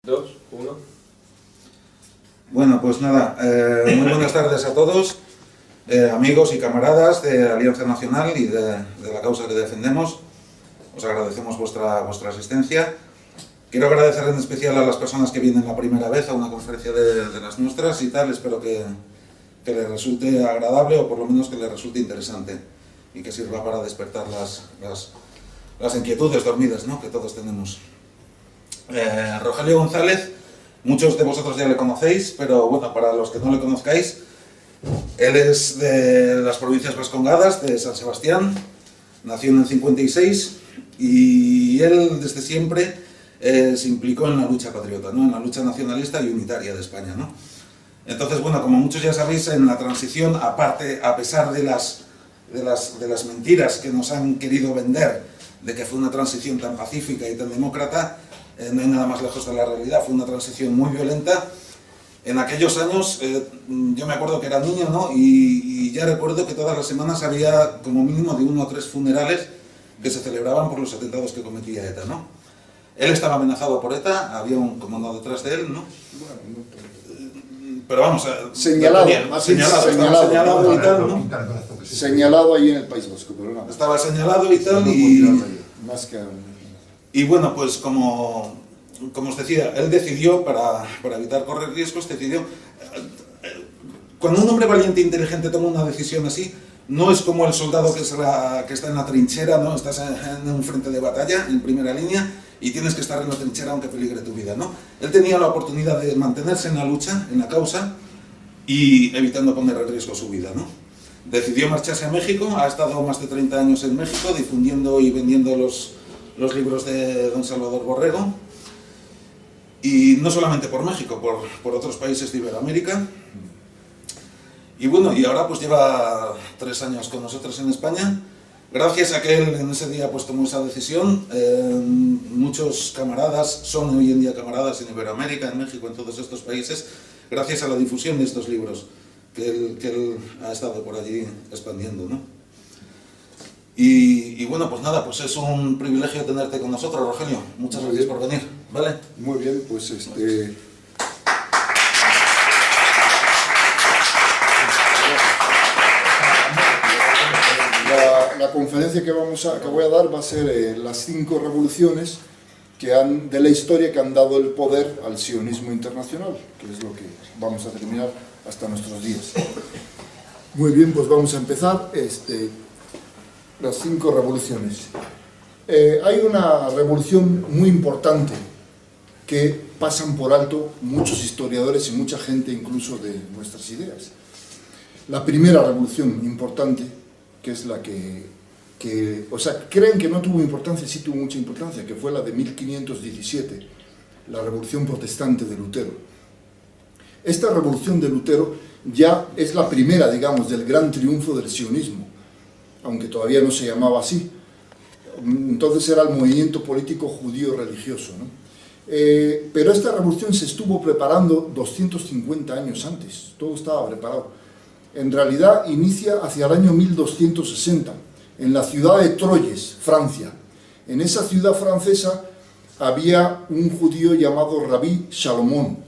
2, 1. Bueno, pues nada, muy buenas tardes a todos, amigos y camaradas de Alianza Nacional y de la causa que defendemos. Os agradecemos vuestra asistencia. Quiero agradecer en especial a las personas que vienen la primera vez a una conferencia de las nuestras y tal. Espero que les resulte agradable o por lo menos que les resulte interesante y que sirva para despertar las inquietudes dormidas, ¿no?, que todos tenemos. Rogelio González, muchos de vosotros ya le conocéis, pero bueno, para los que no le conozcáis, él es de las provincias vascongadas, de San Sebastián, nació en el 56 y él desde siempre se implicó en la lucha patriota, ¿no?, en la lucha nacionalista y unitaria de España, ¿no? Entonces, bueno, como muchos ya sabéis, en la transición, aparte, a pesar de las mentiras que nos han querido vender de que fue una transición tan pacífica y tan demócrata, no hay nada más lejos de la realidad. Fue una transición muy violenta. En aquellos años, yo me acuerdo que era niño, ¿no?, y ya recuerdo que todas las semanas había como mínimo de 1 o 3 funerales que se celebraban por los atentados que cometía ETA, ¿no? Él estaba amenazado por ETA, había un comando detrás de él, ¿no? Pero vamos, señalado y tal, ¿no? Señalado ahí en el País Vasco, pero no. Estaba señalado y tal, y bueno, pues como os decía, él decidió, para evitar correr riesgos, decidió... Cuando un hombre valiente e inteligente toma una decisión así, no es como el soldado que está en la trinchera, ¿no? Estás en un frente de batalla, en primera línea, y tienes que estar en la trinchera aunque peligre tu vida, ¿no? Él tenía la oportunidad de mantenerse en la lucha, en la causa, y evitando poner en riesgo su vida, ¿no? Decidió marcharse a México, ha estado más de 30 años en México difundiendo y vendiendo los libros de don Salvador Borrego, y no solamente por México, por otros países de Iberoamérica. Y bueno, y ahora pues lleva 3 años con nosotros en España. Gracias a que él en ese día pues tomó esa decisión, muchos camaradas son hoy en día camaradas en Iberoamérica, en México, en todos estos países, gracias a la difusión de estos libros que él ha estado por allí expandiendo, ¿no? Y bueno, pues nada, pues es un privilegio tenerte con nosotros, Rogelio. Muchas gracias por venir, ¿vale? Muy bien, pues La conferencia que voy a dar va a ser las 5 revoluciones de la historia que han dado el poder al sionismo internacional, que es lo que vamos a terminar hasta nuestros días. Muy bien, pues vamos a empezar las 5 revoluciones. Hay una revolución muy importante que pasan por alto muchos historiadores y mucha gente incluso de nuestras ideas. La primera revolución importante, que es la o sea, creen que no tuvo importancia, sí tuvo mucha importancia, que fue la de 1517, la revolución protestante de Lutero. Esta revolución de Lutero ya es la primera, digamos, del gran triunfo del sionismo, aunque todavía no se llamaba así. Entonces era el movimiento político judío religioso, ¿no? Pero esta revolución se estuvo preparando 250 años antes, todo estaba preparado. En realidad inicia hacia el año 1260, en la ciudad de Troyes, Francia. En esa ciudad francesa había un judío llamado Rabí Salomón,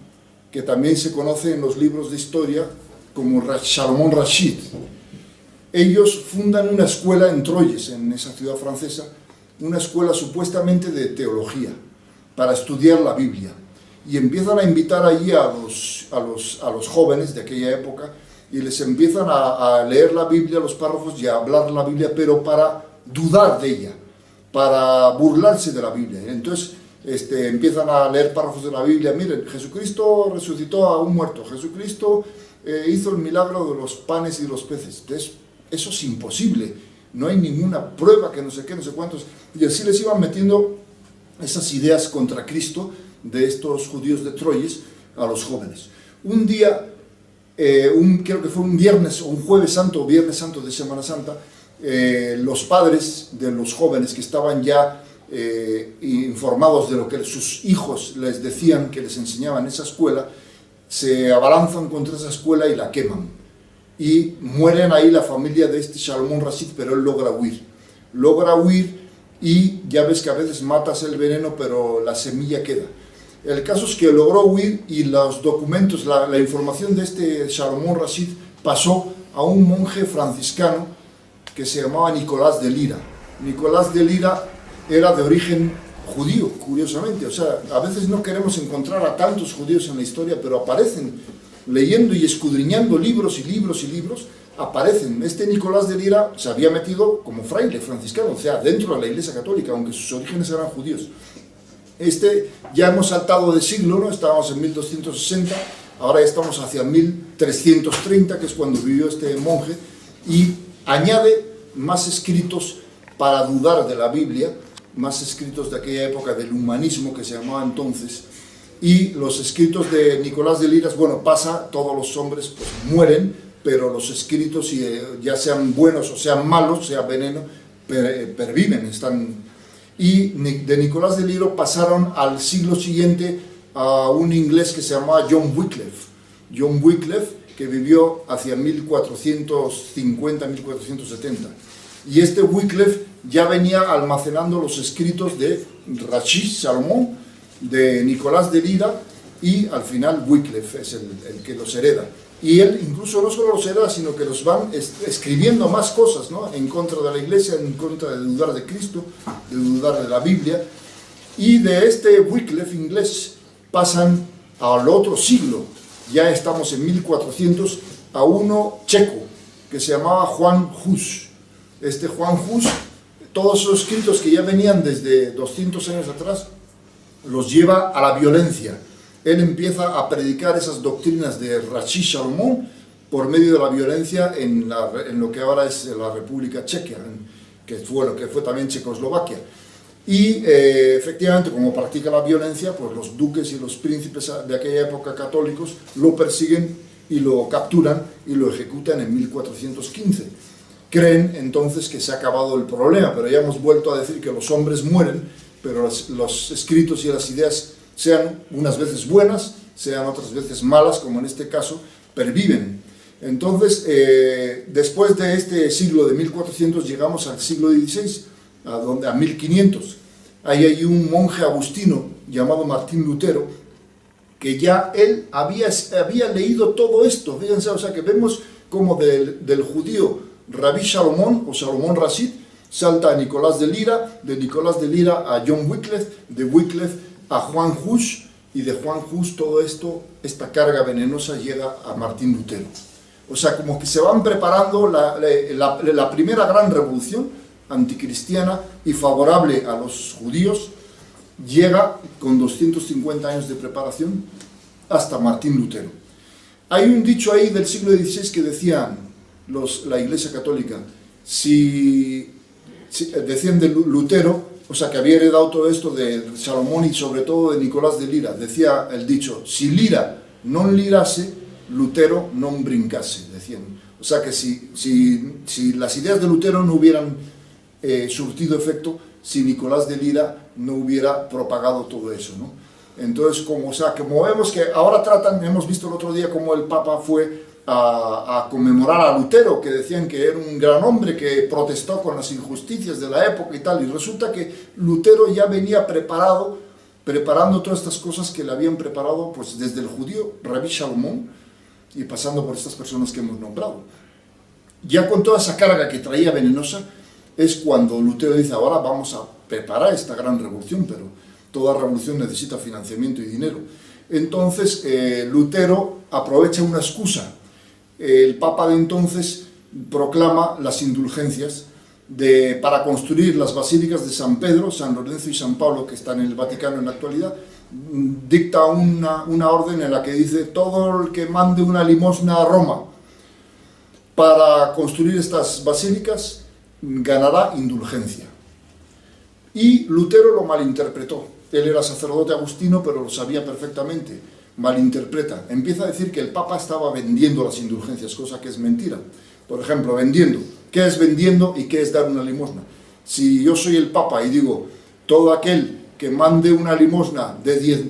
que también se conoce en los libros de historia como Salomón Rashid. Ellos fundan una escuela en Troyes, en esa ciudad francesa, una escuela supuestamente de teología, para estudiar la Biblia. Y empiezan a invitar allí a los jóvenes de aquella época, y les empiezan a leer la Biblia, los párrafos, y a hablar la Biblia, pero para dudar de ella, para burlarse de la Biblia. Entonces empiezan a leer párrafos de la Biblia. Miren, Jesucristo resucitó a un muerto, Jesucristo hizo el milagro de los panes y los peces. Entonces, eso es imposible, no hay ninguna prueba, que no sé qué, no sé cuántos. Y así les iban metiendo esas ideas contra Cristo de estos judíos de Troyes a los jóvenes. Un día, creo que fue un viernes o un jueves santo o viernes santo de Semana Santa, los padres de los jóvenes que estaban ya informados de lo que sus hijos les decían, que les enseñaban en esa escuela, se abalanzan contra esa escuela y la queman. Y mueren ahí la familia de este Salomón Rashid, pero él logra huir. Logra huir y ya ves que a veces matas el veneno, pero la semilla queda. El caso es que logró huir y los documentos, la información de este Salomón Rashid pasó a un monje franciscano que se llamaba Nicolás de Lira. Nicolás de Lira era de origen judío, curiosamente. O sea, a veces no queremos encontrar a tantos judíos en la historia, pero aparecen leyendo y escudriñando libros y libros y libros, aparecen. Este Nicolás de Lira se había metido como fraile franciscano, o sea, dentro de la Iglesia Católica, aunque sus orígenes eran judíos. Ya hemos saltado de siglo, ¿no? Estábamos en 1260, ahora ya estamos hacia 1330, que es cuando vivió este monje, y añade más escritos para dudar de la Biblia, más escritos de aquella época del humanismo que se llamaba entonces, y los escritos de Nicolás de Lira, bueno, pasa, todos los hombres pues mueren, pero los escritos, ya sean buenos o sean malos, sea veneno, perviven, están. Y de Nicolás de Lira pasaron al siglo siguiente a un inglés que se llamaba John Wycliffe. John Wycliffe, que vivió hacia 1450-1470. Y este Wycliffe ya venía almacenando los escritos de Rashid Salomón, de Nicolás de Lira, y al final Wycliffe es el que los hereda. Y él incluso no solo los hereda, sino que los van escribiendo más cosas, ¿no? En contra de la Iglesia, en contra de dudar de Cristo, de dudar de la Biblia. Y de este Wycliffe inglés pasan al otro siglo, ya estamos en 1400, a uno checo, que se llamaba Juan Hus. Este Juan Hus, todos esos escritos que ya venían desde 200 años atrás, los lleva a la violencia. Él empieza a predicar esas doctrinas de Rashid Salomón por medio de la violencia en lo que ahora es la República Checa, que fue también Checoslovaquia. Y efectivamente, como practica la violencia, pues los duques y los príncipes de aquella época católicos lo persiguen y lo capturan y lo ejecutan en 1415. Creen entonces que se ha acabado el problema, pero ya hemos vuelto a decir que los hombres mueren, pero los escritos y las ideas, sean unas veces buenas, sean otras veces malas, como en este caso, perviven. Entonces, después de este siglo de 1400, llegamos al siglo XVI, a 1500. Ahí hay un monje agustino llamado Martín Lutero, que ya él había leído todo esto. Fíjense, o sea que vemos como del judío Rabí Salomón o Salomón Rashid salta a Nicolás de Lira, de Nicolás de Lira a John Wycliffe, de Wycliffe a Juan Hus, y de Juan Hus todo esto, esta carga venenosa llega a Martín Lutero. O sea, como que se van preparando la primera gran revolución anticristiana y favorable a los judíos, llega con 250 años de preparación hasta Martín Lutero. Hay un dicho ahí del siglo XVI que decían la Iglesia Católica, decían de Lutero, o sea, que había heredado todo esto de Salomón y sobre todo de Nicolás de Lira. Decía el dicho, si Lira non lirase, Lutero non brincase, decían. O sea, que si las ideas de Lutero no hubieran surtido efecto, si Nicolás de Lira no hubiera propagado todo eso, ¿no? Entonces, como vemos que ahora hemos visto el otro día cómo el Papa fue a conmemorar a Lutero, que decían que era un gran hombre que protestó con las injusticias de la época y tal, y resulta que Lutero ya venía preparando todas estas cosas que le habían preparado pues desde el judío Rabí Salomón y pasando por estas personas que hemos nombrado. Ya con toda esa carga que traía venenosa es cuando Lutero dice, ahora vamos a preparar esta gran revolución, pero toda revolución necesita financiamiento y dinero. Entonces Lutero aprovecha una excusa. El Papa de entonces proclama las indulgencias para construir las basílicas de San Pedro, San Lorenzo y San Pablo, que están en el Vaticano en la actualidad. Dicta una orden en la que dice, todo el que mande una limosna a Roma para construir estas basílicas ganará indulgencia. Y Lutero lo malinterpretó. Él era sacerdote agustino, pero lo sabía perfectamente. Malinterpreta. Empieza a decir que el Papa estaba vendiendo las indulgencias, cosa que es mentira. Por ejemplo, vendiendo. ¿Qué es vendiendo y qué es dar una limosna? Si yo soy el Papa y digo, todo aquel que mande una limosna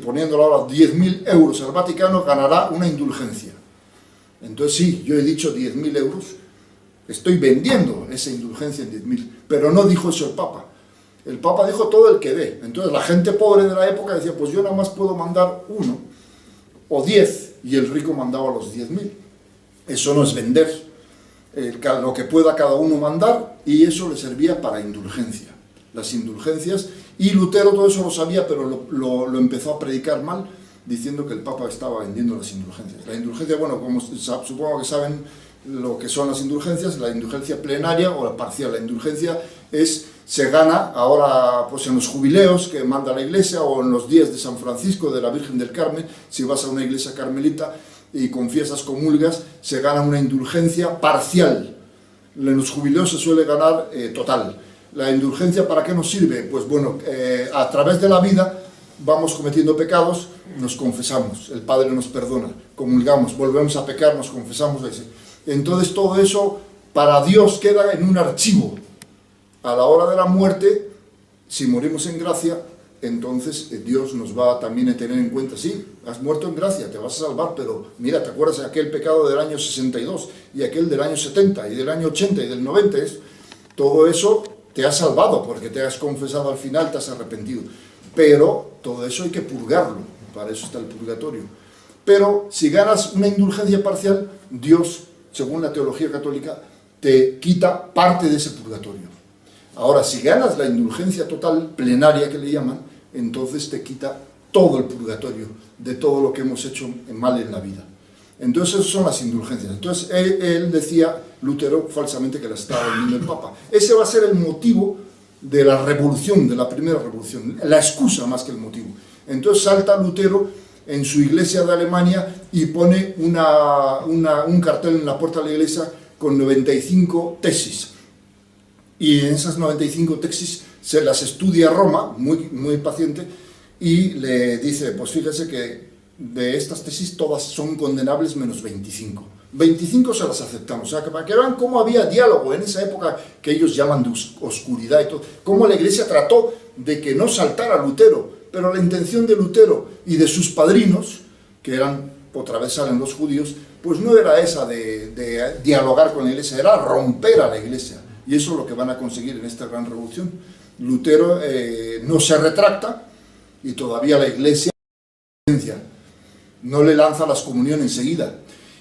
poniéndolo ahora 10.000 euros al Vaticano, ganará una indulgencia. Entonces sí, yo he dicho 10.000 euros, estoy vendiendo esa indulgencia en 10.000, pero no dijo eso el Papa. El Papa dijo todo el que dé. Entonces la gente pobre de la época decía, pues yo nada más puedo mandar 1 o 10, y el rico mandaba los 10.000. Eso no es vender. Lo que pueda cada uno mandar, y eso le servía para indulgencia. Las indulgencias, y Lutero todo eso lo sabía, pero lo empezó a predicar mal, diciendo que el Papa estaba vendiendo las indulgencias. La indulgencia, bueno, como supongo que saben lo que son las indulgencias, la indulgencia plenaria o la parcial. La indulgencia se gana ahora pues en los jubileos que manda la Iglesia, o en los días de San Francisco, de la Virgen del Carmen. Si vas a una iglesia carmelita y confiesas, comulgas, se gana una indulgencia parcial. En los jubileos se suele ganar total. La indulgencia, ¿para qué nos sirve? Pues bueno, a través de la vida vamos cometiendo pecados, nos confesamos, el Padre nos perdona, comulgamos, volvemos a pecar, nos confesamos. Entonces todo eso para Dios queda en un archivo. A la hora de la muerte, si morimos en gracia, entonces Dios nos va también a tener en cuenta, sí, has muerto en gracia, te vas a salvar, pero mira, ¿te acuerdas de aquel pecado del año 62 y aquel del año 70 y del año 80 y del 90? Todo eso te ha salvado porque te has confesado al final, te has arrepentido. Pero todo eso hay que purgarlo, para eso está el purgatorio. Pero si ganas una indulgencia parcial, Dios, según la teología católica, te quita parte de ese purgatorio. Ahora, si ganas la indulgencia total, plenaria que le llaman, entonces te quita todo el purgatorio de todo lo que hemos hecho mal en la vida. Entonces, esas son las indulgencias. Entonces, él decía, Lutero, falsamente, que la estaba vendiendo el Papa. Ese va a ser el motivo de la revolución, de la primera revolución, la excusa más que el motivo. Entonces salta Lutero en su iglesia de Alemania y pone un cartel en la puerta de la iglesia con 95 tesis. Y en esas 95 tesis se las estudia Roma, muy paciente, y le dice, pues fíjese que de estas tesis todas son condenables menos 25. 25 se las aceptamos, o sea, que para que vean cómo había diálogo en esa época que ellos llaman de oscuridad y todo, cómo la Iglesia trató de que no saltara Lutero, pero la intención de Lutero y de sus padrinos, que eran, otra vez salen los judíos, pues no era esa de dialogar con la Iglesia, era romper a la Iglesia, y eso es lo que van a conseguir en esta gran revolución. Lutero no se retracta, y todavía la Iglesia no le lanza las comuniones enseguida.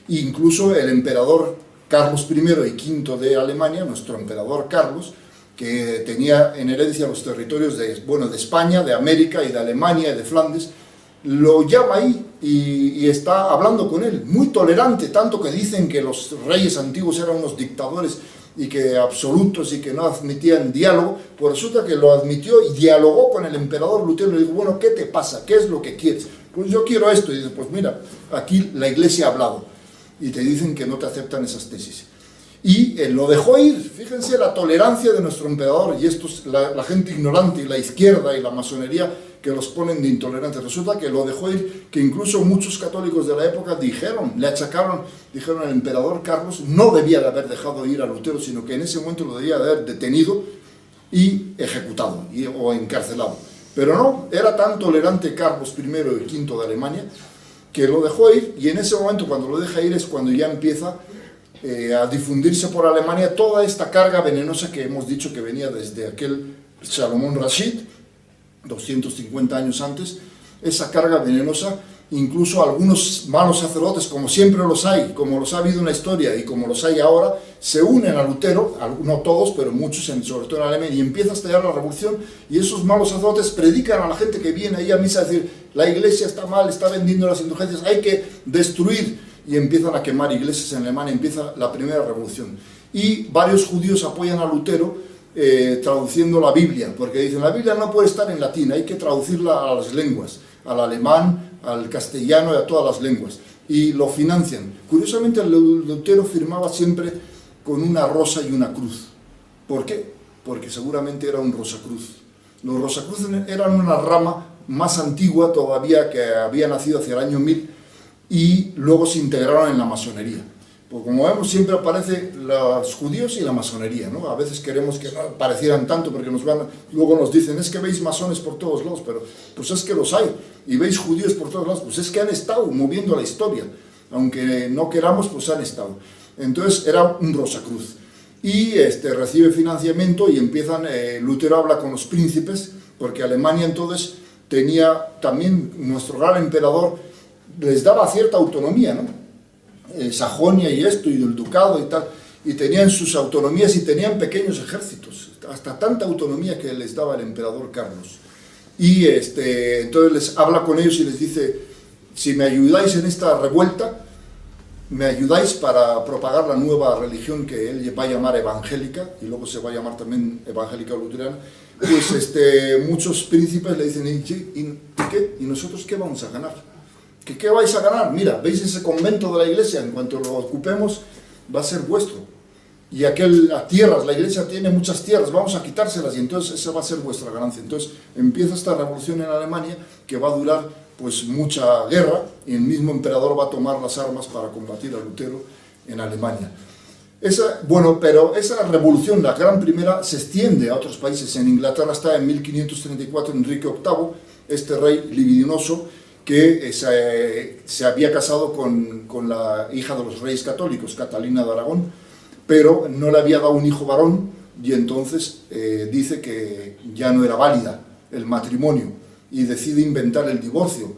Incluso el emperador Carlos I y V de Alemania, nuestro emperador Carlos, que tenía en herencia los territorios de España, de América y de Alemania y de Flandes, lo llama ahí y está hablando con él, muy tolerante, tanto que dicen que los reyes antiguos eran unos dictadores y que absolutos y que no admitían diálogo. Pues resulta que lo admitió y dialogó con el emperador Lutero y le dijo, bueno, ¿qué te pasa? ¿Qué es lo que quieres? Pues yo quiero esto. Y dice, pues mira, aquí la Iglesia ha hablado. Y te dicen que no te aceptan esas tesis. Y él lo dejó ir. Fíjense la tolerancia de nuestro emperador, y esto es la gente ignorante, y la izquierda y la masonería que los ponen de intolerantes. Resulta que lo dejó ir, que incluso muchos católicos de la época dijeron, dijeron el emperador Carlos no debía de haber dejado ir a Lutero, sino que en ese momento lo debía de haber detenido y ejecutado o encarcelado. Pero no, era tan tolerante Carlos I y V de Alemania que lo dejó ir, y en ese momento, cuando lo deja ir, es cuando ya empieza a difundirse por Alemania toda esta carga venenosa que hemos dicho que venía desde aquel Salomón Rashid, 250 años antes. Esa carga venenosa, incluso algunos malos sacerdotes, como siempre los hay, como los ha habido en la historia y como los hay ahora, se unen a Lutero, no todos, pero muchos, sobre todo en Alemania, y empieza a estallar la revolución, y esos malos sacerdotes predican a la gente que viene ahí a misa a decir, la Iglesia está mal, está vendiendo las indulgencias, hay que destruir, y empiezan a quemar iglesias en Alemania, empieza la primera revolución. Y varios judíos apoyan a Lutero traduciendo la Biblia, porque dicen, la Biblia no puede estar en latín, hay que traducirla a las lenguas, al alemán, al castellano y a todas las lenguas, y lo financian. Curiosamente, Lutero firmaba siempre con una rosa y una cruz. ¿Por qué? Porque seguramente era un rosacruz. Los rosacruces eran una rama más antigua todavía, que había nacido hacia el año 1000, y luego se integraron en la masonería. Pues como vemos, siempre aparece los judíos y la masonería, ¿no? A veces queremos que no parecieran tanto, porque luego nos dicen, es que veis masones por todos lados, pero pues es que los hay, y veis judíos por todos lados, pues es que han estado moviendo la historia, aunque no queramos, pues han estado. Entonces era un rosacruz. y recibe financiamiento y empiezan, Lutero habla con los príncipes, porque Alemania entonces tenía también, nuestro gran emperador les daba cierta autonomía, ¿no? Sajonia y esto, y el ducado y tal, y tenían sus autonomías y tenían pequeños ejércitos, hasta tanta autonomía que les daba el emperador Carlos. Y entonces les habla con ellos y les dice, si me ayudáis en esta revuelta, me ayudáis para propagar la nueva religión que él va a llamar evangélica, y luego se va a llamar también evangélica luterana, pues muchos príncipes le dicen, ¿y qué? ¿Y nosotros qué vamos a ganar? ¿Qué vais a ganar? Mira, ¿veis ese convento de la iglesia? En cuanto lo ocupemos, va a ser vuestro. Y las tierras, la iglesia tiene muchas tierras, vamos a quitárselas, y entonces esa va a ser vuestra ganancia. Entonces empieza esta revolución en Alemania, que va a durar pues mucha guerra, y el mismo emperador va a tomar las armas para combatir a Lutero en Alemania. Pero esa revolución, la gran primera, se extiende a otros países. En Inglaterra está en 1534 Enrique VIII, este rey libidinoso, que se había casado con la hija de los reyes católicos, Catalina de Aragón, pero no le había dado un hijo varón, y entonces dice que ya no era válida el matrimonio, y decide inventar el divorcio.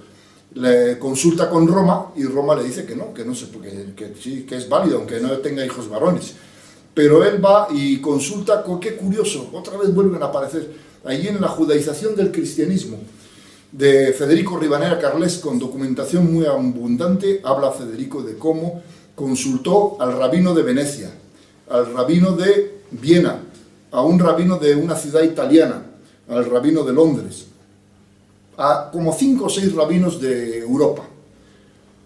Le consulta con Roma, y Roma le dice que no sé, que sí, que es válido, aunque no tenga hijos varones. Pero él va y consulta, qué curioso, otra vez vuelven a aparecer, allí en la judaización del cristianismo, de Federico Rivadeneyra Carles, con documentación muy abundante, habla Federico de cómo consultó al rabino de Venecia, al rabino de Viena, a un rabino de una ciudad italiana, al rabino de Londres, a como 5 o 6 rabinos de Europa.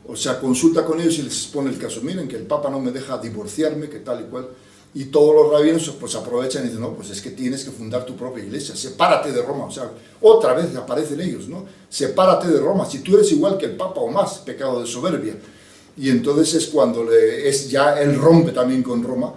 O sea, consulta con ellos y les expone el caso. Miren, que el Papa no me deja divorciarme, que tal y cual. Y todos los rabinos pues aprovechan y dicen, no, pues es que tienes que fundar tu propia iglesia, sepárate de Roma. O sea, otra vez aparecen ellos, ¿no? Sepárate de Roma, si tú eres igual que el Papa o más, pecado de soberbia. Y entonces es cuando ya él rompe también con Roma,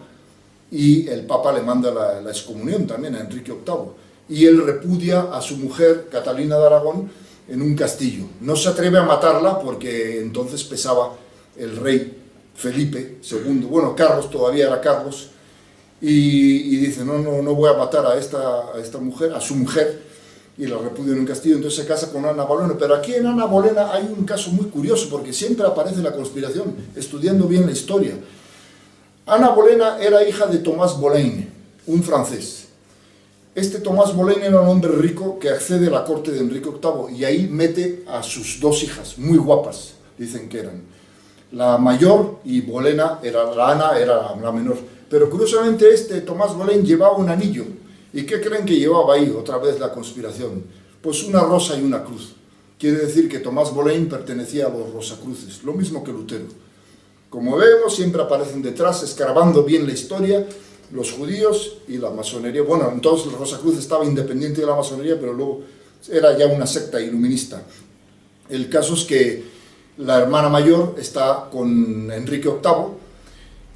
y el Papa le manda la excomunión también a Enrique VIII. Y él repudia a su mujer, Catalina de Aragón, en un castillo. No se atreve a matarla porque entonces pesaba el rey Felipe II, bueno, Carlos, todavía era Carlos, y dice, no voy a matar a esta mujer, a su mujer, y la repudia en un castillo. Entonces se casa con Ana Bolena. Pero aquí en Ana Bolena hay un caso muy curioso, porque siempre aparece la conspiración, estudiando bien la historia. Ana Bolena era hija de Tomás Bolaine, un francés. Este Tomás Bolaine era un hombre rico que accede a la corte de Enrique VIII, y ahí mete a sus 2 hijas, muy guapas, dicen que eran. La mayor, y Bolena, la Ana era la menor. Pero curiosamente este Tomás Bolaine llevaba un anillo. ¿Y qué creen que llevaba ahí? Otra vez la conspiración. Pues una rosa y una cruz. Quiere decir que Tomás Bolaine pertenecía a los Rosacruces, lo mismo que Lutero. Como vemos, siempre aparecen detrás, escarbando bien la historia, los judíos y la masonería. Bueno, entonces el Rosacruz estaba independiente de la masonería, pero luego era ya una secta iluminista. El caso es que la hermana mayor está con Enrique VIII,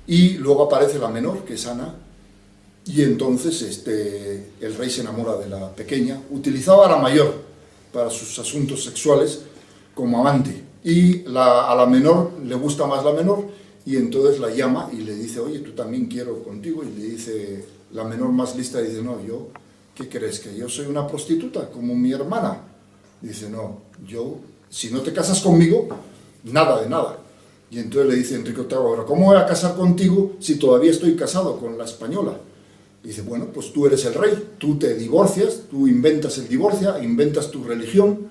y luego aparece la menor, que es Ana, y entonces el rey se enamora de la pequeña. Utilizaba a la mayor para sus asuntos sexuales como amante, y a la menor le gusta más la menor, y entonces la llama y le dice, oye, tú también quiero contigo. Y le dice, la menor más lista, dice, no, ¿qué crees? ¿Que yo soy una prostituta como mi hermana? Dice, no, si no te casas conmigo, nada de nada. Y entonces le dice Enrique VIII, ahora, ¿cómo voy a casar contigo si todavía estoy casado con la española? Dice, bueno, pues tú eres el rey, tú te divorcias, tú inventas el divorcio, inventas tu religión.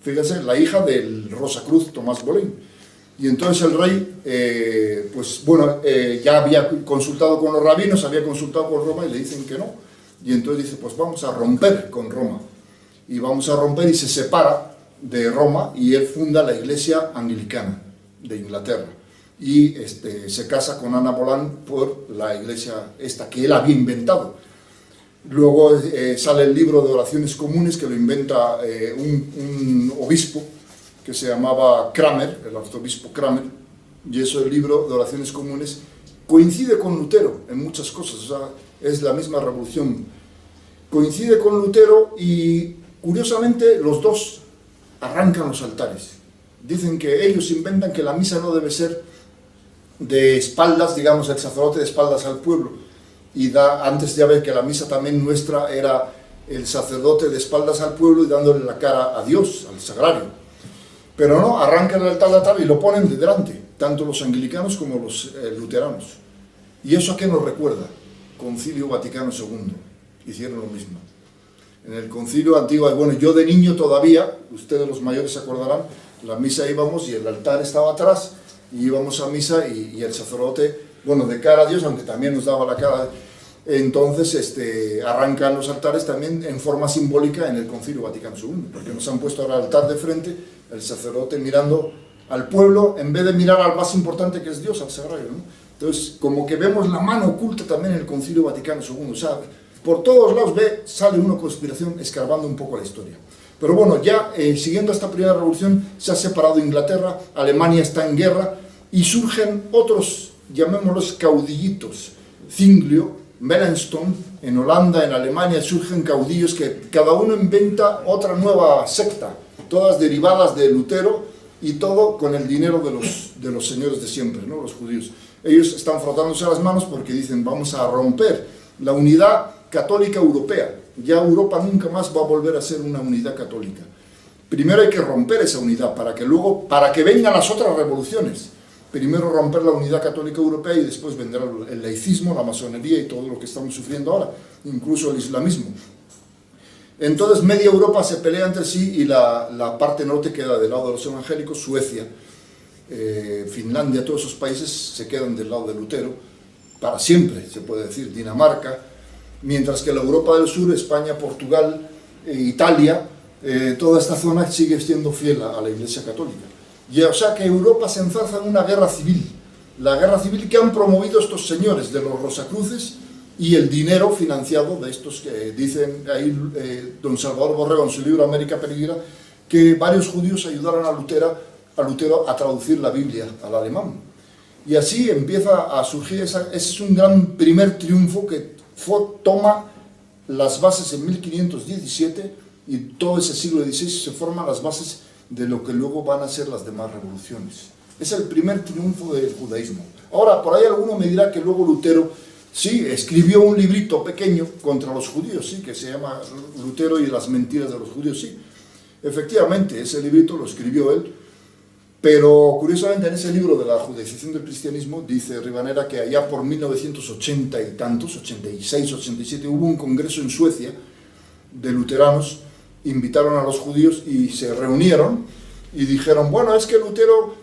Fíjense, la hija del Rosacruz, Tomás Bolaine. Y entonces el rey, ya había consultado con los rabinos, había consultado con Roma, y le dicen que no. Y entonces dice, pues vamos a romper con Roma. Y vamos a romper, y se separa de Roma, y él funda la iglesia anglicana de Inglaterra. Y se casa con Ana Bolena por la iglesia esta que él había inventado. Luego sale el libro de oraciones comunes, que lo inventa un obispo que se llamaba Cranmer, el arzobispo Cranmer, y eso, el libro de oraciones comunes, coincide con Lutero en muchas cosas. O sea, es la misma revolución. Coincide con Lutero, y curiosamente los dos arrancan los altares. Dicen que ellos inventan que la misa no debe ser de espaldas, digamos, el sacerdote de espaldas al pueblo, y antes ya ver que la misa también nuestra era el sacerdote de espaldas al pueblo y dándole la cara a Dios, al sagrario. Pero no, arrancan el altar y lo ponen de delante, tanto los anglicanos como los luteranos. ¿Y eso a qué nos recuerda? Concilio Vaticano II, hicieron lo mismo. En el concilio antiguo, bueno, yo de niño todavía, ustedes los mayores se acordarán, la misa íbamos y el altar estaba atrás, y íbamos a misa y el sacerdote, bueno, de cara a Dios, aunque también nos daba la cara, entonces arrancan los altares también en forma simbólica en el concilio Vaticano II, porque nos han puesto ahora el altar de frente, el sacerdote mirando al pueblo, en vez de mirar al más importante que es Dios, al sagrario, ¿no? Entonces, como que vemos la mano oculta también en el concilio Vaticano II, o sea, por todos lados sale una conspiración escarbando un poco la historia. Pero bueno, ya siguiendo esta primera revolución, se ha separado Inglaterra, Alemania está en guerra, y surgen otros, llamémoslos caudillitos, Zwinglio, Melanchthon, en Holanda, en Alemania, surgen caudillos que cada uno inventa otra nueva secta, todas derivadas de Lutero, y todo con el dinero de los señores de siempre, ¿no? Los judíos. Ellos están frotándose las manos porque dicen, vamos a romper la unidad católica europea. Ya Europa nunca más va a volver a ser una unidad católica. Primero hay que romper esa unidad para que vengan las otras revoluciones. Primero romper la unidad católica europea y después vendrá el laicismo, la masonería y todo lo que estamos sufriendo ahora, incluso el islamismo. Entonces media Europa se pelea entre sí y la parte norte queda del lado de los evangélicos, Suecia, Finlandia, todos esos países se quedan del lado de Lutero, para siempre, se puede decir, Dinamarca, mientras que la Europa del Sur, España, Portugal, Italia, toda esta zona sigue siendo fiel a la Iglesia Católica. Y, o sea que Europa se enzarza en una guerra civil, la guerra civil que han promovido estos señores de los Rosacruces y el dinero financiado de estos que dicen ahí don Salvador Borrego en su libro América Peregrina, que varios judíos ayudaron a Lutero a traducir la Biblia al alemán. Y así empieza a surgir, ese es un gran primer triunfo que toma las bases en 1517 y todo ese siglo XVI se forman las bases de lo que luego van a ser las demás revoluciones. Es el primer triunfo del judaísmo. Ahora, por ahí alguno me dirá que luego Lutero, sí, escribió un librito pequeño contra los judíos, sí, que se llama Lutero y las mentiras de los judíos, sí. Efectivamente, ese librito lo escribió él, pero curiosamente en ese libro de la judaización del cristianismo, dice Rivanera que allá por 1980 y tantos, 86, 87, hubo un congreso en Suecia de luteranos, invitaron a los judíos y se reunieron y dijeron, bueno, es que Lutero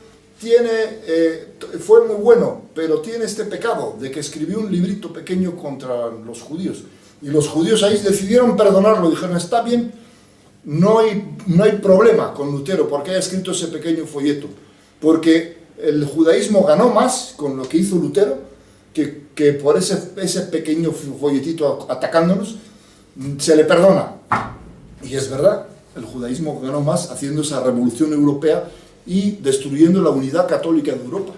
fue muy bueno, pero tiene este pecado de que escribió un librito pequeño contra los judíos. Y los judíos ahí decidieron perdonarlo, dijeron, está bien, no hay problema con Lutero porque haya escrito ese pequeño folleto, porque el judaísmo ganó más con lo que hizo Lutero que por ese pequeño folletito atacándonos, se le perdona. Y es verdad, el judaísmo ganó más haciendo esa revolución europea y destruyendo la unidad católica de Europa.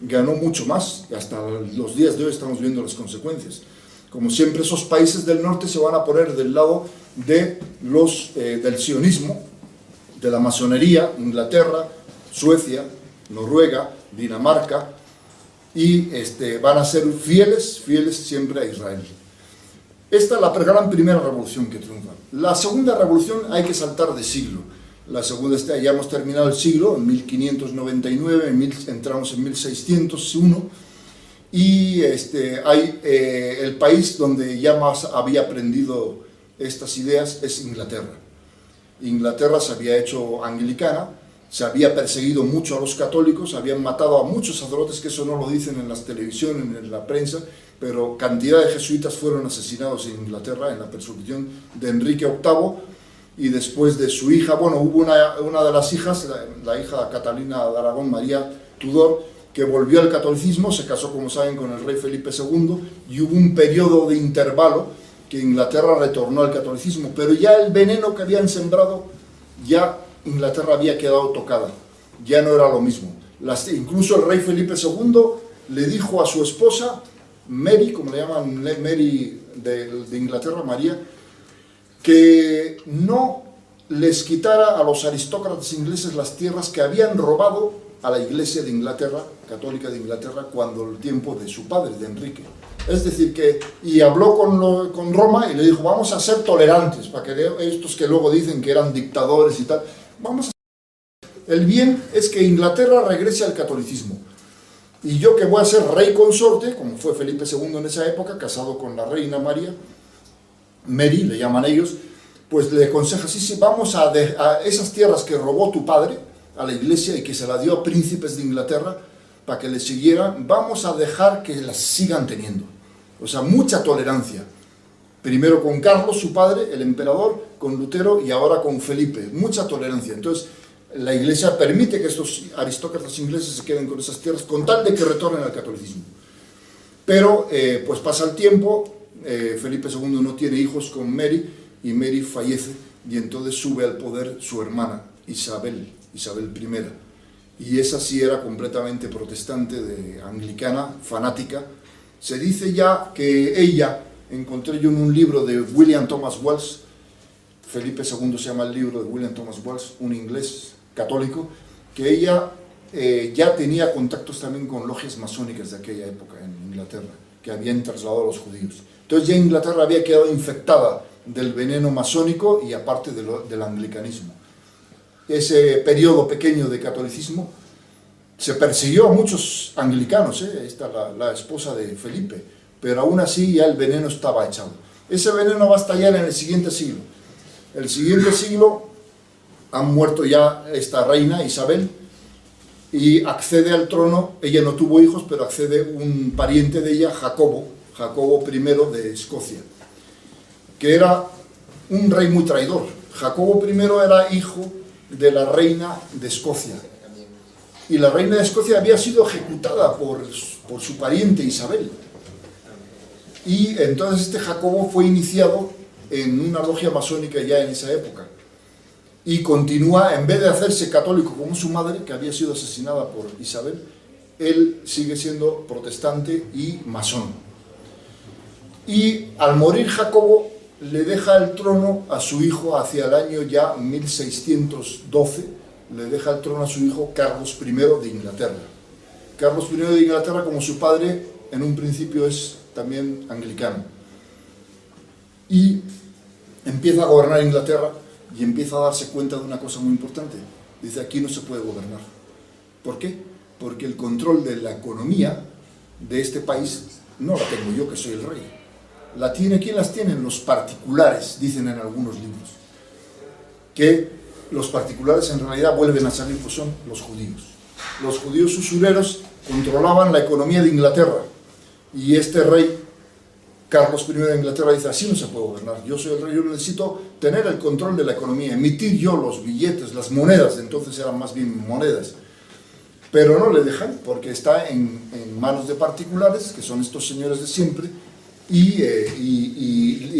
Ganó mucho más, y hasta los días de hoy estamos viendo las consecuencias. Como siempre, esos países del norte se van a poner del lado de del sionismo, de la masonería, Inglaterra, Suecia, Noruega, Dinamarca, y van a ser fieles siempre a Israel. Esta es la gran primera revolución que triunfa. La segunda revolución hay que saltar de siglo. La segunda, ya hemos terminado el siglo, en 1599, entramos en 1601, y el país donde ya más había aprendido estas ideas es Inglaterra. Inglaterra se había hecho anglicana, se había perseguido mucho a los católicos, habían matado a muchos sacerdotes, que eso no lo dicen en las televisiones, en la prensa, pero cantidad de jesuitas fueron asesinados en Inglaterra en la persecución de Enrique VIII, y después de su hija, bueno, hubo una de las hijas, la hija Catalina de Aragón, María Tudor, que volvió al catolicismo, se casó, como saben, con el rey Felipe II, y hubo un periodo de intervalo que Inglaterra retornó al catolicismo, pero ya el veneno que habían sembrado, ya Inglaterra había quedado tocada, ya no era lo mismo. Incluso el rey Felipe II le dijo a su esposa, Mary, como le llaman, Mary de Inglaterra, María, que no les quitara a los aristócratas ingleses las tierras que habían robado a la Iglesia de Inglaterra, católica de Inglaterra, cuando el tiempo de su padre, de Enrique. Es decir, y habló con Roma y le dijo, vamos a ser tolerantes, para que estos que luego dicen que eran dictadores y tal, vamos a... El bien es que Inglaterra regrese al catolicismo. Y yo, que voy a ser rey consorte, como fue Felipe II en esa época, casado con la reina María, Mary, le llaman ellos, pues le aconseja, sí, vamos a esas tierras que robó tu padre a la iglesia y que se la dio a príncipes de Inglaterra para que le siguieran, vamos a dejar que las sigan teniendo. O sea, mucha tolerancia. Primero con Carlos, su padre, el emperador, con Lutero, y ahora con Felipe. Mucha tolerancia. Entonces, la iglesia permite que estos aristócratas ingleses se queden con esas tierras con tal de que retornen al catolicismo. Pero, pues pasa el tiempo, Felipe II no tiene hijos con Mary, y Mary fallece, y entonces sube al poder su hermana, Isabel I. Y esa sí era completamente protestante, anglicana, fanática. Se dice ya que ella, encontré yo en un libro de William Thomas Wells, Felipe II se llama el libro de William Thomas Wells, un inglés católico, que ella ya tenía contactos también con logias masónicas de aquella época en Inglaterra, que habían trasladado a los judíos. Entonces ya Inglaterra había quedado infectada del veneno masónico y aparte del anglicanismo. Ese periodo pequeño de catolicismo se persiguió a muchos anglicanos, esta la esposa de Felipe, pero aún así ya el veneno estaba echado. Ese veneno va a estallar en el siguiente siglo. El siguiente siglo han muerto ya esta reina Isabel y accede al trono, ella no tuvo hijos, pero accede un pariente de ella, Jacobo I de Escocia, que era un rey muy traidor. Jacobo I era hijo de la reina de Escocia, y la reina de Escocia había sido ejecutada por su pariente Isabel, y entonces este Jacobo fue iniciado en una logia masónica ya en esa época, y continúa, en vez de hacerse católico como su madre, que había sido asesinada por Isabel, él sigue siendo protestante y masón. Y al morir Jacobo, le deja el trono a su hijo hacia el año ya 1612, le deja el trono a su hijo Carlos I de Inglaterra. Carlos I de Inglaterra, como su padre, en un principio es también anglicano. Y empieza a gobernar Inglaterra y empieza a darse cuenta de una cosa muy importante. Dice, aquí no se puede gobernar. ¿Por qué? Porque el control de la economía de este país no la tengo yo, que soy el rey. ¿Quién las tienen? Los particulares, dicen en algunos libros. Que los particulares en realidad vuelven a salir, pues son los judíos. Los judíos usureros controlaban la economía de Inglaterra. Y este rey, Carlos I de Inglaterra, dice, así no se puede gobernar. Yo soy el rey, yo necesito tener el control de la economía, emitir yo los billetes, las monedas, entonces eran más bien monedas. Pero no le dejan, porque está en manos de particulares, que son estos señores de siempre, y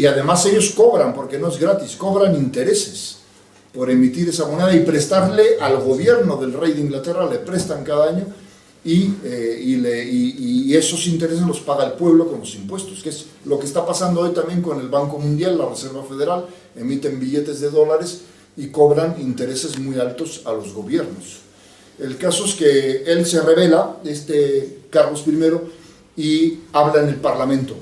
además ellos cobran, porque no es gratis, cobran intereses por emitir esa moneda y prestarle al gobierno del rey de Inglaterra, le prestan cada año, y esos intereses los paga el pueblo con los impuestos, que es lo que está pasando hoy también con el Banco Mundial, la Reserva Federal, emiten billetes de dólares y cobran intereses muy altos a los gobiernos. El caso es que él se rebela, Carlos I, y habla en el Parlamento.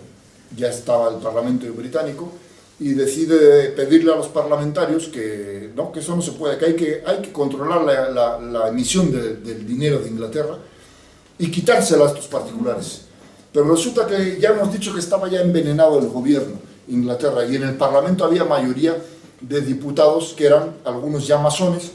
Ya estaba el Parlamento británico, y decide pedirle a los parlamentarios que eso no se puede, que hay que controlar la emisión del dinero de Inglaterra y quitársela a estos particulares. Pero resulta que ya hemos dicho que estaba ya envenenado el gobierno de Inglaterra, y en el Parlamento había mayoría de diputados que eran algunos ya masones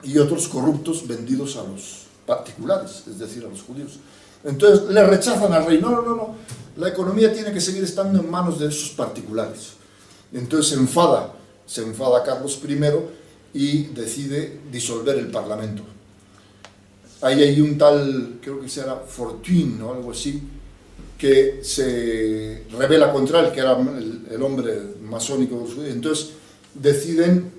y otros corruptos vendidos a los particulares, es decir, a los judíos. Entonces le rechazan al rey, no, la economía tiene que seguir estando en manos de esos particulares. Entonces se enfada Carlos I y decide disolver el Parlamento. Ahí hay un tal, creo que será Fortuyn o algo así, que se rebela contra él, que era el hombre masónico de los judíos. Entonces deciden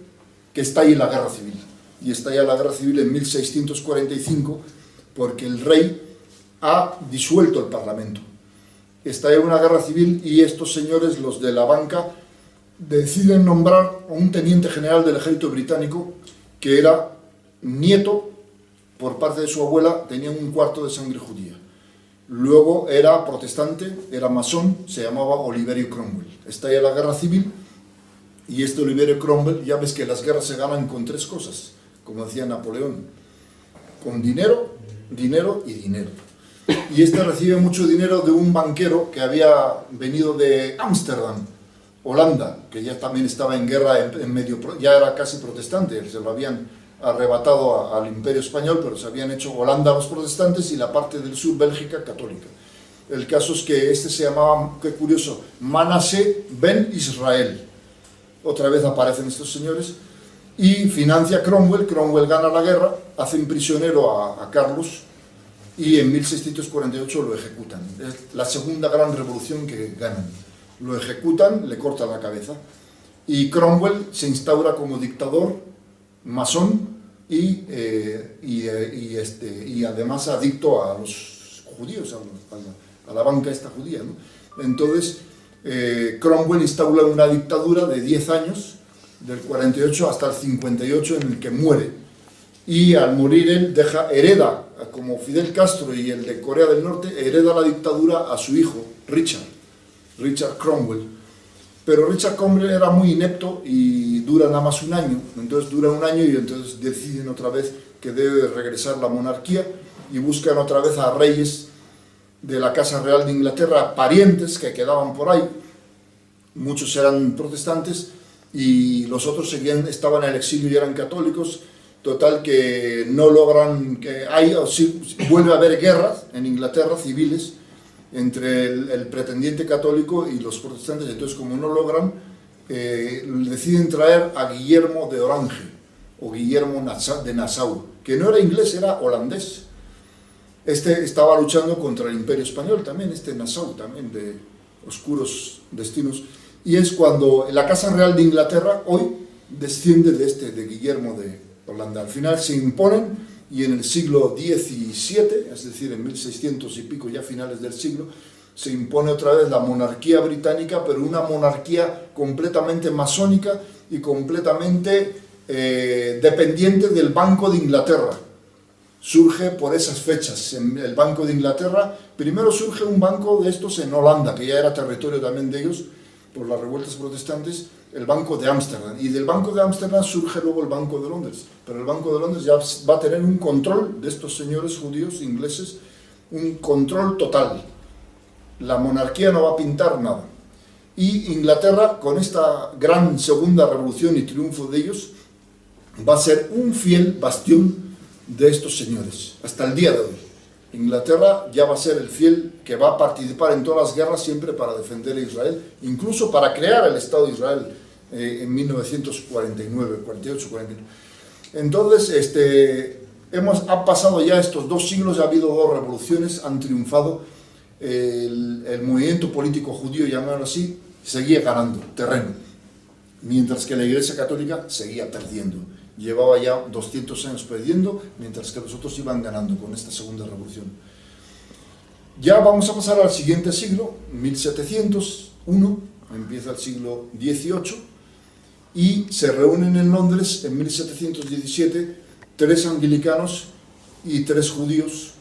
que estalle la guerra civil. Y estalla la guerra civil en 1645, porque el rey ha disuelto el Parlamento. Estalla una guerra civil y estos señores, los de la banca, deciden nombrar a un teniente general del ejército británico que era nieto por parte de su abuela, tenía un cuarto de sangre judía. Luego era protestante, era masón, se llamaba Oliverio Cromwell. Estalla la guerra civil y este Oliverio Cromwell, ya ves que las guerras se ganan con tres cosas, como decía Napoleón, con dinero, dinero y dinero. Y este recibe mucho dinero de un banquero que había venido de Ámsterdam, Holanda, que ya también estaba en guerra, ya era casi protestante, se lo habían arrebatado al Imperio Español, pero se habían hecho Holanda los protestantes y la parte del sur, Bélgica, católica. El caso es que este se llamaba, qué curioso, Manasseh ben Israel. Otra vez aparecen estos señores y financia Cromwell. Cromwell gana la guerra, hacen prisionero a Carlos y en 1648 lo ejecutan. Es la segunda gran revolución que ganan. Lo ejecutan, le cortan la cabeza y Cromwell se instaura como dictador, masón y además adicto a los judíos, a la banca esta judía, ¿no? Entonces Cromwell instaura una dictadura de 10 años, del 48 hasta el 58, en el que muere. Y al morir él hereda, como Fidel Castro y el de Corea del Norte, hereda la dictadura a su hijo, Richard Cromwell. Pero Richard Cromwell era muy inepto y dura nada más un año. Entonces dura un año y entonces deciden otra vez que debe regresar la monarquía y buscan otra vez a reyes de la Casa Real de Inglaterra, parientes que quedaban por ahí. Muchos eran protestantes y los otros estaban en el exilio y eran católicos. Total que no logran, vuelve a haber guerras en Inglaterra, civiles, entre el pretendiente católico y los protestantes. Entonces, como no logran, deciden traer a Guillermo de Orange, o Guillermo de Nassau, que no era inglés, era holandés. Este estaba luchando contra el Imperio Español también, Nassau también, de oscuros destinos. Y es cuando la Casa Real de Inglaterra hoy desciende de Guillermo de Holanda. Al final se imponen y en el siglo XVII, es decir, en 1600 y pico, ya finales del siglo, se impone otra vez la monarquía británica, pero una monarquía completamente masónica y completamente dependiente del Banco de Inglaterra. Surge por esas fechas el Banco de Inglaterra. Primero surge un banco de estos en Holanda, que ya era territorio también de ellos, por las revueltas protestantes, el Banco de Ámsterdam. Y del Banco de Ámsterdam surge luego el Banco de Londres. Pero el Banco de Londres ya va a tener un control de estos señores judíos ingleses, un control total. La monarquía no va a pintar nada. Y Inglaterra, con esta gran segunda revolución y triunfo de ellos, va a ser un fiel bastión de estos señores, hasta el día de hoy. Inglaterra ya va a ser el fiel que va a participar en todas las guerras siempre para defender a Israel, incluso para crear el Estado de Israel en 1949, 48, 49. Entonces, han pasado ya estos 2 siglos, ha habido 2 revoluciones, han triunfado, el movimiento político judío, llamémoslo así, seguía ganando terreno, mientras que la Iglesia Católica seguía perdiendo. Llevaba ya 200 años perdiendo, mientras que los otros iban ganando con esta segunda revolución. Ya vamos a pasar al siguiente siglo, 1701, empieza el siglo XVIII, y se reúnen en Londres en 1717 3 anglicanos y 3 judíos,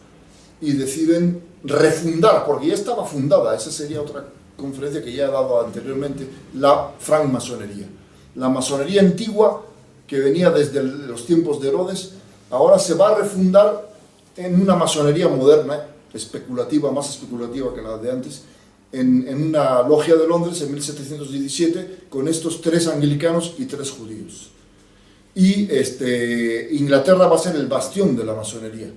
y deciden refundar, porque ya estaba fundada, esa sería otra conferencia que ya he dado anteriormente, la francmasonería. La masonería antigua, que venía desde los tiempos de Herodes, ahora se va a refundar en una masonería moderna, especulativa, más especulativa que la de antes, en una logia de Londres en 1717, con estos 3 anglicanos y 3 judíos. Y Inglaterra va a ser el bastión de la masonería.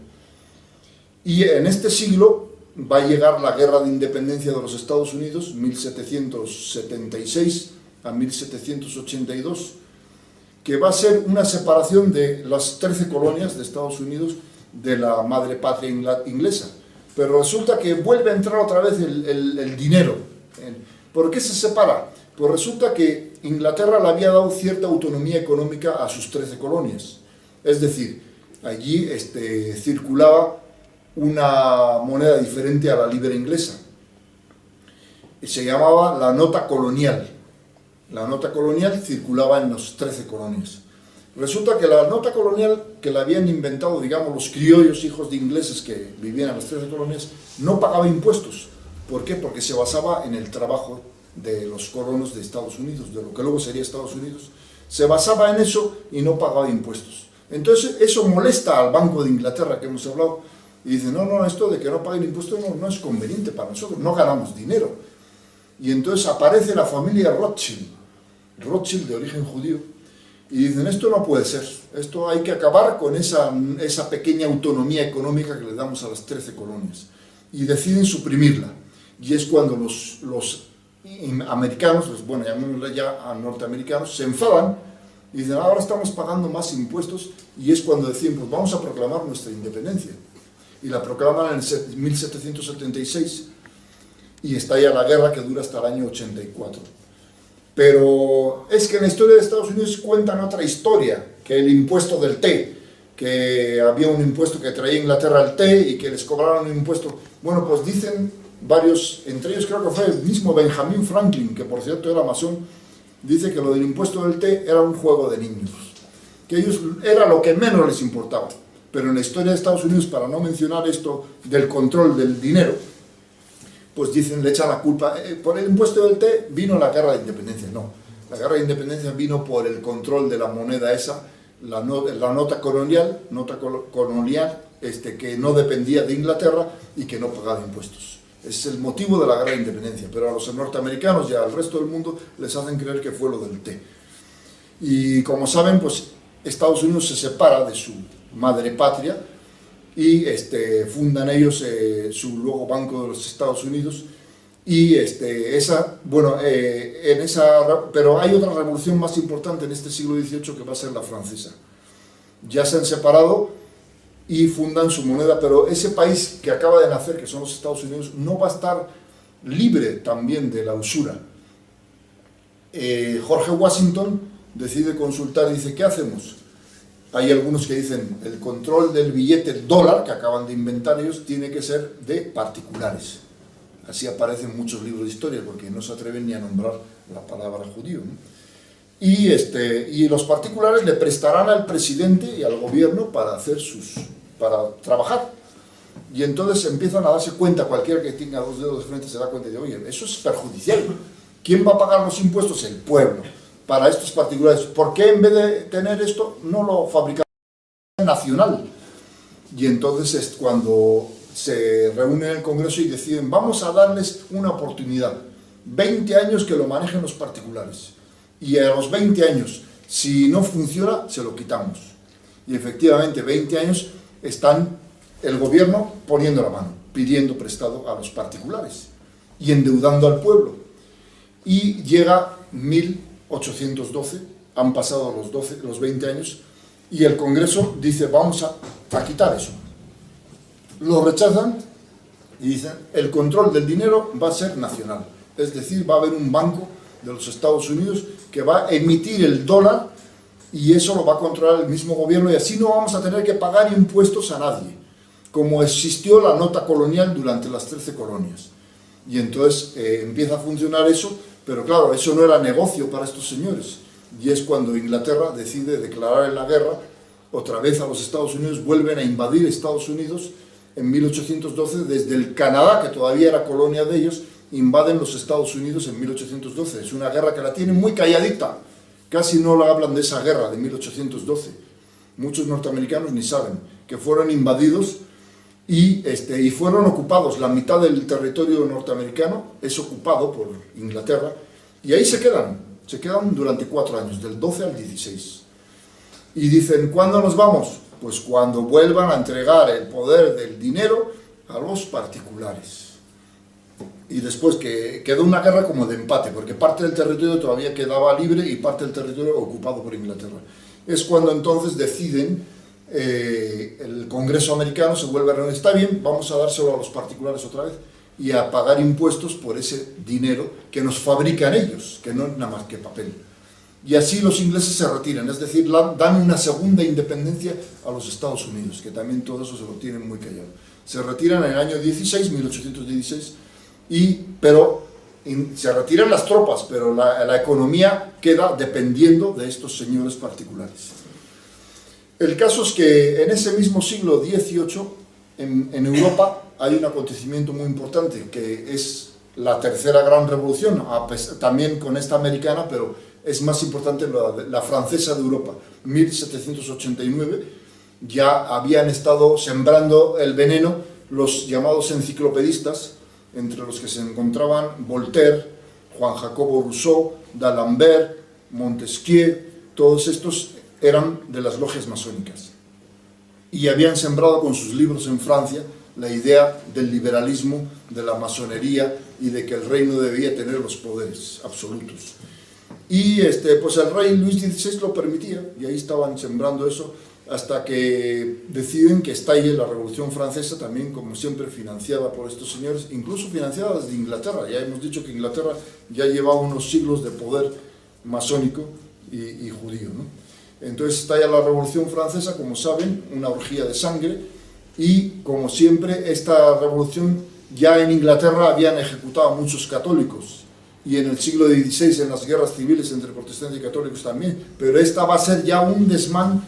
Y en este siglo va a llegar la Guerra de Independencia de los Estados Unidos, 1776 a 1782, que va a ser una separación de las 13 colonias de Estados Unidos de la madre patria inglesa. Pero resulta que vuelve a entrar otra vez el dinero. ¿Por qué se separa? Pues resulta que Inglaterra le había dado cierta autonomía económica a sus 13 colonias. Es decir, allí circulaba una moneda diferente a la libra inglesa. Se llamaba la nota colonial. La nota colonial circulaba en las 13 colonias. Resulta que la nota colonial que la habían inventado, digamos, los criollos hijos de ingleses que vivían en las 13 colonias, no pagaba impuestos. ¿Por qué? Porque se basaba en el trabajo de los colonos de Estados Unidos, de lo que luego sería Estados Unidos. Se basaba en eso y no pagaba impuestos. Entonces eso molesta al Banco de Inglaterra que hemos hablado y dice, no, esto de que no paguen impuestos no es conveniente para nosotros, no ganamos dinero. Y entonces aparece la familia Rothschild de origen judío, y dicen, esto no puede ser, esto hay que acabar con esa pequeña autonomía económica que le damos a las 13 colonias. Y deciden suprimirla. Y es cuando los americanos, pues bueno, llamémosle ya a norteamericanos, se enfadan y dicen, ahora estamos pagando más impuestos, y es cuando deciden, pues vamos a proclamar nuestra independencia. Y la proclaman en 1776, y estalla la guerra que dura hasta el año 84. Pero es que en la historia de Estados Unidos cuentan otra historia, que el impuesto del té, que había un impuesto que traía Inglaterra al té y que les cobraron un impuesto. Bueno, pues dicen varios, entre ellos creo que fue el mismo Benjamin Franklin, que por cierto era masón, dice que lo del impuesto del té era un juego de niños, que ellos era lo que menos les importaba. Pero en la historia de Estados Unidos, para no mencionar esto del control del dinero, pues dicen, le echan la culpa, por el impuesto del té vino la guerra de independencia. No, la guerra de independencia vino por el control de la moneda esa, la nota colonial, que no dependía de Inglaterra y que no pagaba impuestos. Es el motivo de la guerra de independencia, pero a los norteamericanos y al resto del mundo les hacen creer que fue lo del té. Y como saben, pues Estados Unidos se separa de su madre patria, y fundan ellos su luego Banco de los Estados Unidos, y pero hay otra revolución más importante en este siglo XVIII que va a ser la francesa. Ya se han separado y fundan su moneda, pero ese país que acaba de nacer, que son los Estados Unidos, no va a estar libre también de la usura. George Washington decide consultar y dice, ¿qué hacemos? Hay algunos que dicen, el control del billete dólar, que acaban de inventar ellos, tiene que ser de particulares. Así aparecen muchos libros de historia, porque no se atreven ni a nombrar la palabra judío, ¿no? Y los particulares le prestarán al presidente y al gobierno para trabajar. Y entonces empiezan a darse cuenta, cualquiera que tenga dos dedos de frente se da cuenta de, oye, eso es perjudicial. ¿Quién va a pagar los impuestos? El pueblo. Para estos particulares, ¿por qué en vez de tener esto no lo fabricamos nacional? Y entonces es cuando se reúnen en el Congreso y deciden, vamos a darles una oportunidad, 20 años que lo manejen los particulares, y a los 20 años, si no funciona, se lo quitamos. Y efectivamente, 20 años están el gobierno poniendo la mano, pidiendo prestado a los particulares y endeudando al pueblo. Y llega 1812, han pasado los 20 años, y el Congreso dice, vamos a quitar eso. Lo rechazan y dicen, el control del dinero va a ser nacional. Es decir, va a haber un banco de los Estados Unidos que va a emitir el dólar, y eso lo va a controlar el mismo gobierno, y así no vamos a tener que pagar impuestos a nadie, como existió la nota colonial durante las 13 colonias. Y entonces empieza a funcionar eso. Pero claro, eso no era negocio para estos señores, y es cuando Inglaterra decide declarar la guerra otra vez a los Estados Unidos. Vuelven a invadir Estados Unidos en 1812, desde el Canadá, que todavía era colonia de ellos, invaden los Estados Unidos en 1812. Es una guerra que la tienen muy calladita, casi no la hablan de esa guerra de 1812. Muchos norteamericanos ni saben que fueron invadidos y fueron ocupados. La mitad del territorio norteamericano es ocupado por Inglaterra, y ahí se quedan durante 4 años, del 12 al 16. Y dicen, ¿cuándo nos vamos? Pues cuando vuelvan a entregar el poder del dinero a los particulares. Y después que quedó una guerra como de empate, porque parte del territorio todavía quedaba libre y parte del territorio ocupado por Inglaterra. Es cuando entonces deciden, el Congreso americano se vuelve a reunir, está bien, vamos a dárselo a los particulares otra vez, y a pagar impuestos por ese dinero que nos fabrican ellos, que no es nada más que papel. Y así los ingleses se retiran, es decir, dan una segunda independencia a los Estados Unidos, que también todo eso se lo tienen muy callado. Se retiran en el año 1816, se retiran las tropas, pero la economía queda dependiendo de estos señores particulares. El caso es que en ese mismo siglo XVIII, en Europa, hay un acontecimiento muy importante, que es la tercera gran revolución, también con esta americana, pero es más importante la francesa de Europa. 1789, ya habían estado sembrando el veneno los llamados enciclopedistas, entre los que se encontraban Voltaire, Juan Jacobo Rousseau, d'Alembert, Montesquieu. Todos estos eran de las logias masónicas y habían sembrado con sus libros en Francia la idea del liberalismo, de la masonería y de que el reino debía tener los poderes absolutos. Y pues el rey Luis XVI lo permitía, y ahí estaban sembrando eso, hasta que deciden que estalle la Revolución Francesa, también como siempre financiada por estos señores, incluso financiada desde Inglaterra. Ya hemos dicho que Inglaterra ya llevaba unos siglos de poder masónico y judío, ¿no? Entonces estalla la Revolución Francesa, como saben, una orgía de sangre, y como siempre esta revolución, ya en Inglaterra habían ejecutado a muchos católicos, y en el siglo XVI en las guerras civiles entre protestantes y católicos también, pero esta va a ser ya un desmán,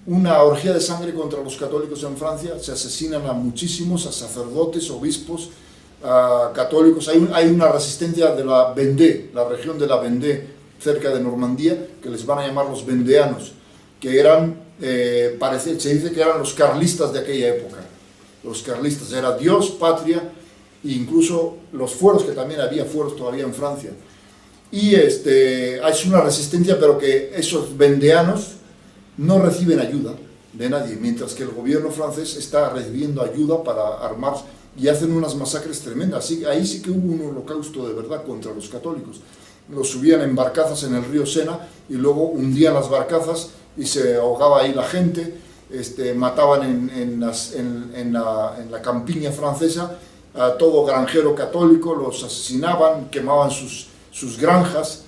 una orgía de sangre contra los católicos en Francia. Se asesinan a muchísimos, a sacerdotes, obispos, a católicos. Hay una resistencia de la Vendée, la región de la Vendée, cerca de Normandía, que les van a llamar los vendeanos, que eran, se dice que eran los carlistas de aquella época. Los carlistas, era Dios, patria, e incluso los fueros, que también había fueros todavía en Francia. Y es una resistencia, pero que esos vendeanos no reciben ayuda de nadie, mientras que el gobierno francés está recibiendo ayuda para armar, y hacen unas masacres tremendas. Ahí sí que hubo un holocausto de verdad contra los católicos. Los subían en barcazas en el río Sena y luego hundían las barcazas y se ahogaba ahí la gente. Mataban en la campiña francesa a todo granjero católico, los asesinaban, quemaban sus granjas,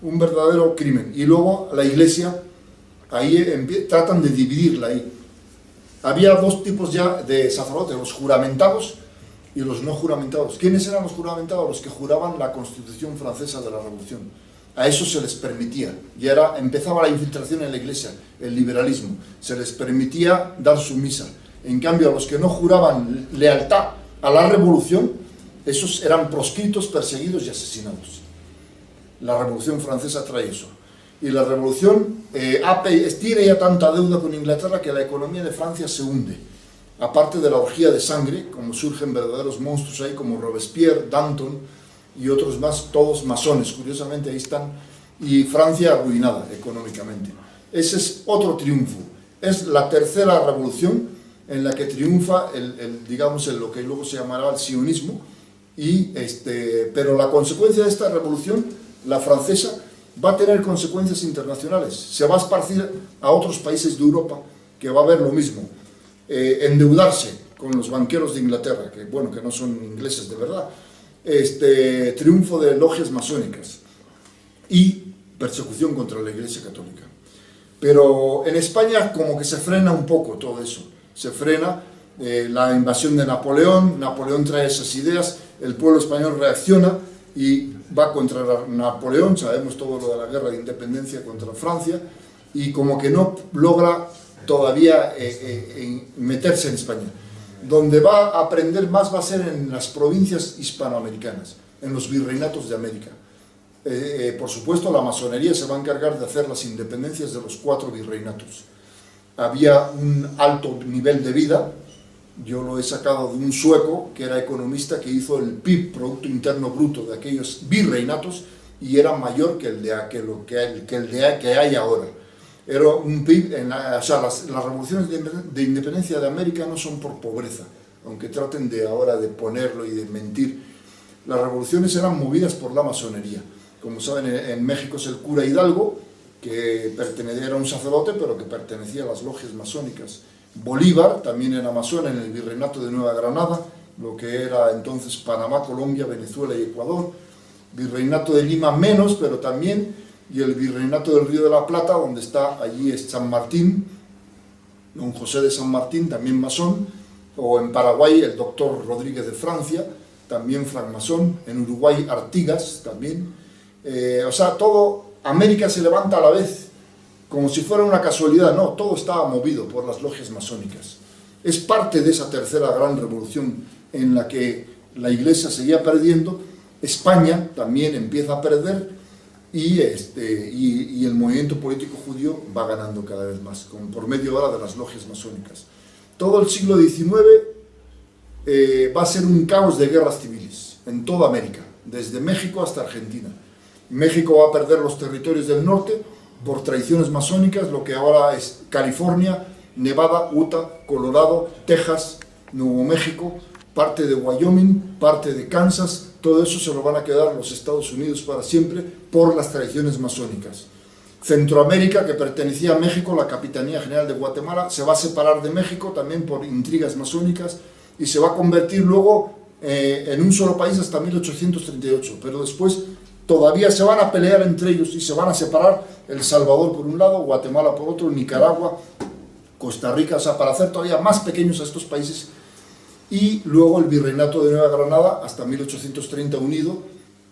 un verdadero crimen. Y luego la iglesia, ahí tratan de dividirla ahí. Había dos tipos ya de sacerdotes, los juramentados y los no juramentados. ¿Quiénes eran los juramentados? Los que juraban la Constitución francesa de la Revolución. A eso se les permitía, ya empezaba la infiltración en la iglesia, el liberalismo, se les permitía dar su misa. En cambio, a los que no juraban lealtad a la Revolución, esos eran proscritos, perseguidos y asesinados. La Revolución Francesa trae eso. Y la Revolución tiene ya tanta deuda con Inglaterra que la economía de Francia se hunde. Aparte de la orgía de sangre, como surgen verdaderos monstruos ahí como Robespierre, Danton y otros más, todos masones, curiosamente ahí están, y Francia arruinada económicamente. Ese es otro triunfo. Es la tercera revolución en la que triunfa lo que luego se llamará el sionismo, pero la consecuencia de esta revolución, la francesa, va a tener consecuencias internacionales. Se va a esparcir a otros países de Europa, que va a haber lo mismo. Endeudarse con los banqueros de Inglaterra, que no son ingleses de verdad, triunfo de logias masónicas y persecución contra la Iglesia Católica. Pero en España como que se frena un poco todo eso, se frena la invasión de Napoleón. Napoleón trae esas ideas, el pueblo español reacciona y va contra Napoleón. Sabemos todo lo de la guerra de independencia contra Francia, y como que no logra todavía meterse en España. Donde va a aprender más va a ser en las provincias hispanoamericanas, en los virreinatos de América. Por supuesto, la masonería se va a encargar de hacer las independencias de los 4 virreinatos. Había un alto nivel de vida. Yo lo he sacado de un sueco que era economista, que hizo el PIB, Producto Interno Bruto, de aquellos virreinatos, y era mayor que el que hay ahora. Era un PIB, las revoluciones de independencia de América no son por pobreza, aunque traten ahora de ponerlo y de mentir. Las revoluciones eran movidas por la masonería. Como saben, en México es el cura Hidalgo, que era un sacerdote, pero que pertenecía a las logias masónicas. Bolívar también era masón en el virreinato de Nueva Granada, lo que era entonces Panamá, Colombia, Venezuela y Ecuador. Virreinato de Lima menos, pero también, y el virreinato del Río de la Plata, donde allí es San Martín, don José de San Martín, también masón, o en Paraguay el doctor Rodríguez de Francia, también francmasón, en Uruguay Artigas también. Todo América se levanta a la vez, como si fuera una casualidad. No, todo estaba movido por las logias masónicas. Es parte de esa tercera gran revolución en la que la Iglesia seguía perdiendo, España también empieza a perder y el movimiento político judío va ganando cada vez más, por medio ahora de las logias masónicas. Todo el siglo XIX va a ser un caos de guerras civiles en toda América, desde México hasta Argentina. México va a perder los territorios del norte por traiciones masónicas, lo que ahora es California, Nevada, Utah, Colorado, Texas, Nuevo México, parte de Wyoming, parte de Kansas. Todo eso se lo van a quedar los Estados Unidos para siempre por las traiciones masónicas. Centroamérica, que pertenecía a México, la Capitanía General de Guatemala, se va a separar de México también por intrigas masónicas y se va a convertir luego en un solo país hasta 1838, pero después todavía se van a pelear entre ellos y se van a separar El Salvador por un lado, Guatemala por otro, Nicaragua, Costa Rica, o sea, para hacer todavía más pequeños a estos países. Y luego el Virreinato de Nueva Granada hasta 1830 unido,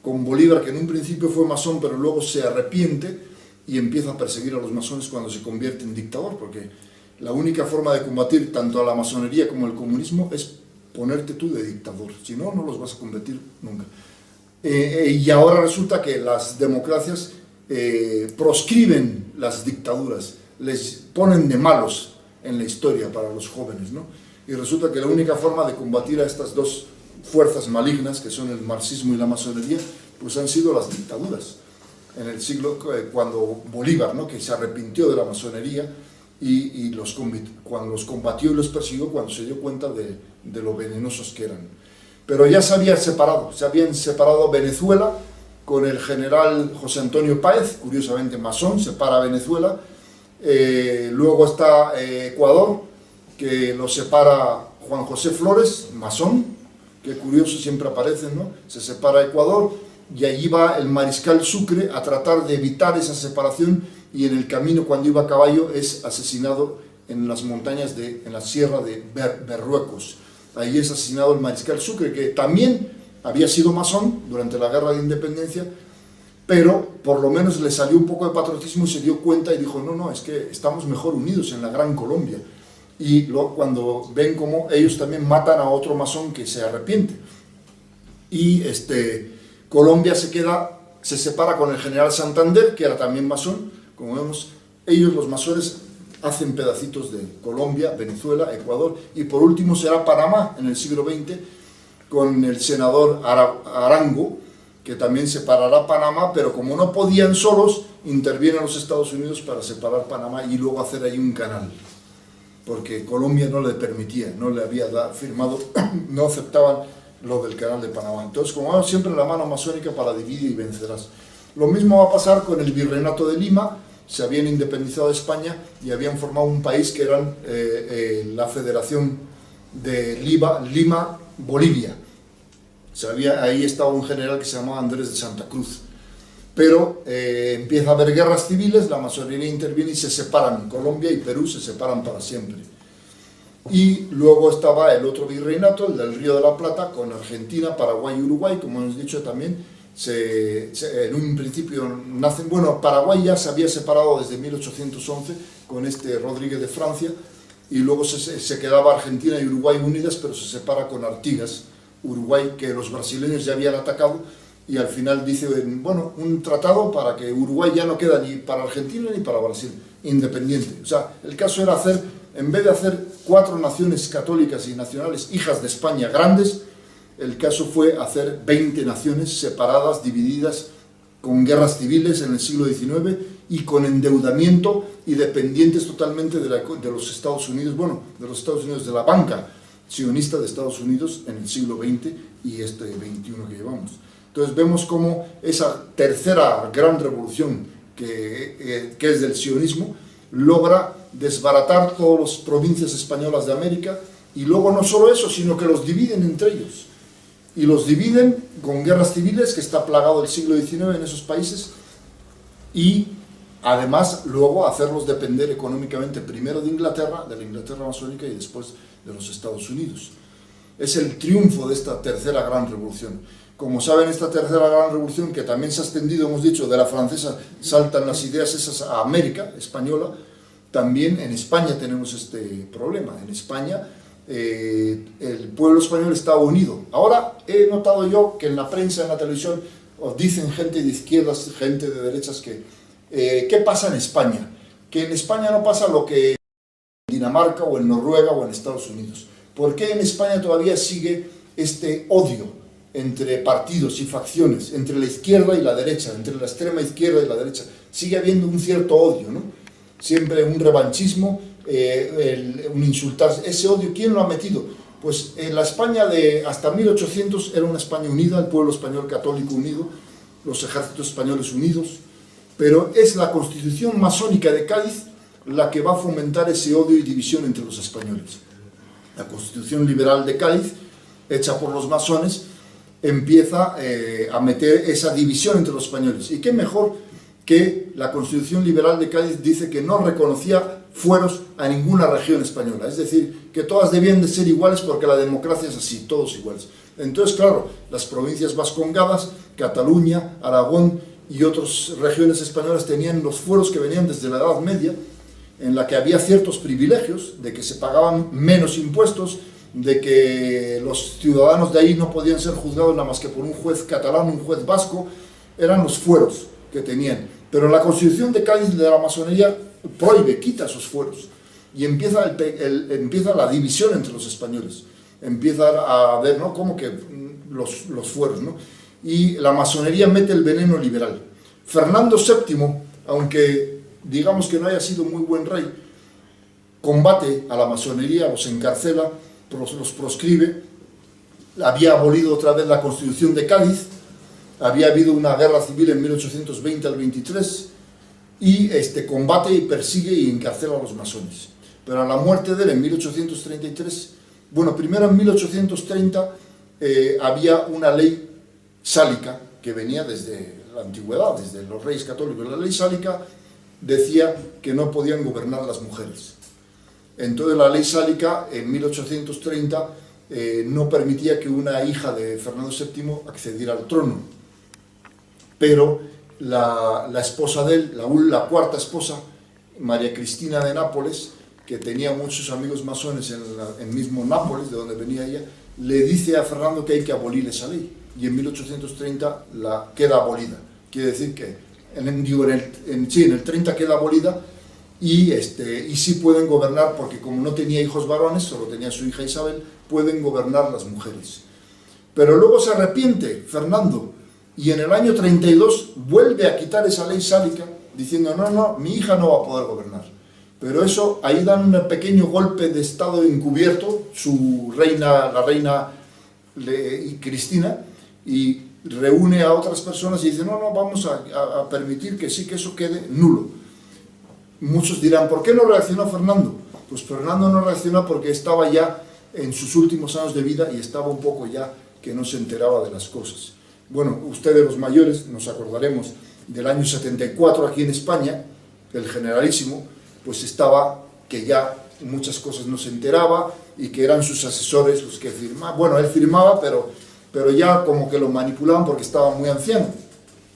con Bolívar, que en un principio fue masón, pero luego se arrepiente y empieza a perseguir a los masones cuando se convierte en dictador, porque la única forma de combatir tanto a la masonería como al comunismo es ponerte tú de dictador, si no, no los vas a convertir nunca. Y ahora resulta que las democracias proscriben las dictaduras, les ponen de malos en la historia para los jóvenes, ¿no? Y resulta que la única forma de combatir a estas dos fuerzas malignas, que son el marxismo y la masonería, pues han sido las dictaduras. En el siglo, cuando Bolívar, ¿no?, que se arrepintió de la masonería y cuando los combatió y los persiguió, cuando se dio cuenta de lo venenosos que eran. Pero ya se habían separado Venezuela con el general José Antonio Páez, curiosamente masón, separa Venezuela. Luego está Ecuador, que lo separa Juan José Flores, masón, que curioso, siempre aparecen, ¿no? Se separa Ecuador y allí va el mariscal Sucre a tratar de evitar esa separación y en el camino, cuando iba a caballo, es asesinado en las montañas, en la sierra de Berruecos. Ahí es asesinado el mariscal Sucre, que también había sido masón durante la Guerra de Independencia, pero por lo menos le salió un poco de patriotismo y se dio cuenta y dijo, no, es que estamos mejor unidos en la Gran Colombia. Y cuando ven cómo ellos también matan a otro masón que se arrepiente. Y Colombia se separa con el general Santander, que era también masón. Como vemos, ellos los masones hacen pedacitos de Colombia, Venezuela, Ecuador, y por último será Panamá en el siglo XX, con el senador Arango, que también separará Panamá, pero como no podían solos, intervienen los Estados Unidos para separar Panamá y luego hacer ahí un canal, porque Colombia no le permitía, no le había firmado, no aceptaban lo del canal de Panamá. Entonces, como vemos, siempre la mano masónica para dividir y vencerás. Lo mismo va a pasar con el Virreinato de Lima. Se habían independizado de España y habían formado un país que eran la Federación de Lima-Bolivia. Ahí estaba un general que se llamaba Andrés de Santa Cruz. Pero empieza a haber guerras civiles, la masonería interviene y se separan. Colombia y Perú se separan para siempre. Y luego estaba el otro virreinato, el del Río de la Plata, con Argentina, Paraguay y Uruguay, como hemos dicho también. En un principio nacen, Paraguay ya se había separado desde 1811 con Rodríguez de Francia, y luego se quedaba Argentina y Uruguay unidas, pero se separa con Artigas, Uruguay, que los brasileños ya habían atacado, y al final dice, un tratado para que Uruguay ya no queda ni para Argentina ni para Brasil, independiente. O sea, el caso era en vez de hacer 4 naciones católicas y nacionales, hijas de España, grandes, el caso fue hacer 20 naciones separadas, divididas, con guerras civiles en el siglo XIX y con endeudamiento y dependientes totalmente de los Estados Unidos, de la banca sionista de Estados Unidos en el siglo XX y este XXI que llevamos. Entonces vemos cómo esa tercera gran revolución que es del sionismo logra desbaratar todas las provincias españolas de América, y luego no solo eso, sino que los dividen entre ellos. Y los dividen con guerras civiles, que está plagado el siglo XIX en esos países, y además luego hacerlos depender económicamente primero de la Inglaterra masónica, y después de los Estados Unidos. Es el triunfo de esta tercera gran revolución. Como saben, esta tercera gran revolución, que también se ha extendido, hemos dicho, de la francesa, saltan las ideas esas a América española. También en España tenemos este problema. En España el pueblo español está unido. Ahora he notado yo que en la prensa, en la televisión, os dicen gente de izquierdas, gente de derechas, que ¿qué pasa en España? Que en España no pasa lo que en Dinamarca o en Noruega o en Estados Unidos. ¿Por qué en España todavía sigue este odio entre partidos y facciones, entre la izquierda y la derecha, entre la extrema izquierda y la derecha? Sigue habiendo un cierto odio, ¿no? Siempre un revanchismo, un insultar. Ese odio, ¿quién lo ha metido? Pues en la España de hasta 1800 era una España unida, el pueblo español católico unido, los ejércitos españoles unidos, pero es la Constitución masónica de Cádiz la que va a fomentar ese odio y división entre los españoles. La Constitución liberal de Cádiz, hecha por los masones, empieza a meter esa división entre los españoles. ¿Y qué mejor que la Constitución liberal de Cádiz dice que no reconocía fueros a ninguna región española? Es decir, que todas debían de ser iguales porque la democracia es así, todos iguales. Entonces, claro, las provincias vascongadas, Cataluña, Aragón y otras regiones españolas tenían los fueros que venían desde la Edad Media, en la que había ciertos privilegios, de que se pagaban menos impuestos, de que los ciudadanos de ahí no podían ser juzgados nada más que por un juez catalán, un juez vasco. Eran los fueros que tenían. Pero la Constitución de Cádiz de la masonería prohíbe, quita esos fueros, y empieza la división entre los españoles. Empieza a ver, ¿no?, como que los fueros, ¿no? Y la masonería mete el veneno liberal. Fernando VII, aunque digamos que no haya sido muy buen rey, combate a la masonería, los encarcela, los proscribe. Había abolido otra vez la Constitución de Cádiz, había habido una guerra civil en 1820 al 23, y combate y persigue y encarcela a los masones. Pero a la muerte de él en 1833, bueno, primero en 1830 había una ley sálica que venía desde la antigüedad, desde los reyes católicos. La ley sálica decía que no podían gobernar las mujeres. Entonces la ley sálica en 1830 no permitía que una hija de Fernando VII accediera al trono. Pero la esposa de él, la cuarta esposa, María Cristina de Nápoles, que tenía muchos amigos masones en mismo Nápoles, de donde venía ella, le dice a Fernando que hay que abolir esa ley. Y en 1830 queda abolida. Quiere decir que en el 30 queda abolida, y sí pueden gobernar, porque como no tenía hijos varones, solo tenía su hija Isabel, pueden gobernar las mujeres. Pero luego se arrepiente Fernando, y en el año 32 vuelve a quitar esa ley sálica, diciendo, no, mi hija no va a poder gobernar. Pero eso, ahí dan un pequeño golpe de estado encubierto, la reina Cristina, y reúne a otras personas y dice, no, vamos a permitir que sí, que eso quede nulo. Muchos dirán, ¿por qué no reaccionó Fernando? Pues Fernando no reaccionó porque estaba ya en sus últimos años de vida y estaba un poco ya que no se enteraba de las cosas. Bueno, ustedes los mayores nos acordaremos del año 74 aquí en España, el generalísimo, pues estaba que ya muchas cosas no se enteraba y que eran sus asesores los que firmaban. Bueno, él firmaba, pero ya como que lo manipulaban porque estaba muy anciano.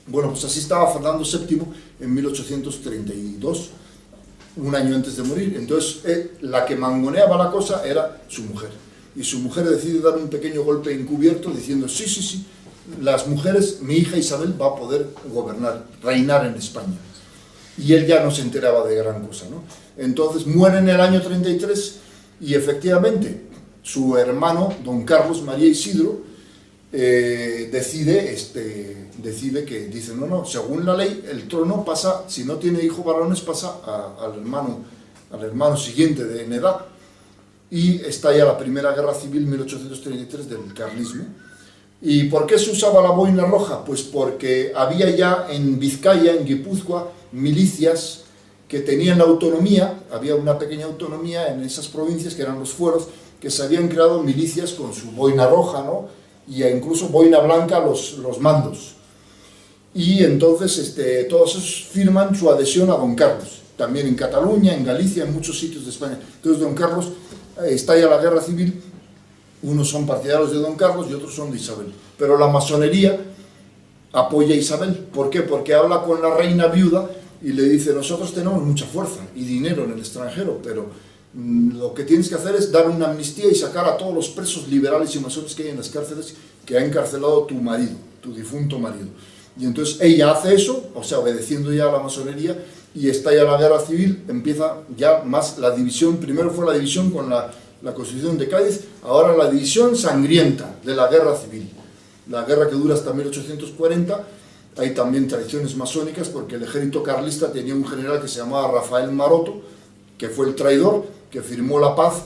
Bueno, pues así estaba Fernando VII en 1832, un año antes de morir. Entonces, la que mangoneaba la cosa era su mujer. Y su mujer decide dar un pequeño golpe encubierto diciendo, sí, las mujeres, mi hija Isabel va a poder gobernar, reinar en España. Y él ya no se enteraba de gran cosa, ¿no? Entonces muere en el año 33 y efectivamente su hermano, don Carlos María Isidro, decide que, dice, no, según la ley, el trono pasa, si no tiene hijos varones, pasa al hermano siguiente en edad. Y estalla la primera guerra civil, 1833, del carlismo. ¿Y por qué se usaba la boina roja? Pues porque había ya en Vizcaya, en Guipúzcoa, milicias que tenían la autonomía, había una pequeña autonomía en esas provincias que eran los fueros, que se habían creado milicias con su boina roja, ¿no? Y incluso boina blanca los mandos. Y entonces todos esos firman su adhesión a don Carlos, también en Cataluña, en Galicia, en muchos sitios de España. Entonces don Carlos estalla la guerra civil Unos son partidarios de Don Carlos y otros son de Isabel. Pero la masonería apoya a Isabel. ¿Por qué? Porque habla con la reina viuda y le dice: nosotros tenemos mucha fuerza y dinero en el extranjero, pero lo que tienes que hacer es dar una amnistía y sacar a todos los presos liberales y masones que hay en las cárceles, que ha encarcelado tu marido, tu difunto marido. Y entonces ella hace eso, o sea, obedeciendo ya a la masonería, y estalla la guerra civil. Empieza ya más la división. Primero fue la división con la Constitución de Cádiz, ahora la división sangrienta de la guerra civil, la guerra que dura hasta 1840. Hay también tradiciones masónicas, porque el ejército carlista tenía un general que se llamaba Rafael Maroto, que fue el traidor, que firmó la paz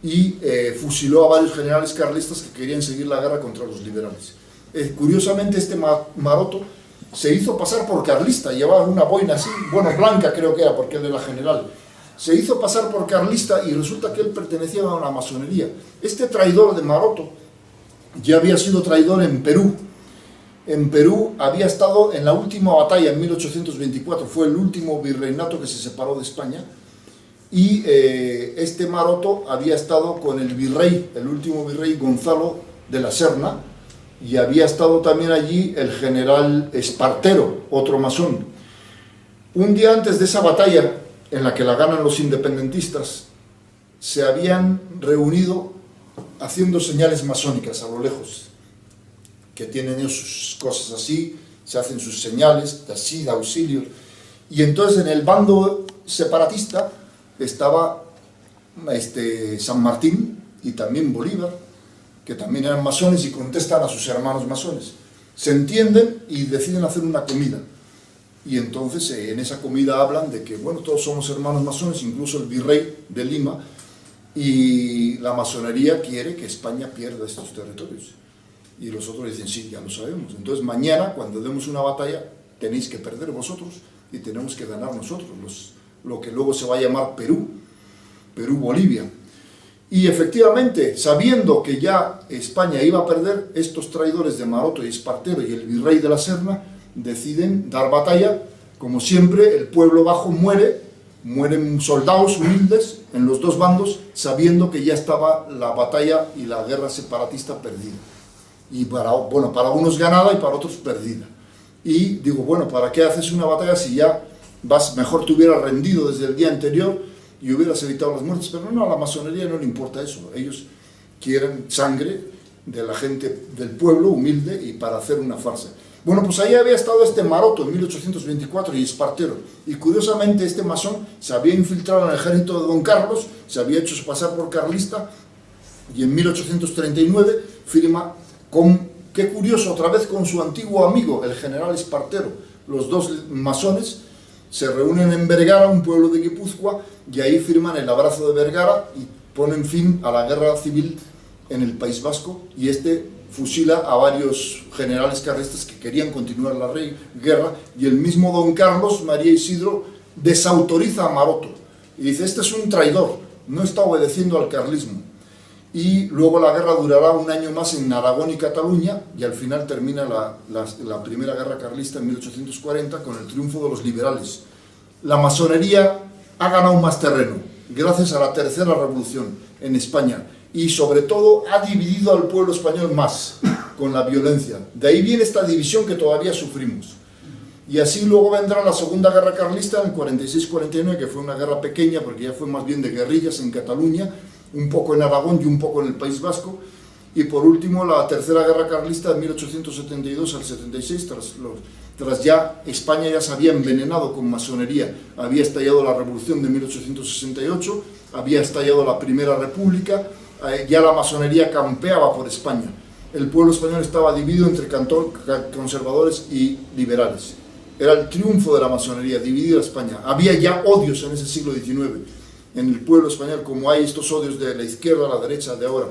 y fusiló a varios generales carlistas que querían seguir la guerra contra los liberales. Curiosamente, este Maroto se hizo pasar por carlista, llevaba una boina así, bueno, blanca creo que era, porque él era general. Se hizo pasar por carlista y resulta que él pertenecía a la masonería. Este traidor de Maroto ya había sido traidor en Perú. En Perú había estado en la última batalla en 1824, fue el último virreinato que se separó de España, y este Maroto había estado con el virrey, el último virrey Gonzalo de la Serna, y había estado también allí el general Espartero, otro masón. Un día antes de esa batalla, en la que la ganan los independentistas, se habían reunido haciendo señales masónicas a lo lejos, que tienen ellos sus cosas así, se hacen sus señales así de auxilio. Y entonces en el bando separatista estaba San Martín y también Bolívar, que también eran masones, y contestan a sus hermanos masones. Se entienden y deciden hacer una comida. Y entonces en esa comida hablan de que, bueno, todos somos hermanos masones, incluso el virrey de Lima, y la masonería quiere que España pierda estos territorios. Y los otros dicen: sí, ya lo sabemos. Entonces mañana, cuando demos una batalla, tenéis que perder vosotros y tenemos que ganar nosotros, lo que luego se va a llamar Perú-Bolivia. Y efectivamente, sabiendo que ya España iba a perder, estos traidores de Maroto y Espartero y el virrey de la Serna deciden dar batalla. Como siempre, el pueblo bajo mueren soldados humildes en los dos bandos, sabiendo que ya estaba la batalla y la guerra separatista perdida. Y para unos ganada y para otros perdida. Y digo, bueno, ¿para qué haces una batalla si ya mejor te hubieras rendido desde el día anterior y hubieras evitado las muertes? Pero no, a la masonería no le importa eso. Ellos quieren sangre de la gente del pueblo humilde y para hacer una farsa. Bueno, pues ahí había estado este Maroto en 1824 y Espartero. Y curiosamente este masón se había infiltrado en el ejército de Don Carlos, se había hecho pasar por carlista, y en 1839 firma qué curioso, otra vez con su antiguo amigo, el general Espartero. Los dos masones se reúnen en Vergara, un pueblo de Guipúzcoa, y ahí firman el Abrazo de Vergara y ponen fin a la guerra civil en el País Vasco, y fusila a varios generales carlistas que querían continuar la guerra, y el mismo Don Carlos María Isidro desautoriza a Maroto y dice: este es un traidor, no está obedeciendo al carlismo. Y luego la guerra durará un año más en Aragón y Cataluña, y al final termina la primera guerra carlista en 1840 con el triunfo de los liberales. La masonería ha ganado más terreno gracias a la tercera revolución en España, y sobre todo ha dividido al pueblo español más con la violencia. De ahí viene esta división que todavía sufrimos. Y así luego vendrá la segunda guerra carlista en el 46-49, que fue una guerra pequeña porque ya fue más bien de guerrillas en Cataluña, un poco en Aragón y un poco en el País Vasco. Y por último la tercera guerra carlista de 1872 al 76, tras ya España ya se había envenenado con masonería. Había estallado la revolución de 1868, había estallado la Primera República, ya la masonería campeaba por España. El pueblo español estaba dividido entre conservadores y liberales. Era el triunfo de la masonería, dividir a España. Había ya odios en ese siglo XIX en el pueblo español, como hay estos odios de la izquierda a la derecha de ahora.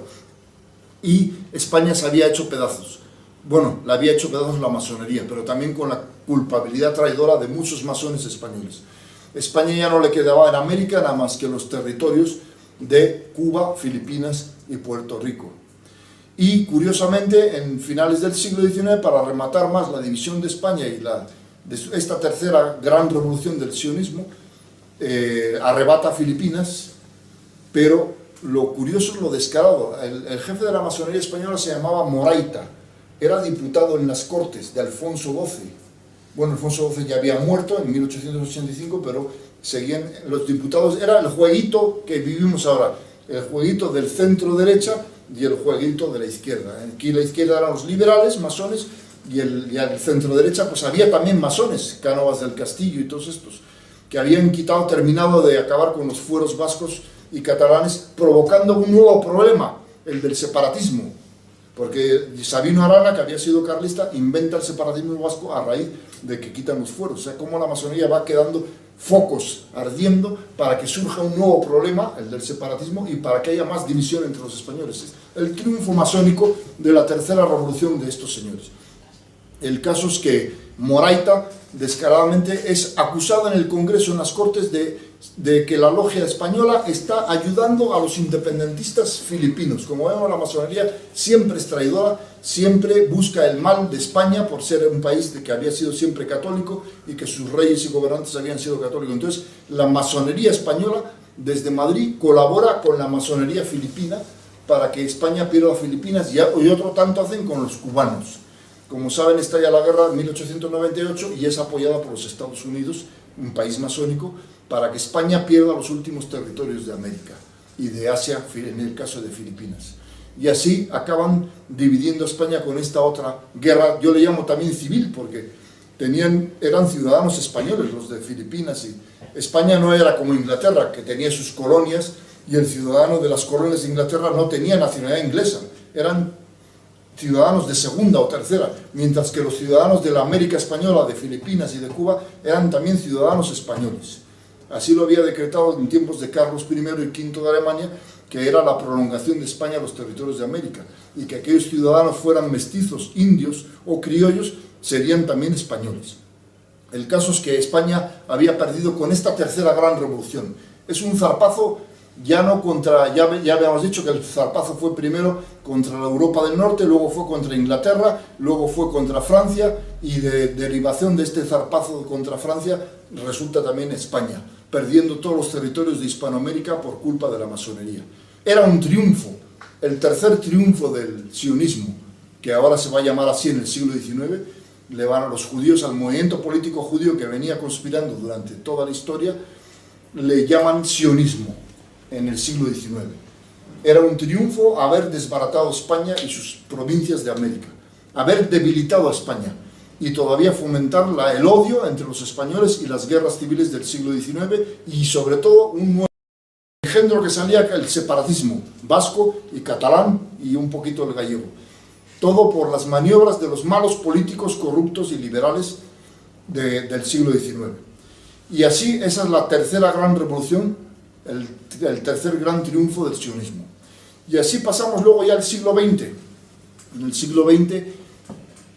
Y España se había hecho pedazos. Bueno, la había hecho pedazos la masonería, pero también con la culpabilidad traidora de muchos masones españoles. España ya no le quedaba en América nada más que los territorios de Cuba, Filipinas y Puerto Rico. Y curiosamente, en finales del siglo XIX, para rematar más la división de España y esta tercera gran revolución del sionismo, arrebata Filipinas, pero lo curioso es lo descarado. El jefe de la masonería española se llamaba Moraita, era diputado en las Cortes de Alfonso XII. Bueno, Alfonso XII ya había muerto en 1885, pero seguían los diputados. Era el jueguito que vivimos ahora, el jueguito del centro derecha y el jueguito de la izquierda. Aquí la izquierda eran los liberales, masones, y el centro derecha pues había también masones, Cánovas del Castillo y todos estos, que habían terminado de acabar con los fueros vascos y catalanes, provocando un nuevo problema, el del separatismo, porque Sabino Arana, que había sido carlista, inventa el separatismo vasco a raíz de que quitan los fueros. O sea, cómo la masonería va quedando focos ardiendo para que surja un nuevo problema, el del separatismo, y para que haya más división entre los españoles. El triunfo masónico de la tercera revolución de estos señores. El caso es que Moraita, descaradamente, es acusado en el Congreso, en las Cortes, de que la logia española está ayudando a los independentistas filipinos. Como vemos, la masonería siempre es traidora, siempre busca el mal de España por ser un país que había sido siempre católico y que sus reyes y gobernantes habían sido católicos. Entonces, la masonería española, desde Madrid, colabora con la masonería filipina para que España pierda Filipinas, y otro tanto hacen con los cubanos. Como saben, estalla la guerra en 1898 y es apoyada por los Estados Unidos, un país masónico, para que España pierda los últimos territorios de América y de Asia, en el caso de Filipinas. Y así acaban dividiendo a España con esta otra guerra, yo le llamo también civil, porque eran ciudadanos españoles los de Filipinas, y España no era como Inglaterra, que tenía sus colonias, y el ciudadano de las colonias de Inglaterra no tenía nacionalidad inglesa, eran ciudadanos de segunda o tercera, mientras que los ciudadanos de la América Española, de Filipinas y de Cuba, eran también ciudadanos españoles. Así lo había decretado en tiempos de Carlos I y V de Alemania, que era la prolongación de España a los territorios de América, y que aquellos ciudadanos fueran mestizos, indios o criollos, serían también españoles. El caso es que España había perdido con esta tercera gran revolución. Es un zarpazo ya no contra, ya habíamos dicho que el zarpazo fue primero contra la Europa del Norte, luego fue contra Inglaterra, luego fue contra Francia, y de derivación de este zarpazo contra Francia resulta también España, perdiendo todos los territorios de Hispanoamérica por culpa de la masonería. Era un triunfo, el tercer triunfo del sionismo, que ahora se va a llamar así en el siglo XIX, le van a los judíos, al movimiento político judío que venía conspirando durante toda la historia, le llaman sionismo en el siglo XIX. Era un triunfo haber desbaratado España y sus provincias de América, haber debilitado a España y todavía fomentar el odio entre los españoles y las guerras civiles del siglo XIX, y sobre todo un nuevo engendro que salía, el separatismo vasco y catalán y un poquito el gallego. Todo por las maniobras de los malos políticos corruptos y liberales del siglo XIX. Y así, esa es la tercera gran revolución, el tercer gran triunfo del sionismo. Y así pasamos luego ya al siglo XX. En el siglo XX,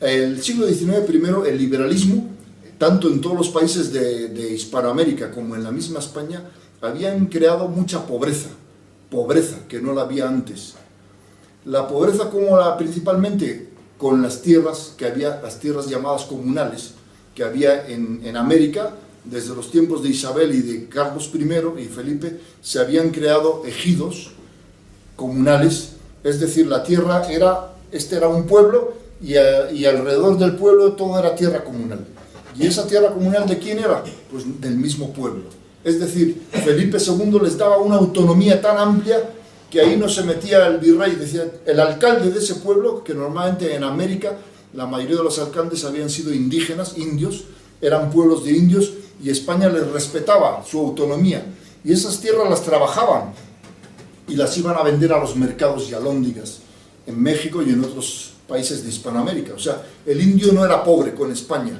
el siglo XIX primero, el liberalismo, tanto en todos los países de Hispanoamérica como en la misma España, habían creado mucha pobreza que no la había antes. La pobreza principalmente con las tierras que había, las tierras llamadas comunales, que había en América. Desde los tiempos de Isabel y de Carlos I y Felipe se habían creado ejidos comunales, es decir, la tierra era un pueblo y alrededor del pueblo todo era tierra comunal. ¿Y esa tierra comunal de quién era? Pues del mismo pueblo. Es decir, Felipe II les daba una autonomía tan amplia que ahí no se metía el virrey, decía el alcalde de ese pueblo, que normalmente en América la mayoría de los alcaldes habían sido indígenas, indios, eran pueblos de indios, y España les respetaba su autonomía, y esas tierras las trabajaban y las iban a vender a los mercados y alhóndigas en México y en otros países de Hispanoamérica. O sea, el indio no era pobre con España.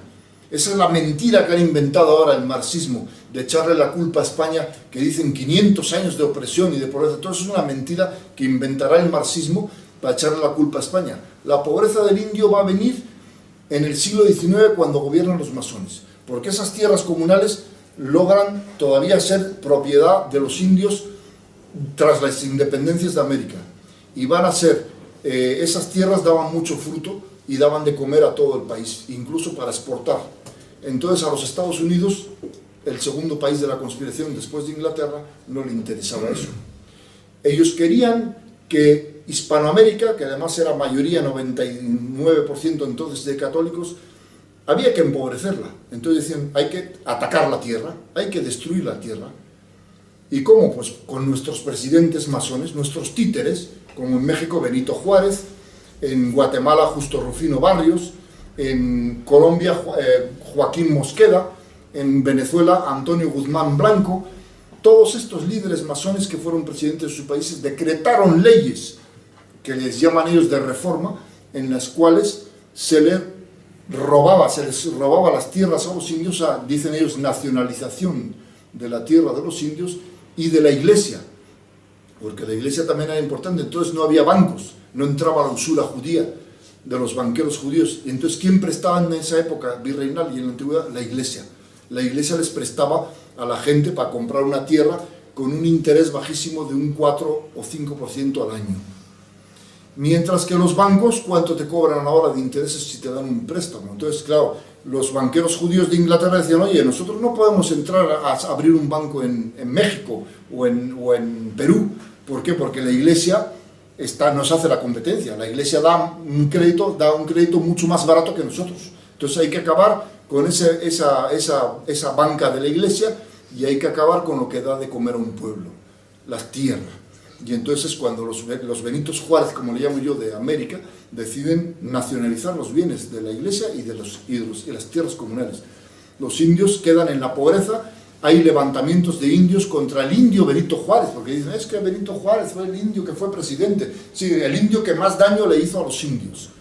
Esa es la mentira que han inventado ahora el marxismo, de echarle la culpa a España, que dicen 500 años de opresión y de pobreza. Todo eso es una mentira que inventará el marxismo para echarle la culpa a España. La pobreza del indio va a venir en el siglo XIX, cuando gobiernan los masones, porque esas tierras comunales logran todavía ser propiedad de los indios tras las independencias de América, y van a ser, esas tierras daban mucho fruto y daban de comer a todo el país, incluso para exportar. Entonces a los Estados Unidos, el segundo país de la conspiración después de Inglaterra, no le interesaba eso. Ellos querían que Hispanoamérica, que además era mayoría, 99% entonces de católicos, había que empobrecerla. Entonces decían, hay que atacar la tierra, hay que destruir la tierra. ¿Y cómo? Pues con nuestros presidentes masones, nuestros títeres, como en México Benito Juárez, en Guatemala Justo Rufino Barrios, en Colombia Joaquín Mosqueda, en Venezuela Antonio Guzmán Blanco. Todos estos líderes masones que fueron presidentes de sus países decretaron leyes que les llaman ellos de reforma, en las cuales se les robaba las tierras a los indios, dicen ellos, nacionalización de la tierra de los indios y de la iglesia, porque la iglesia también era importante. Entonces no había bancos, no entraba la usura judía de los banqueros judíos. Y entonces, ¿quién prestaba en esa época virreinal y en la antigüedad? La iglesia. La iglesia les prestaba a la gente para comprar una tierra con un interés bajísimo de un 4 o 5% al año. Mientras que los bancos, ¿cuánto te cobran ahora de intereses si te dan un préstamo? Entonces, claro, los banqueros judíos de Inglaterra decían, oye, nosotros no podemos entrar a abrir un banco en México o en Perú. ¿Por qué? Porque la iglesia nos hace la competencia. La iglesia da un crédito mucho más barato que nosotros. Entonces hay que acabar con esa banca de la iglesia y hay que acabar con lo que da de comer a un pueblo, las tierras. Y entonces cuando los Benitos Juárez, como le llamo yo, de América, deciden nacionalizar los bienes de la iglesia y de las tierras comunales. Los indios quedan en la pobreza. Hay levantamientos de indios contra el indio Benito Juárez, porque dicen, es que Benito Juárez fue el indio que fue presidente. Sí, el indio que más daño le hizo a los indios.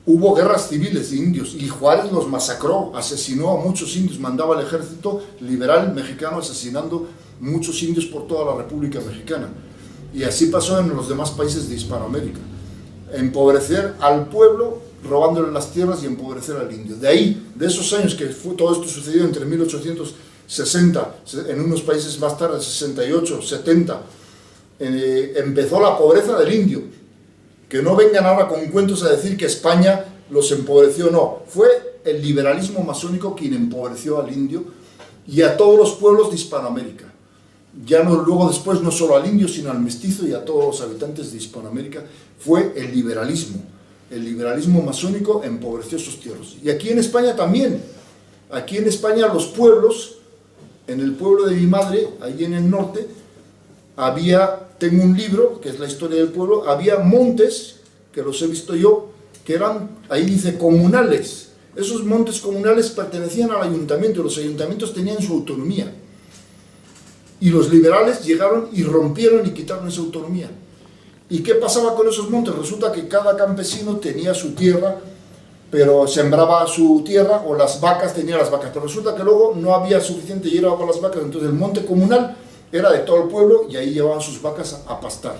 Hubo guerras civiles de indios y Juárez los masacró, asesinó a muchos indios, mandaba al ejército liberal mexicano asesinando muchos indios por toda la República Mexicana. Y así pasó en los demás países de Hispanoamérica. Empobrecer al pueblo, robándole las tierras, y empobrecer al indio. De ahí, de esos años que todo esto sucedió entre 1860, en unos países más tarde, 68, 70, empezó la pobreza del indio. Que no vengan ahora con cuentos a decir que España los empobreció, no. Fue el liberalismo masónico quien empobreció al indio y a todos los pueblos de Hispanoamérica. Ya no, luego después, no solo al indio, sino al mestizo y a todos los habitantes de Hispanoamérica, fue el liberalismo. El liberalismo masónico empobreció sus tierras. Y aquí en España también. Aquí en España los pueblos, en el pueblo de mi madre, allí en el norte, tengo un libro, que es la historia del pueblo, había montes, que los he visto yo, que eran, ahí dice, comunales. Esos montes comunales pertenecían al ayuntamiento, y los ayuntamientos tenían su autonomía. Y los liberales llegaron y rompieron y quitaron esa autonomía. ¿Y qué pasaba con esos montes? Resulta que cada campesino tenía su tierra, pero sembraba su tierra, o las vacas, tenía las vacas, pero resulta que luego no había suficiente hierba para las vacas, entonces el monte comunal era de todo el pueblo y ahí llevaban sus vacas a pastar.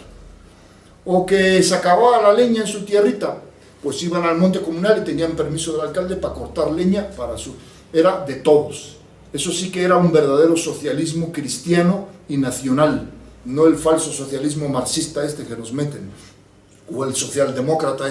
O que se acababa la leña en su tierrita, pues iban al monte comunal y tenían permiso del alcalde para cortar leña era de todos. Eso sí que era un verdadero socialismo cristiano y nacional, no el falso socialismo marxista que nos meten, o el socialdemócrata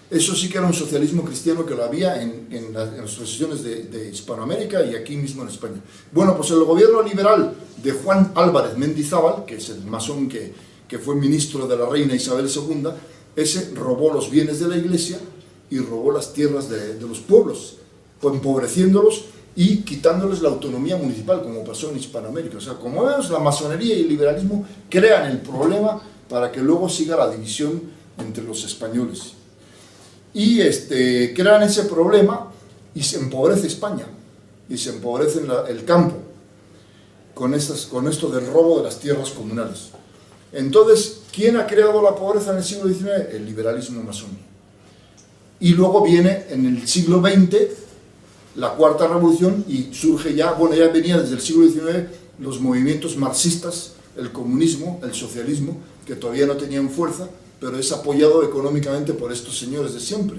Eso sí que era un socialismo cristiano que lo había en las regiones de Hispanoamérica y aquí mismo en España. Bueno, pues el gobierno liberal de Juan Álvarez Mendizábal, que es el masón que fue ministro de la reina Isabel II, ese robó los bienes de la iglesia y robó las tierras de los pueblos, empobreciéndolos y quitándoles la autonomía municipal, como pasó en Hispanoamérica. O sea, como vemos, la masonería y el liberalismo crean el problema para que luego siga la división entre los españoles. Y crean ese problema y se empobrece España, y se empobrece el campo, con esto del robo de las tierras comunales. Entonces, ¿quién ha creado la pobreza en el siglo XIX? El liberalismo masón. Y luego viene en el siglo XX la Cuarta Revolución y surge ya venía desde el siglo XIX los movimientos marxistas, el comunismo, el socialismo, que todavía no tenían fuerza, pero es apoyado económicamente por estos señores de siempre.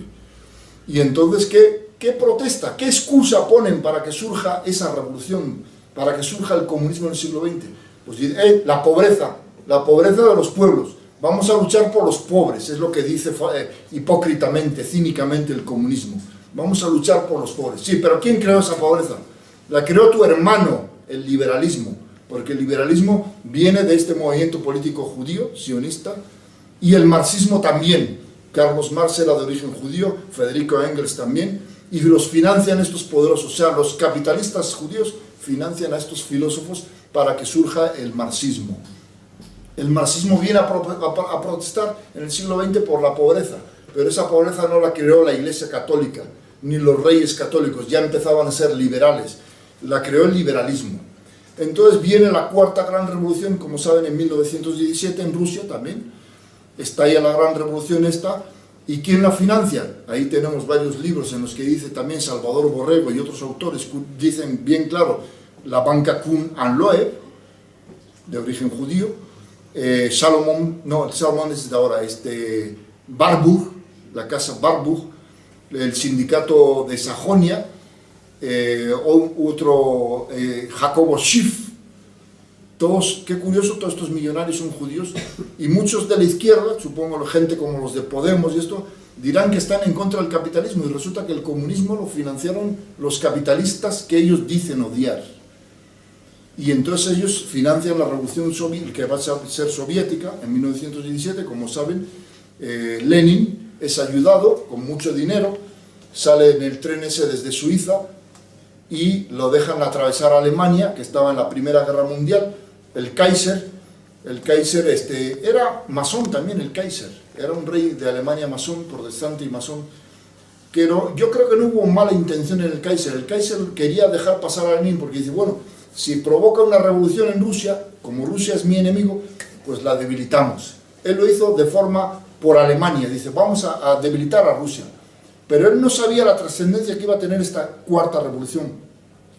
Y entonces, ¿qué protesta? ¿Qué excusa ponen para que surja esa revolución, para que surja el comunismo en el siglo XX? Pues la pobreza de los pueblos. Vamos a luchar por los pobres, es lo que dice hipócritamente, cínicamente el comunismo. Vamos a luchar por los pobres. Sí, pero ¿quién creó esa pobreza? La creó tu hermano, el liberalismo. porque el liberalismo viene de este movimiento político judío, sionista, y el marxismo también. Carlos Marx era de origen judío, Federico Engels también, y los financian estos poderosos, o sea, los capitalistas judíos financian a estos filósofos para que surja el marxismo. El marxismo viene a protestar en el siglo XX por la pobreza, pero esa pobreza no la creó la Iglesia Católica, ni los reyes católicos, ya empezaban a ser liberales, la creó el liberalismo. Entonces viene la cuarta gran revolución, como saben, en 1917 en Rusia también, estalla la gran revolución esta, ¿y quién la financia? Ahí tenemos varios libros en los que dice también Salvador Borrego y otros autores, dicen bien claro, la banca Kuhn and Loeb, de origen judío, Salomón es de ahora, Warburg, la casa Warburg, el sindicato de Sajonia, otro Jacobo Schiff, todos, qué curioso, todos estos millonarios son judíos, y muchos de la izquierda, supongo gente como los de Podemos y esto, dirán que están en contra del capitalismo, y resulta que el comunismo lo financiaron los capitalistas que ellos dicen odiar. Y entonces ellos financian la revolución que va a ser soviética en 1917, como saben. Lenin es ayudado con mucho dinero, sale en el tren ese desde Suiza y lo dejan atravesar a Alemania, que estaba en la Primera Guerra Mundial. El Kaiser era masón también, el Kaiser, era un rey de Alemania masón, protestante y masón. Yo creo que no hubo mala intención en el Kaiser quería dejar pasar a Lenin porque dice, bueno, si provoca una revolución en Rusia, como Rusia es mi enemigo, pues la debilitamos. Él lo hizo de forma por Alemania, dice, vamos a debilitar a Rusia. Pero él no sabía la trascendencia que iba a tener esta cuarta revolución,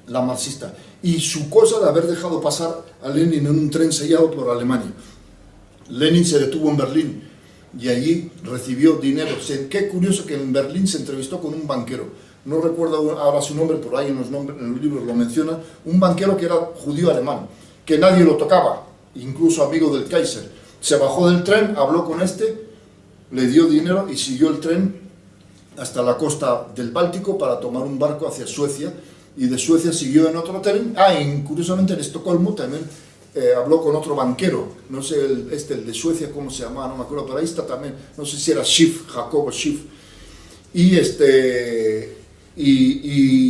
la marxista, y su cosa de haber dejado pasar a Lenin en un tren sellado por Alemania. Lenin se detuvo en Berlín y allí recibió dinero. Qué curioso que en Berlín se entrevistó con un banquero. No recuerdo ahora su nombre, pero ahí en los libros lo menciona, un banquero que era judío alemán, que nadie lo tocaba, incluso amigo del Kaiser. Se bajó del tren, habló con le dio dinero y siguió el tren hasta la costa del Báltico para tomar un barco hacia Suecia, y de Suecia siguió en otro tren. Y curiosamente en Estocolmo también habló con otro banquero, no sé el de Suecia cómo se llamaba, no me acuerdo, pero ahí está también, no sé si era Schiff, Jacobo Schiff, y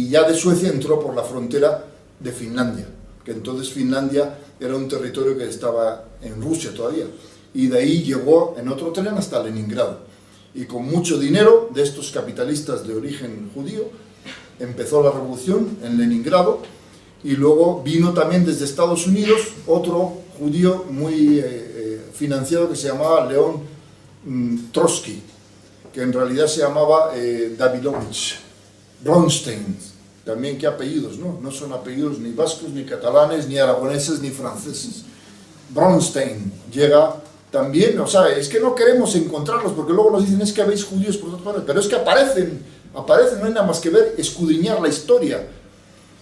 ya de Suecia entró por la frontera de Finlandia, que entonces Finlandia era un territorio que estaba en Rusia todavía, y de ahí llegó en otro tren hasta Leningrado, y con mucho dinero de estos capitalistas de origen judío empezó la revolución en Leningrado. Y luego vino también desde Estados Unidos otro judío muy financiado que se llamaba León Trotsky, que en realidad se llamaba Davidovich Bronstein. También qué apellidos, ¿no? No son apellidos ni vascos, ni catalanes, ni aragoneses, ni franceses. Bronstein llega también, o sea, es que no queremos encontrarlos porque luego nos dicen es que habéis judíos por todas partes, pero es que aparecen, no hay nada más que ver, escudriñar la historia.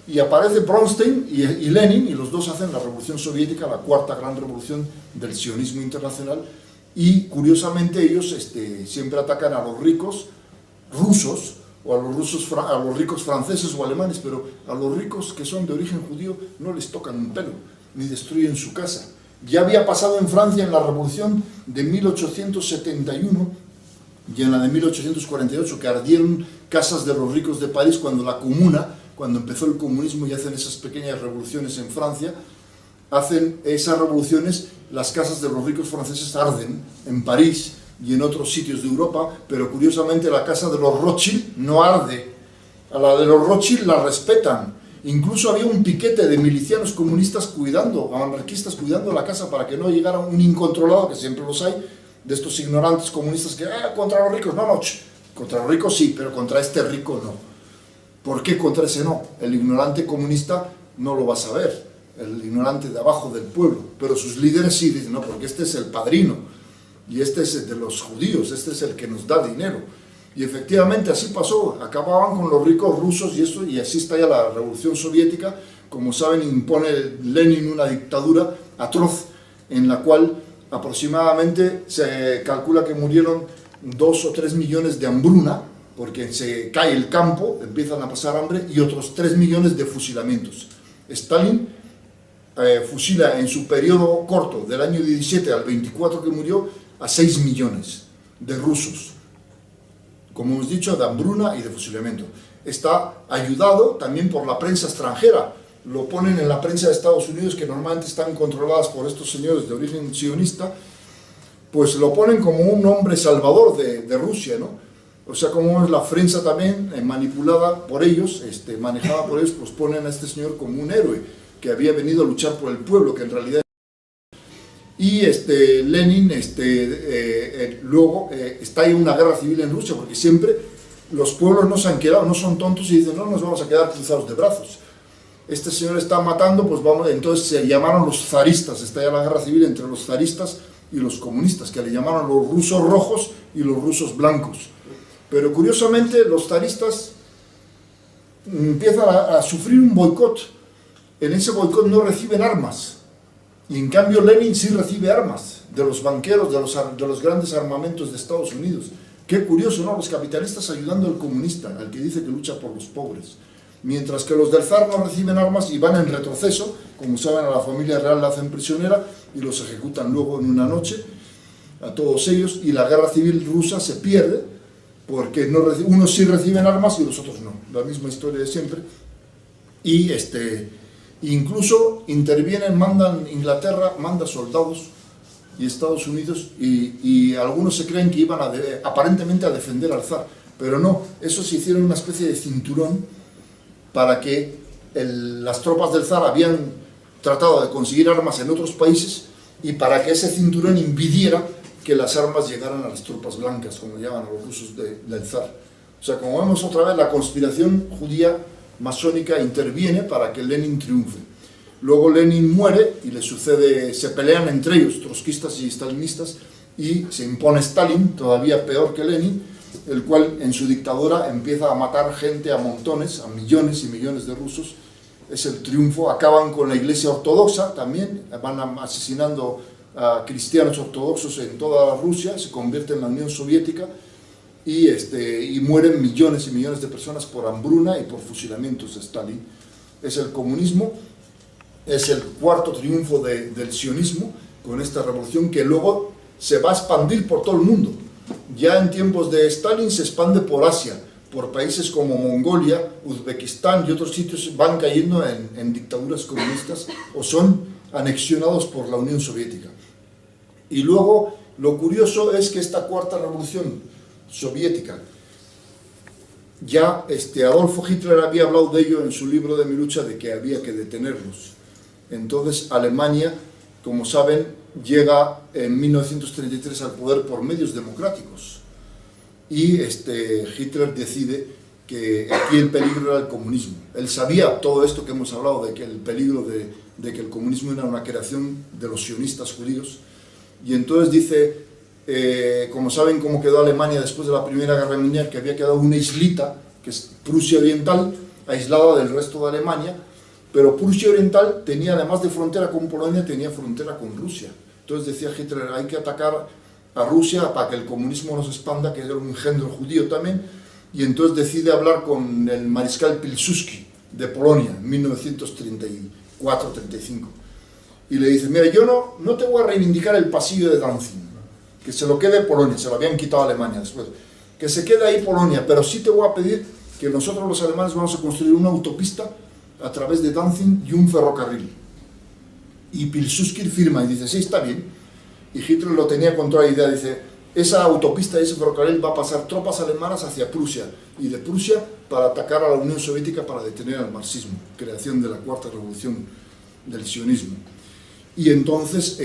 Y aparece Bronstein y Lenin, y los dos hacen la revolución soviética, la cuarta gran revolución del sionismo internacional, y curiosamente ellos siempre atacan a los ricos rusos, o a los ricos franceses o alemanes, pero a los ricos que son de origen judío no les tocan un pelo, ni destruyen su casa. Ya había pasado en Francia en la revolución de 1871 y en la de 1848, que ardieron casas de los ricos de París cuando empezó el comunismo y hacen esas pequeñas revoluciones en Francia, hacen esas revoluciones, las casas de los ricos franceses arden en París y en otros sitios de Europa, pero curiosamente la casa de los Rothschild no arde. A la de los Rothschild la respetan. Incluso había un piquete de milicianos comunistas anarquistas cuidando la casa para que no llegara un incontrolado, que siempre los hay, de estos ignorantes comunistas que, contra los ricos, no, contra los ricos sí, pero contra este rico no. ¿Por qué contra ese no? El ignorante comunista no lo va a saber, el ignorante de abajo del pueblo, pero sus líderes sí dicen, no, porque este es el padrino, y este es el de los judíos, este es el que nos da dinero. Y efectivamente así pasó, acababan con los ricos rusos y así está ya la revolución soviética. Como saben, impone Lenin una dictadura atroz en la cual aproximadamente se calcula que murieron 2 o 3 millones de hambruna, porque se cae el campo, empiezan a pasar hambre, y otros 3 millones de fusilamientos. Stalin fusila en su periodo corto, del año 17 al 24 que murió, a 6 millones de rusos. Como hemos dicho, de hambruna y de fusilamiento. Está ayudado también por la prensa extranjera. Lo ponen en la prensa de Estados Unidos, que normalmente están controladas por estos señores de origen sionista, pues lo ponen como un hombre salvador de Rusia, ¿no? O sea, como es la prensa también manipulada por ellos, manejada por ellos, pues ponen a este señor como un héroe que había venido a luchar por el pueblo, que en realidad... Y Lenin luego está ahí una guerra civil en Rusia, porque siempre los pueblos no se han quedado, no son tontos y dicen, no nos vamos a quedar cruzados de brazos. Este señor está matando, pues vamos, entonces se llamaron los zaristas, está ya la guerra civil entre los zaristas y los comunistas, que le llamaron los rusos rojos y los rusos blancos. Pero curiosamente los zaristas empiezan a sufrir un boicot. En ese boicot no reciben armas, y en cambio Lenin sí recibe armas de los banqueros, de los grandes armamentos de Estados Unidos. Qué curioso, ¿no? Los capitalistas ayudando al comunista, al que dice que lucha por los pobres. Mientras que los del zar no reciben armas y van en retroceso, como saben, a la familia real la hacen prisionera y los ejecutan luego en una noche, a todos ellos, y la guerra civil rusa se pierde, porque unos sí reciben armas y los otros no. La misma historia de siempre. Y incluso intervienen, Inglaterra manda soldados y Estados Unidos, y algunos se creen que iban aparentemente a defender al zar, pero no, eso se hicieron una especie de cinturón para que las tropas del zar habían tratado de conseguir armas en otros países, y para que ese cinturón impidiera que las armas llegaran a las tropas blancas, como llaman a los rusos del zar. O sea, como vemos otra vez, la conspiración judía masónica interviene para que Lenin triunfe. Luego Lenin muere y le sucede, se pelean entre ellos, trotskistas y stalinistas, y se impone Stalin, todavía peor que Lenin, el cual en su dictadura empieza a matar gente a montones, a millones y millones de rusos. Es el triunfo. Acaban con la iglesia ortodoxa también, van asesinando a cristianos ortodoxos en toda Rusia, se convierte en la Unión Soviética, y mueren millones y millones de personas por hambruna y por fusilamientos de Stalin. Es el comunismo, es el cuarto triunfo del sionismo, con esta revolución que luego se va a expandir por todo el mundo. Ya en tiempos de Stalin se expande por Asia, por países como Mongolia, Uzbekistán y otros sitios van cayendo en dictaduras comunistas o son anexionados por la Unión Soviética. Y luego lo curioso es que esta cuarta revolución soviética, ya Adolfo Hitler había hablado de ello en su libro de Mi lucha, de que había que detenerlos. Entonces Alemania, como saben, llega en 1933 al poder por medios democráticos, y Hitler decide que aquí el peligro era el comunismo. Él sabía todo esto que hemos hablado, de que el peligro de que el comunismo era una creación de los sionistas judíos, y entonces dice, como saben cómo quedó Alemania después de la Primera Guerra Mundial, que había quedado una islita, que es Prusia Oriental, aislada del resto de Alemania, pero Prusia Oriental tenía, además de frontera con Polonia, tenía frontera con Rusia. Entonces decía Hitler, hay que atacar a Rusia para que el comunismo no se expanda, que era un engendro judío también, y entonces decide hablar con el mariscal Pilsudski de Polonia en 1934-35, y le dice, mira, yo no te voy a reivindicar el pasillo de Danzig, que se lo quede Polonia, se lo habían quitado a Alemania después, que se quede ahí Polonia, pero sí te voy a pedir que nosotros los alemanes vamos a construir una autopista a través de Danzig y un ferrocarril. Y Pilsudski firma y dice, sí, está bien. Y Hitler lo tenía con toda la idea, dice, esa autopista y ese ferrocarril va a pasar tropas alemanas hacia Prusia, y de Prusia para atacar a la Unión Soviética para detener al marxismo, creación de la cuarta revolución del sionismo. Y entonces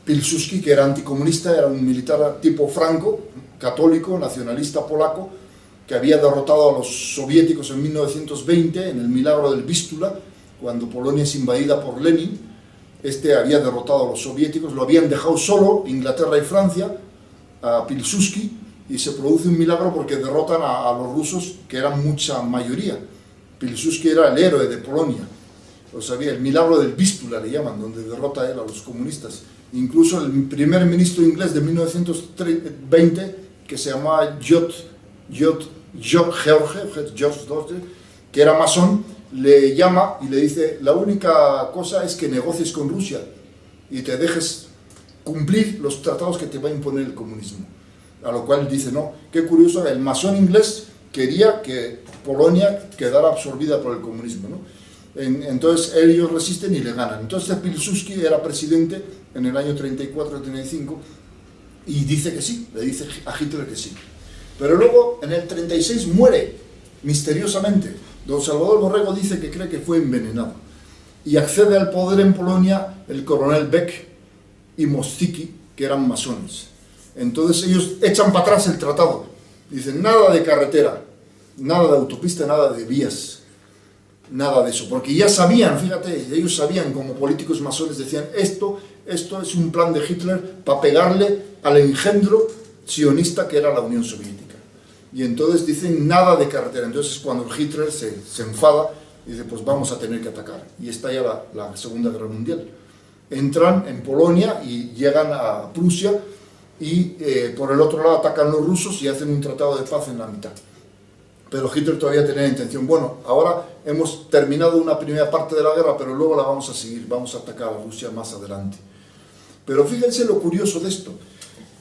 Pilsudski, que era anticomunista, era un militar tipo Franco, católico, nacionalista polaco, que había derrotado a los soviéticos en 1920 en el milagro del Vístula, cuando Polonia es invadida por Lenin. Había derrotado a los soviéticos, lo habían dejado solo Inglaterra y Francia, a Pilsudski, y se produce un milagro porque derrotan a los rusos, que eran mucha mayoría. Pilsudski era el héroe de Polonia, lo sabía, el milagro del Vístula le llaman, donde derrota él a los comunistas. Incluso el primer ministro inglés de 1920, que se llamaba George Dodge, que era masón, le llama y le dice, la única cosa es que negocies con Rusia y te dejes cumplir los tratados que te va a imponer el comunismo. A lo cual dice, no, qué curioso, el masón inglés quería que Polonia quedara absorbida por el comunismo, ¿no? Entonces ellos resisten y le ganan. Entonces Pilsudski era presidente en el año 34-35 y dice que sí, le dice a Hitler que sí. Pero luego en el 36 muere misteriosamente. Don Salvador Borrego dice que cree que fue envenenado. Y accede al poder en Polonia el coronel Beck y Mościcki, que eran masones. Entonces ellos echan para atrás el tratado. Dicen, nada de carretera, nada de autopista, nada de vías, nada de eso. Porque ya sabían, fíjate, ellos sabían como políticos masones, decían, esto es un plan de Hitler para pegarle al engendro sionista que era la Unión Soviética. Y entonces dicen, nada de carretera. Entonces cuando Hitler se enfada, dice, pues vamos a tener que atacar. Y está ya la Segunda Guerra Mundial. Entran en Polonia y llegan a Prusia y por el otro lado atacan los rusos y hacen un tratado de paz en la mitad. Pero Hitler todavía tenía la intención, bueno, ahora hemos terminado una primera parte de la guerra, pero luego la vamos a seguir, vamos a atacar a Rusia más adelante. Pero fíjense lo curioso de esto.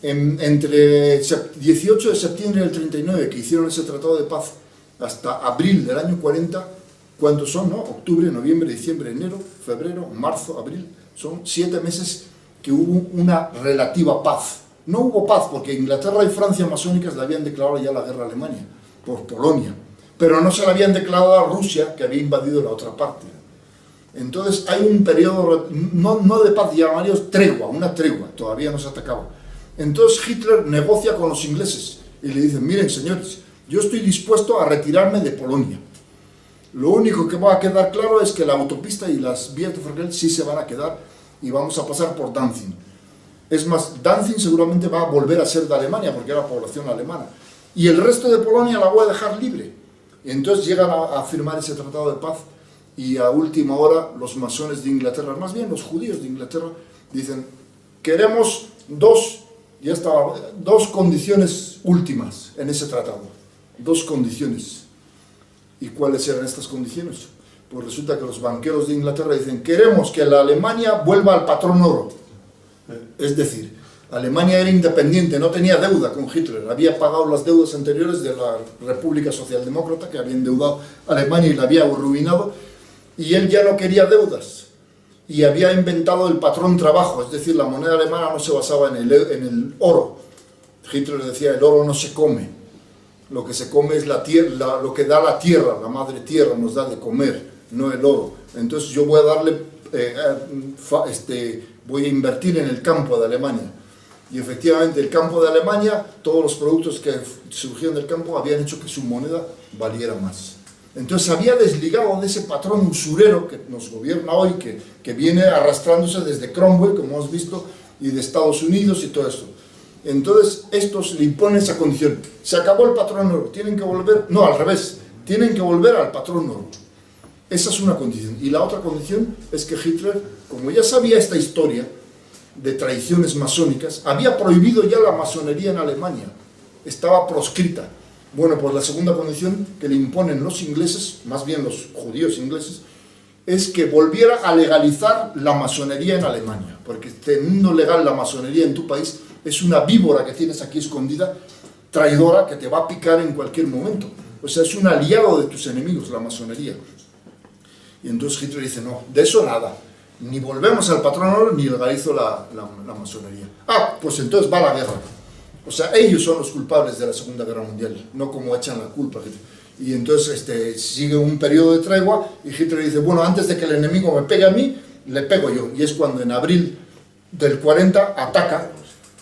Entre 18 de septiembre del 39, que hicieron ese tratado de paz, hasta abril del año 40, ¿cuántos son, no? Octubre, noviembre, diciembre, enero, febrero, marzo, abril, son 7 meses que hubo una relativa paz. No hubo paz porque Inglaterra y Francia masónicas le habían declarado ya la guerra a Alemania, por Polonia, pero no se la habían declarado a Rusia, que había invadido la otra parte. Entonces hay un periodo, no de paz, llamaríamos tregua, una tregua, todavía no se atacaba. Entonces Hitler negocia con los ingleses y le dicen, miren señores, yo estoy dispuesto a retirarme de Polonia. Lo único que va a quedar claro es que la autopista y las vías de ferrocarril sí se van a quedar y vamos a pasar por Danzig. Es más, Danzig seguramente va a volver a ser de Alemania porque era población alemana. Y el resto de Polonia la voy a dejar libre. Y entonces llegan a firmar ese tratado de paz y a última hora los masones de Inglaterra, más bien los judíos de Inglaterra, dicen, queremos dos condiciones últimas en ese tratado. 2 condiciones. ¿Y cuáles eran estas condiciones? Pues resulta que los banqueros de Inglaterra dicen, queremos que la Alemania vuelva al patrón oro. Es decir, Alemania era independiente, no tenía deuda con Hitler, había pagado las deudas anteriores de la República Socialdemócrata, que había endeudado a Alemania y la había arruinado, y él ya no quería deudas, y había inventado el patrón trabajo, es decir, la moneda alemana no se basaba en el oro. Hitler decía, el oro no se come, lo que se come es la tierra, lo que da la tierra, la madre tierra nos da de comer, no el oro. Entonces yo voy a darle, voy a invertir en el campo de Alemania. Y efectivamente el campo de Alemania, todos los productos que surgieron del campo habían hecho que su moneda valiera más. Entonces había desligado de ese patrón usurero que nos gobierna hoy, que viene arrastrándose desde Cromwell, como hemos visto, y de Estados Unidos y todo esto. Entonces estos le imponen esa condición. Se acabó el patrón oro, tienen que volver, no, al revés, tienen que volver al patrón oro. Esa es una condición. Y la otra condición es que Hitler, como ya sabía esta historia de traiciones masónicas, había prohibido ya la masonería en Alemania, estaba proscrita. Bueno, pues la segunda condición que le imponen los ingleses, más bien los judíos ingleses, es que volviera a legalizar la masonería en Alemania, porque teniendo legal la masonería en tu país, es una víbora que tienes aquí escondida, traidora, que te va a picar en cualquier momento. O sea, es un aliado de tus enemigos, la masonería. Y entonces Hitler dice, no, de eso nada, ni volvemos al patrón oro, ni legalizo la masonería. Ah, pues entonces va la guerra. O sea, ellos son los culpables de la Segunda Guerra Mundial, no como echan la culpa. Y entonces sigue un periodo de tregua y Hitler dice, bueno, antes de que el enemigo me pegue a mí, le pego yo. Y es cuando en abril del 40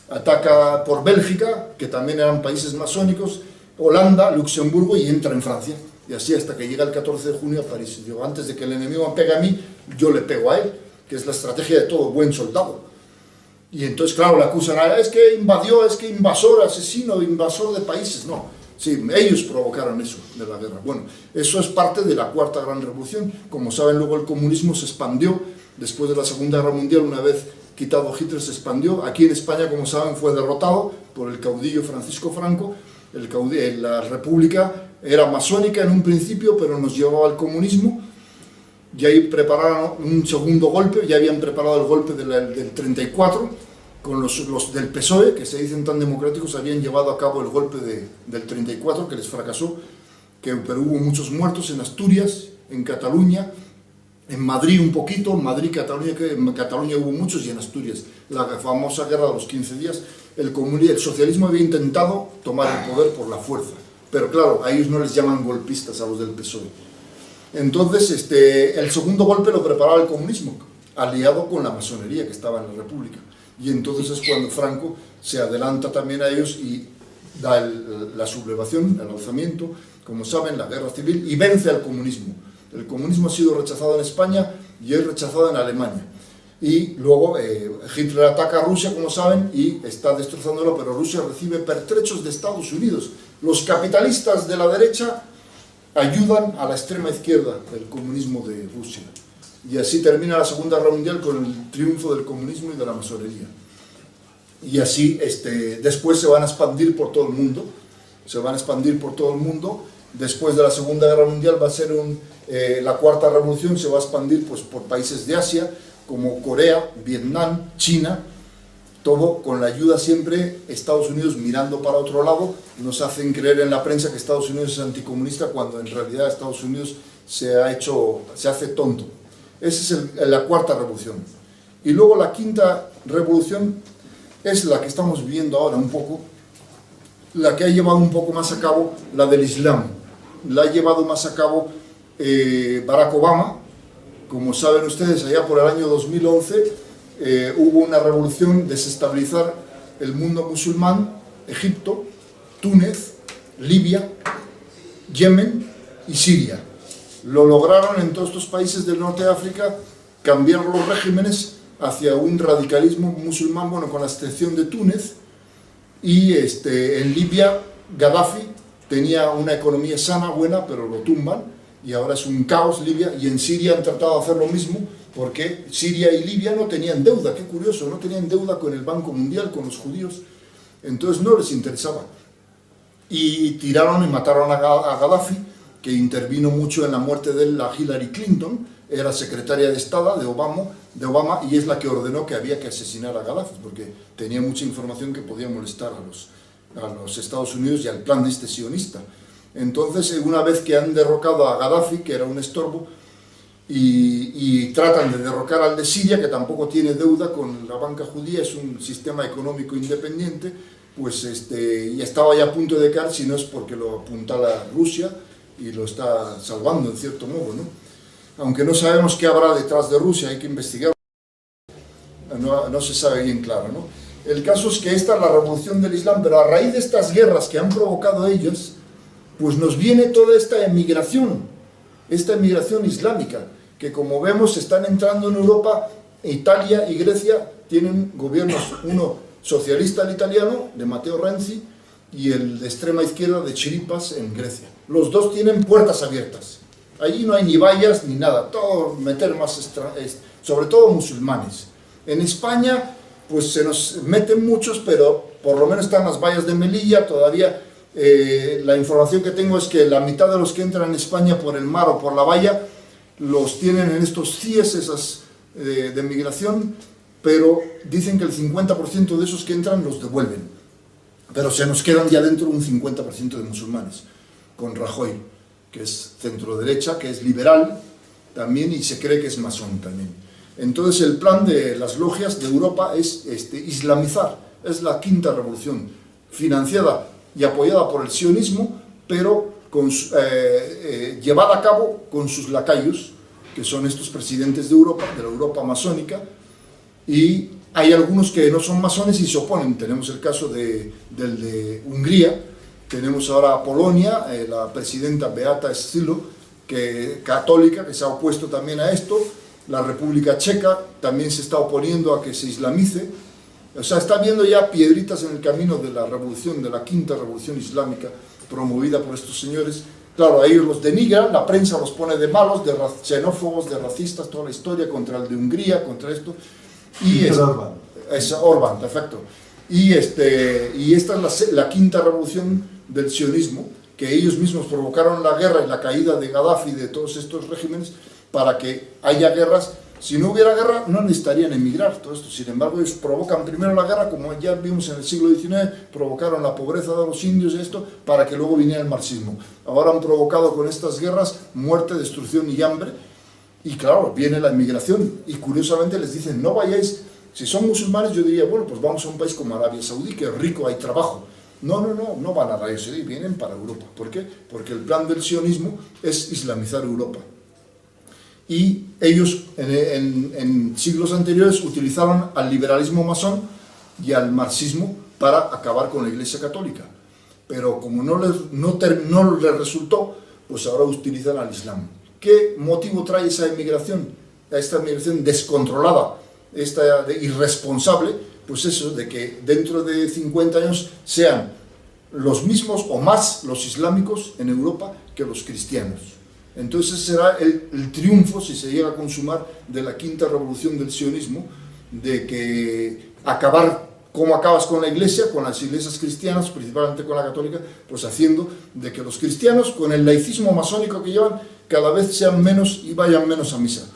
ataca por Bélgica, que también eran países masónicos, Holanda, Luxemburgo, y entra en Francia. Y así hasta que llega el 14 de junio a París. Digo, antes de que el enemigo me pegue a mí, yo le pego a él, que es la estrategia de todo buen soldado. Y entonces, claro, le acusan a él, es que invadió, es que invasor, asesino, invasor de países. No, sí, ellos provocaron eso de la guerra. Bueno, eso es parte de la Cuarta Gran Revolución. Como saben, luego el comunismo se expandió después de la Segunda Guerra Mundial. Una vez quitado Hitler, se expandió. Aquí en España, como saben, fue derrotado por el caudillo Francisco Franco. La República era masónica en un principio, pero nos llevaba al comunismo, y ahí prepararon un segundo golpe. Ya habían preparado el golpe del 34, con los del PSOE, que se dicen tan democráticos, habían llevado a cabo el golpe del 34, que les fracasó, pero hubo muchos muertos en Asturias, en Cataluña, en Madrid un poquito, en Madrid, Cataluña, que en Cataluña hubo muchos, y en Asturias, la famosa guerra de los 15 días. El socialismo había intentado tomar el poder por la fuerza, pero claro, a ellos no les llaman golpistas, a los del PSOE. Entonces, el segundo golpe lo preparaba el comunismo, aliado con la masonería que estaba en la República. Y entonces es cuando Franco se adelanta también a ellos y da la sublevación, el alzamiento, como saben, la guerra civil, y vence al comunismo. El comunismo ha sido rechazado en España y es rechazado en Alemania. Y luego Hitler ataca a Rusia, como saben, y está destrozándolo, pero Rusia recibe pertrechos de Estados Unidos. Los capitalistas de la derecha ayudan a la extrema izquierda del comunismo de Rusia. Y así termina la Segunda Guerra Mundial con el triunfo del comunismo y de la masonería. Y así después se van a expandir por todo el mundo. Después de la Segunda Guerra Mundial va a ser la Cuarta Revolución, se va a expandir pues, por países de Asia, como Corea, Vietnam, China, todo con la ayuda siempre, Estados Unidos mirando para otro lado. Nos hacen creer en la prensa que Estados Unidos es anticomunista, cuando en realidad Estados Unidos se hace tonto. Esa es la Cuarta Revolución. Y luego la Quinta Revolución es la que estamos viviendo ahora un poco, la que ha llevado un poco más a cabo la del Islam. La ha llevado más a cabo Barack Obama. Como saben ustedes, allá por el año 2011 hubo una revolución, desestabilizar el mundo musulmán, Egipto, Túnez, Libia, Yemen y Siria. Lo lograron en todos estos países del norte de África, cambiar los regímenes hacia un radicalismo musulmán, bueno, con la excepción de Túnez. Y en Libia, Gaddafi tenía una economía sana, buena, pero lo tumban, y ahora es un caos Libia. Y en Siria han tratado de hacer lo mismo, porque Siria y Libia no tenían deuda, qué curioso, no tenían deuda con el Banco Mundial, con los judíos, entonces no les interesaba. Y tiraron y mataron a Gaddafi, que intervino mucho en la muerte de la Hillary Clinton, era secretaria de Estado de Obama, y es la que ordenó que había que asesinar a Gaddafi, porque tenía mucha información que podía molestar a los Estados Unidos y al plan sionista. Entonces, una vez que han derrocado a Gaddafi, que era un estorbo, y tratan de derrocar al de Siria, que tampoco tiene deuda con la banca judía, es un sistema económico independiente, pues y estaba ya a punto de caer, si no es porque lo apuntala Rusia y lo está salvando en cierto modo, ¿no? Aunque no sabemos qué habrá detrás de Rusia, hay que investigar, no se sabe bien claro, ¿no? El caso es que esta es la revolución del Islam, pero a raíz de estas guerras que han provocado ellos, pues nos viene toda esta emigración islámica, que como vemos están entrando en Europa. Italia y Grecia tienen gobiernos, uno socialista el italiano, de Matteo Renzi, y el de extrema izquierda de Chiripas en Grecia. Los dos tienen puertas abiertas. Allí no hay ni vallas ni nada, todo meter más, sobre todo musulmanes. En España, pues se nos meten muchos, pero por lo menos están las vallas de Melilla, todavía la información que tengo es que la mitad de los que entran en España por el mar o por la valla, los tienen en estos CIES, esas de migración, pero dicen que el 50% de esos que entran los devuelven. Pero se nos quedan ya dentro un 50% de musulmanes, con Rajoy, que es centro-derecha, que es liberal también, y se cree que es masón también. Entonces el plan de las logias de Europa es islamizar, es la quinta revolución, financiada y apoyada por el sionismo, pero llevada a cabo con sus lacayos, que son estos presidentes de Europa, de la Europa masónica, y hay algunos que no son masones y se oponen. Tenemos el caso del de Hungría, tenemos ahora a Polonia, la presidenta Beata Szydło, católica, que se ha opuesto también a esto. La República Checa también se está oponiendo a que se islamice. O sea, está viendo ya piedritas en el camino de la revolución, de la quinta revolución islámica, promovida por estos señores. Claro, a ellos los denigran, la prensa los pone de malos, de xenófobos, de racistas, toda la historia contra el de Hungría, contra esto. Y es Orbán, perfecto. Y esta es la quinta revolución del sionismo, que ellos mismos provocaron la guerra y la caída de Gaddafi y de todos estos regímenes para que haya guerras. Si no hubiera guerra, no necesitarían emigrar, todo esto. Sin embargo, ellos provocan primero la guerra, como ya vimos en el siglo XIX, provocaron la pobreza de los indios y esto, para que luego viniera el marxismo. Ahora han provocado con estas guerras muerte, destrucción y hambre, y claro, viene la inmigración, y curiosamente les dicen, no vayáis, si son musulmanes yo diría, bueno, pues vamos a un país como Arabia Saudí, que es rico, hay trabajo. No van a Arabia Saudí, vienen para Europa. ¿Por qué? Porque el plan del sionismo es islamizar Europa. Y ellos en siglos anteriores utilizaron al liberalismo masón y al marxismo para acabar con la Iglesia Católica. Pero como no les resultó, pues ahora utilizan al Islam. ¿Qué motivo trae esa inmigración? Esta inmigración descontrolada, esta irresponsable, pues eso, de que dentro de 50 años sean los mismos o más los islámicos en Europa que los cristianos. Entonces será el triunfo, si se llega a consumar, de la quinta revolución del sionismo, de que ¿cómo acabas con la iglesia? Con las iglesias cristianas, principalmente con la católica, pues haciendo de que los cristianos, con el laicismo masónico que llevan, cada vez sean menos y vayan menos a misa.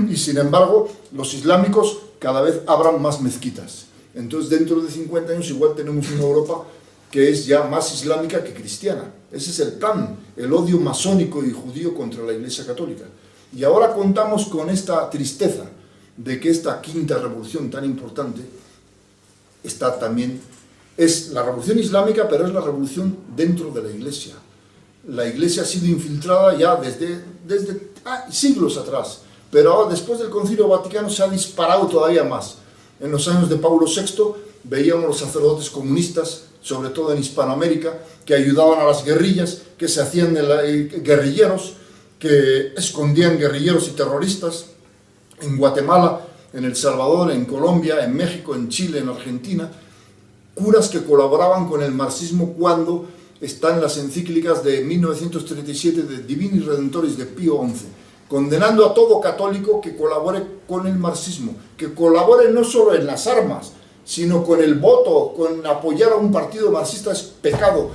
Y sin embargo, los islámicos cada vez abran más mezquitas. Entonces, dentro de 50 años igual tenemos una Europa que es ya más islámica que cristiana. Ese es el plan, el odio masónico y judío contra la Iglesia Católica. Y ahora contamos con esta tristeza de que esta quinta revolución tan importante está también, es la revolución islámica, pero es la revolución dentro de la Iglesia. La Iglesia ha sido infiltrada ya desde siglos atrás, pero ahora después del Concilio Vaticano se ha disparado todavía más. En los años de Pablo VI veíamos los sacerdotes comunistas, sobre todo en Hispanoamérica, que ayudaban a las guerrillas, que se hacían guerrilleros, que escondían guerrilleros y terroristas en Guatemala, en El Salvador, en Colombia, en México, en Chile, en Argentina, curas que colaboraban con el marxismo cuando están las encíclicas de 1937 de Divini Redentoris de Pío XI, condenando a todo católico que colabore con el marxismo, que colabore no solo en las armas, sino con el voto, con apoyar a un partido marxista es pecado,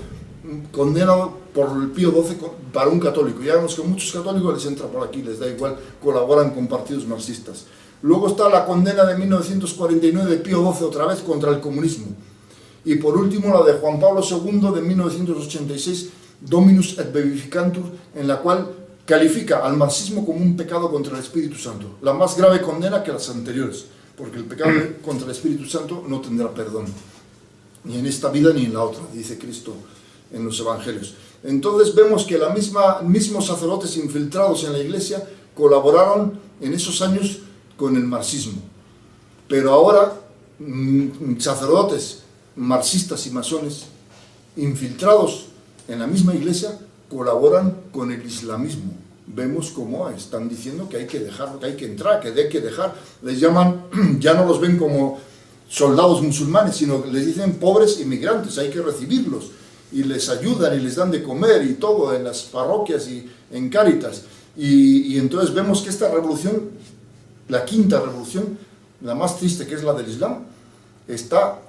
condenado por el Pío XII para un católico. Ya vemos que muchos católicos les entra por aquí, les da igual, colaboran con partidos marxistas. Luego está la condena de 1949 de Pío XII otra vez contra el comunismo. Y por último la de Juan Pablo II de 1986, Dominus et Vivificantur, en la cual califica al marxismo como un pecado contra el Espíritu Santo. La más grave condena que las anteriores, porque el pecado contra el Espíritu Santo no tendrá perdón, ni en esta vida ni en la otra, dice Cristo en los Evangelios. Entonces vemos que mismos sacerdotes infiltrados en la Iglesia colaboraron en esos años con el marxismo. Pero ahora sacerdotes marxistas y masones infiltrados en la misma Iglesia colaboran con el islamismo. Vemos cómo están diciendo que hay que dejar, que hay que entrar, que hay que dejar. Les llaman, ya no los ven como soldados musulmanes, sino que les dicen pobres inmigrantes, hay que recibirlos. Y les ayudan y les dan de comer y todo en las parroquias y en Cáritas. Y entonces vemos que esta revolución, la quinta revolución, la más triste, que es la del Islam, está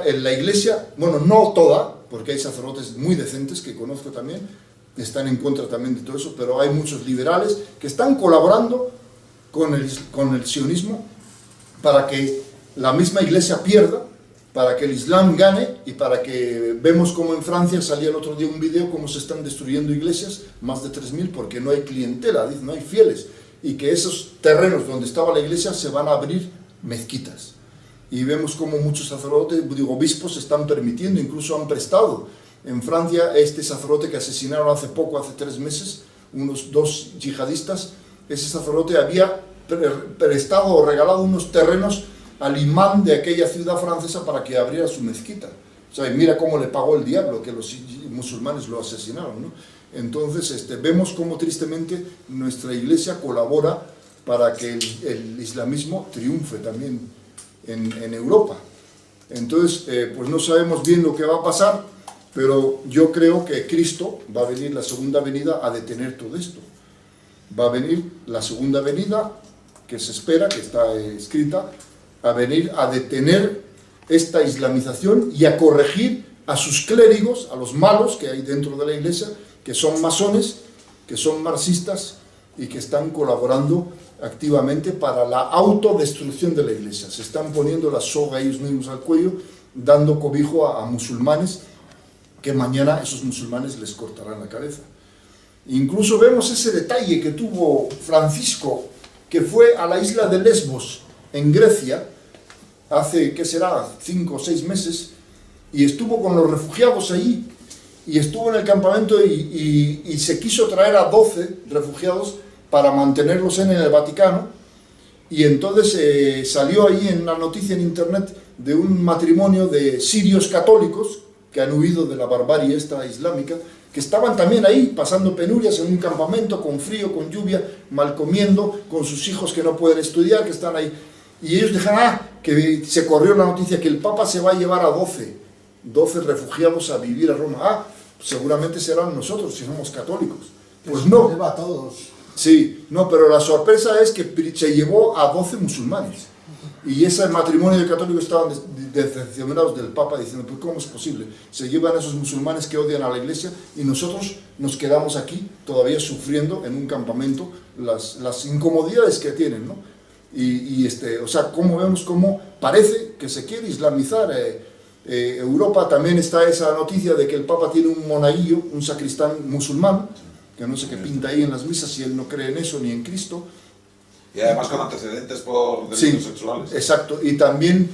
en la Iglesia, bueno, no toda, porque hay sacerdotes muy decentes que conozco también, que están en contra también de todo eso, pero hay muchos liberales que están colaborando con el sionismo para que la misma Iglesia pierda, para que el Islam gane y para que vemos como en Francia salía el otro día un video cómo se están destruyendo iglesias, más de 3.000, porque no hay clientela, no hay fieles, y que esos terrenos donde estaba la iglesia se van a abrir mezquitas. Y vemos como muchos sacerdotes, obispos están permitiendo, incluso han prestado. En Francia, este sacerdote que asesinaron hace 3 meses, unos 2 yihadistas, ese sacerdote había prestado o regalado unos terrenos al imán de aquella ciudad francesa para que abriera su mezquita. O sea, y mira cómo le pagó el diablo, que los musulmanes lo asesinaron, ¿no? Entonces, vemos cómo tristemente nuestra iglesia colabora para que el islamismo triunfe también en Europa. Entonces, pues no sabemos bien lo que va a pasar, pero yo creo que Cristo va a venir la segunda venida a detener todo esto. Va a venir la segunda venida, que se espera, que está escrita, a venir a detener esta islamización y a corregir a sus clérigos, a los malos que hay dentro de la Iglesia, que son masones, que son marxistas y que están colaborando activamente para la autodestrucción de la Iglesia. Se están poniendo la soga ellos mismos al cuello, dando cobijo a musulmanes, que mañana esos musulmanes les cortarán la cabeza. Incluso vemos ese detalle que tuvo Francisco, que fue a la isla de Lesbos, en Grecia, hace, ¿qué será?, 5 o 6 meses, y estuvo con los refugiados allí, y estuvo en el campamento y se quiso traer a 12 refugiados para mantenerlos en el Vaticano, y entonces salió ahí en la noticia en internet de un matrimonio de sirios católicos que han huido de la barbarie esta islámica, que estaban también ahí pasando penurias en un campamento con frío, con lluvia, mal comiendo, con sus hijos que no pueden estudiar, que están ahí. Y ellos dijeron, que se corrió la noticia que el Papa se va a llevar a 12 refugiados a vivir a Roma. Seguramente serán nosotros si somos católicos. Pues no. Se lleva a todos. Sí, no, pero la sorpresa es que se llevó a 12 musulmanes. Y ese matrimonio de católicos estaban decepcionados del Papa, diciendo, pues ¿cómo es posible? Se llevan a esos musulmanes que odian a la Iglesia y nosotros nos quedamos aquí todavía sufriendo en un campamento las incomodidades que tienen, ¿no? O sea, como vemos cómo parece que se quiere islamizar Europa. También está esa noticia de que el Papa tiene un monaguillo, un sacristán musulmán, que no sé qué pinta ahí en las misas si él no cree en eso ni en Cristo. Y además con antecedentes por delitos sexuales. Exacto, y también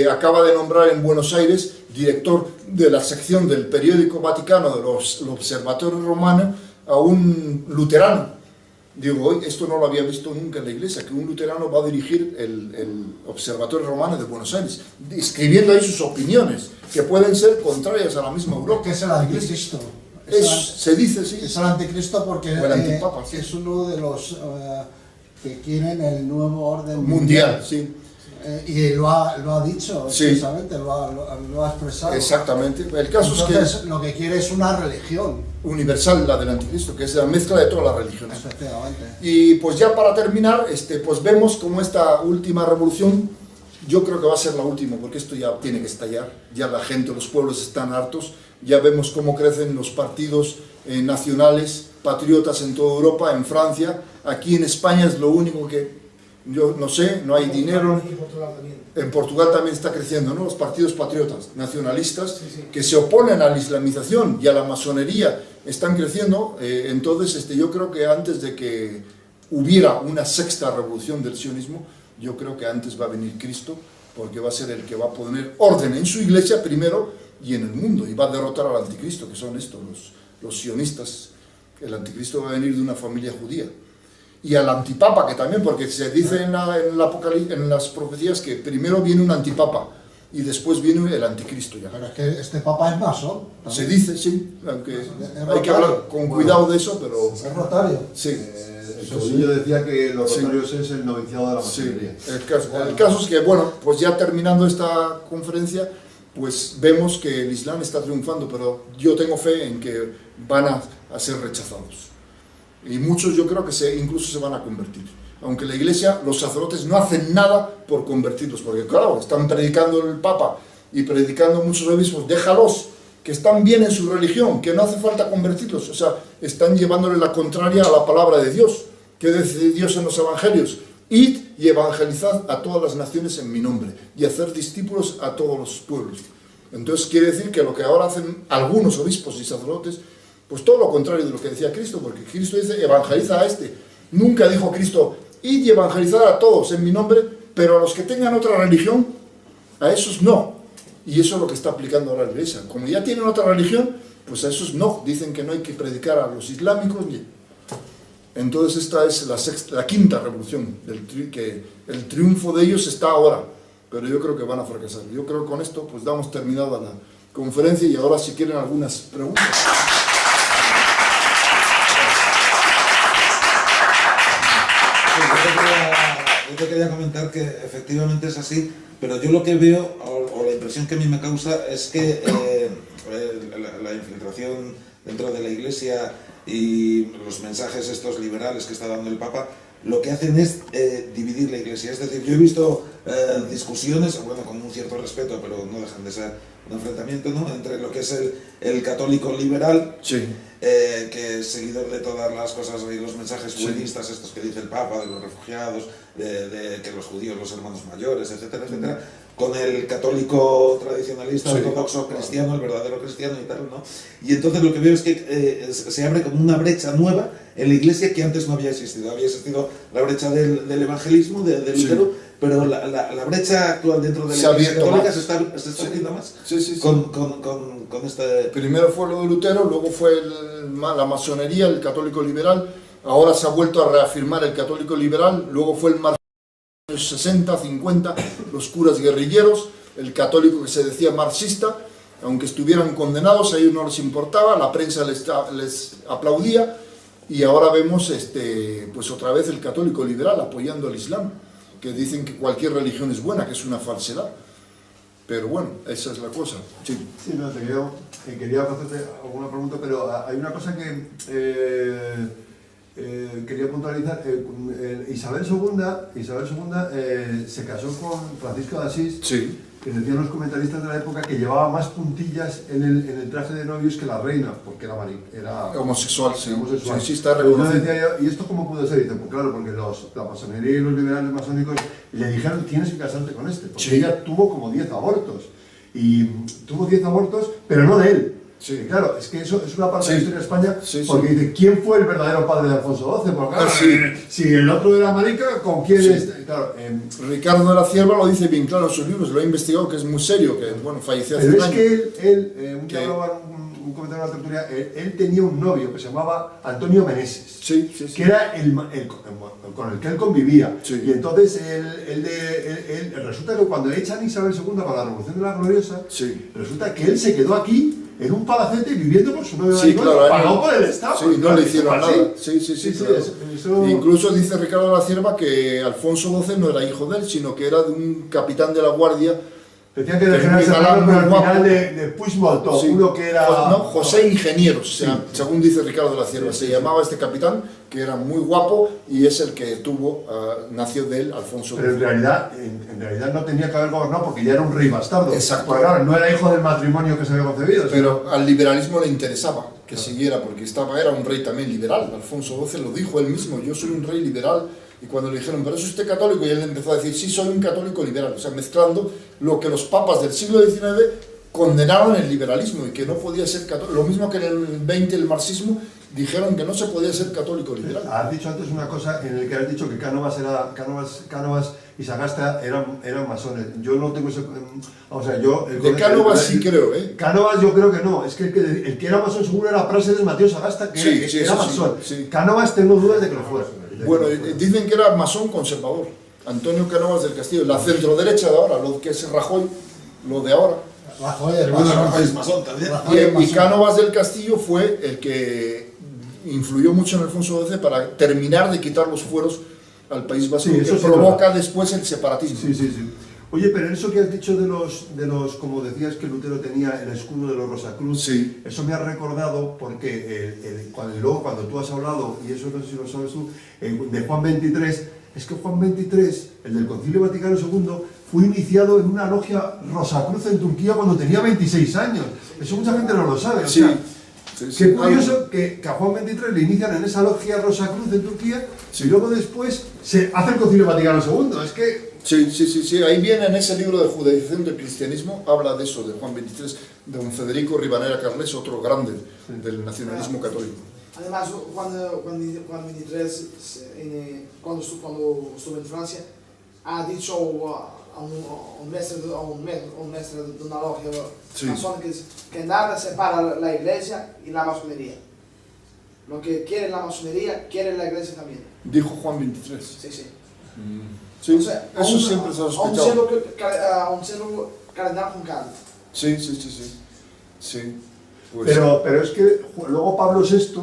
acaba de nombrar en Buenos Aires director de la sección del periódico Vaticano del Observatorio Romano a un luterano. Digo, esto no lo había visto nunca en la Iglesia, que un luterano va a dirigir el Observatorio Romano de Buenos Aires, escribiendo ahí sus opiniones, que pueden ser contrarias a la misma Europa. Que es el anticristo. Se dice, sí. Es el anticristo porque el antipapa, sí. Es uno de los que quieren el nuevo orden mundial. Sí. Y lo ha dicho, sí. Precisamente, lo ha expresado. Exactamente. El caso Entonces, es que lo que quiere es una religión universal, la del anticristo, que es la mezcla de todas las religiones. Efectivamente. Y pues ya para terminar, pues vemos como esta última revolución, yo creo que va a ser la última, porque esto ya tiene que estallar, ya la gente, los pueblos están hartos, ya vemos cómo crecen los partidos nacionales, patriotas en toda Europa, en Francia, aquí en España es lo único que, yo no sé, no hay dinero. En Portugal también está creciendo, ¿no? Los partidos patriotas, nacionalistas, que se oponen a la islamización y a la masonería, están creciendo. Entonces, yo creo que antes de que hubiera una sexta revolución del sionismo, yo creo que antes va a venir Cristo, porque va a ser el que va a poner orden en su iglesia primero y en el mundo, y va a derrotar al anticristo, que son estos, los sionistas. El anticristo va a venir de una familia judía. Y al antipapa, que también, porque se dice en las profecías que primero viene un antipapa y después viene el anticristo ya. Pero es que este papa es masón. Se dice, sí, aunque hay que hablar con cuidado de eso, pero... Es rotario. Sí. El Caudillo decía que los rotarios es el noviciado de la masonería. Sí. El caso es que, bueno, pues ya terminando esta conferencia, pues vemos que el Islam está triunfando, pero yo tengo fe en que van a ser rechazados. Y muchos yo creo que incluso se van a convertir. Aunque la Iglesia, los sacerdotes no hacen nada por convertirlos, porque claro, están predicando el Papa y predicando muchos obispos, déjalos, que están bien en su religión, que no hace falta convertirlos. O sea, están llevándole la contraria a la palabra de Dios, que dice Dios en los evangelios: id y evangelizad a todas las naciones en mi nombre, y hacer discípulos a todos los pueblos. Entonces quiere decir que lo que ahora hacen algunos obispos y sacerdotes, pues todo lo contrario de lo que decía Cristo, porque Cristo dice, evangeliza a este. Nunca dijo Cristo, id y evangelizad a todos en mi nombre, pero a los que tengan otra religión, a esos no. Y eso es lo que está aplicando ahora la Iglesia. Como ya tienen otra religión, pues a esos no. Dicen que no hay que predicar a los islámicos. Entonces esta es la quinta revolución, que el triunfo de ellos está ahora, pero yo creo que van a fracasar. Yo creo que con esto pues damos terminada la conferencia y ahora si quieren algunas preguntas. Yo te quería comentar que efectivamente es así, pero yo lo que veo, o la impresión que a mí me causa, es que la infiltración dentro de la Iglesia y los mensajes estos liberales que está dando el Papa, lo que hacen es dividir la Iglesia. Es decir, yo he visto discusiones, bueno, con un cierto respeto, pero no dejan de ser enfrentamiento, ¿no?, entre lo que es el católico liberal, Sí. que es seguidor de todas las cosas y los mensajes buenistas, estos que dice el Papa, de los refugiados, de que los judíos, los hermanos mayores, etcétera, etcétera, con el católico tradicionalista, ortodoxo, cristiano, el verdadero cristiano y tal, ¿no? Y entonces lo que veo es que se abre como una brecha nueva en la Iglesia que antes no había existido. Había existido la brecha del evangelismo, de Lutero, pero la brecha actual dentro de la Iglesia católica se está abriendo más. Con este... Primero fue lo de Lutero, luego fue la masonería, el católico liberal, ahora se ha vuelto a reafirmar el católico liberal, luego fue el marxismo de los 60, 50, los curas guerrilleros, el católico que se decía marxista, aunque estuvieran condenados, a ellos no les importaba, la prensa les aplaudía, y ahora vemos pues otra vez el católico liberal apoyando al Islam, que dicen que cualquier religión es buena, que es una falsedad. Pero bueno, esa es la cosa. Sí, sí, no, quería hacerte alguna pregunta, pero hay una cosa que quería puntualizar. Isabel II se casó con Francisco de Asís, sí, que decían los comentaristas de la época que llevaba más puntillas en el traje de novios que la reina, porque era homosexual, sí. Homosexual. Sí, está Pero yo reconocido. decía yo, ¿y esto cómo pudo ser? Y dice, pues claro, porque la masonería y los liberales masónicos le dijeron, tienes que casarte con este, porque ella tuvo como 10 abortos. Y tuvo 10 abortos, pero no de él. Sí. Y claro, es que eso es una parte de la historia de España, porque dice, ¿quién fue el verdadero padre de Alfonso XII? Porque claro, si el otro era marica, ¿con quién es? Claro, Ricardo de la Cierva lo dice bien claro en sus libros, lo he investigado, que es muy serio, que bueno, falleció hace un año. Pero es que él un día hablaba un comentario en la tertulia, él tenía un novio que se llamaba Antonio Meneses, que era con el que él convivía. Sí. Y entonces resulta que cuando echan a Isabel II para la Revolución de la Gloriosa, resulta que él se quedó aquí en un palacete viviendo con su novio, claro, pagado por el Estado. Sí, no le hicieron nada. Sí, claro. Eso... Incluso dice Ricardo de la Cierva que Alfonso XII no era hijo de él, sino que era de un capitán de la guardia. Decían que de general se hablaron por el final de Puigdemont, uno que era... José Ingenieros, según dice Ricardo de la Cierva, se llamaba este capitán, que era muy guapo, y es el que nació de él Alfonso XII. Pero en realidad no tenía que haber gobernado porque ya era un rey bastardo. Exacto. Porque claro, no era hijo del matrimonio que se había concebido. Pero al liberalismo le interesaba que siguiera, porque era un rey también liberal. Alfonso XII lo dijo él mismo, yo soy un rey liberal. Y cuando le dijeron, pero es usted católico, y él empezó a decir, sí, soy un católico liberal. O sea, mezclando lo que los papas del siglo XIX condenaron el liberalismo y que no podía ser católico. Lo mismo que en el 20 el marxismo dijeron que no se podía ser católico liberal. Has dicho antes una cosa en la que has dicho que Cánovas y Sagasta eran masones. Yo no tengo ese... O sea, yo... De Cánovas sí creo, ¿eh? Cánovas yo creo que no. Es que el que era masón seguro era Práxedes Mateo Sagasta, que era masón. Cánovas tengo dudas de que lo fuera. Bueno, dicen que era masón conservador. Antonio Cánovas del Castillo, la centroderecha de ahora, lo que es Rajoy, lo de ahora. Rajoy es masón también. Y Cánovas del Castillo fue el que influyó mucho en Alfonso XII para terminar de quitar los fueros al País Vasco, que provoca después el separatismo. Sí. Oye, pero eso que has dicho de los, como decías que Lutero tenía el escudo de los Rosacruz, eso me ha recordado porque cuando tú has hablado, y eso no sé si lo sabes tú, de Juan XXIII, es que Juan XXIII, el del Concilio Vaticano II, fue iniciado en una logia Rosacruz en Turquía cuando tenía 26 años. Eso mucha gente no lo sabe. O sea, qué curioso que a Juan XXIII le inician en esa logia Rosacruz en Turquía y luego después se hace el Concilio Vaticano II. Es que... Sí, ahí viene en ese libro de judaización del cristianismo, habla de eso, de Juan XXIII, de don Federico Ribanera Carles, otro grande del nacionalismo católico. Además, cuando estuvo en Francia, ha dicho a un mestre de una logia masónica que nada separa la iglesia y la masonería. Lo que quiere la masonería, quiere la iglesia también. Dijo Juan XXIII. Sí. Sí, o sea, eso siempre se ha sospechado. Un celo cardenal juncado. Sí. Pues, pero es que luego Pablo VI,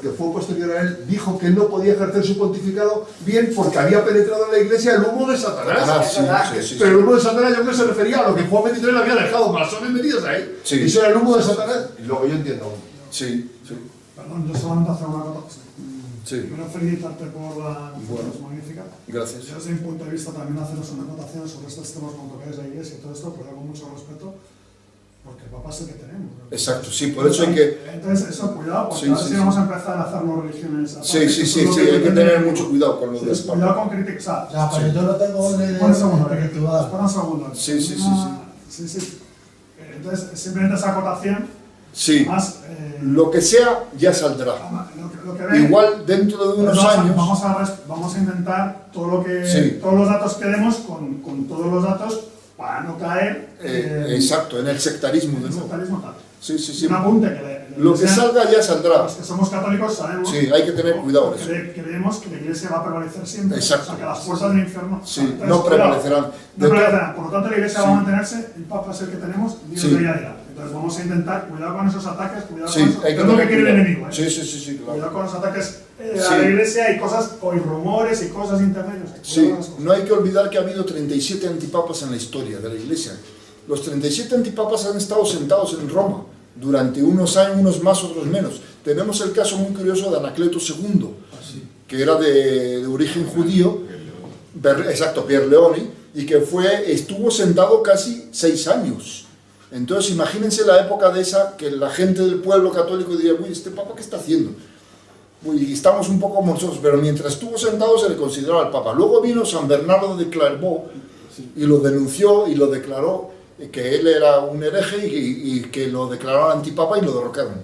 que fue posterior a él, dijo que él no podía ejercer su pontificado bien porque había penetrado en la iglesia el humo de Satanás. Pero el humo de Satanás yo creo que se refería a lo que Juan XXIII le había dejado masones metidos ahí. Y eso era el humo de Satanás. Y luego yo entiendo. Sí. Perdón, yo solamente hacer una cosa. Quiero felicitarte por la es magnífica. Gracias. Yo desde mi punto de vista también haceros una anotación sobre estos temas cuando tocáis la iglesia y todo esto, pero con mucho respeto. porque el Papa es el que tenemos. Exacto, sí, por eso hay que... Entonces, eso, cuidado, porque Sí, a ver sí, si sí. vamos a empezar a hacernos religiones aparte, Sí, que sí, eso sí, es lo sí, que hay que pretende- tener mucho cuidado con lo Sí, del cuidado Papa. con criticar. Ya, pero yo no tengo orden Espera un segundo, de ritual. espera un segundo. Sí, sí, sí, Sí. Entonces, simplemente esa acotación, Sí, más... lo que sea ya saldrá. lo que ve, Igual dentro de unos vamos a- años... Vamos a intentar todo lo que, Sí. todos los datos que demos con todos los datos para no caer Exacto, en el sectarismo en de el nuevo. sectarismo tal. Sí, sí, sí. Un apunte que Lo que salga ya saldrá. los que somos católicos sabemos Sí, hay que tener cuidado en eso. creemos que la iglesia va a prevalecer siempre, Exacto. o sea, que las fuerzas del infierno Sí, entonces, no cuidado, prevalecerán. no De prevalecerán. Por lo tanto la iglesia Sí. va a mantenerse, el Papa es el que tenemos, Dios Sí. de ella dirá. Entonces vamos a intentar cuidado con esos ataques, cuidado Sí, con eso, hay que es lo que tener quiere el cuidado. enemigo, Sí, sí, sí, sí, cuidado claro. con los ataques Sí. a la iglesia y cosas, o y rumores y cosas intermedios. Cuidado Sí, con las cosas. no hay que olvidar que ha habido 37 antipapas en la historia de la Iglesia. Los 37 antipapas han estado sentados en Roma durante unos años, unos más, otros menos. Tenemos el caso muy curioso de Anacleto II, que era de origen judío, exacto, Pier Leoni, y que estuvo sentado casi 6 años. Entonces imagínense la época de esa, que la gente del pueblo católico diría, uy, ¿este papa qué está haciendo? Y estamos un poco nosotros, pero mientras estuvo sentado se le consideraba el Papa. Luego vino San Bernardo de Clairvaux y lo denunció y lo declaró que él era un hereje y que lo declararon antipapa y lo derrocaron.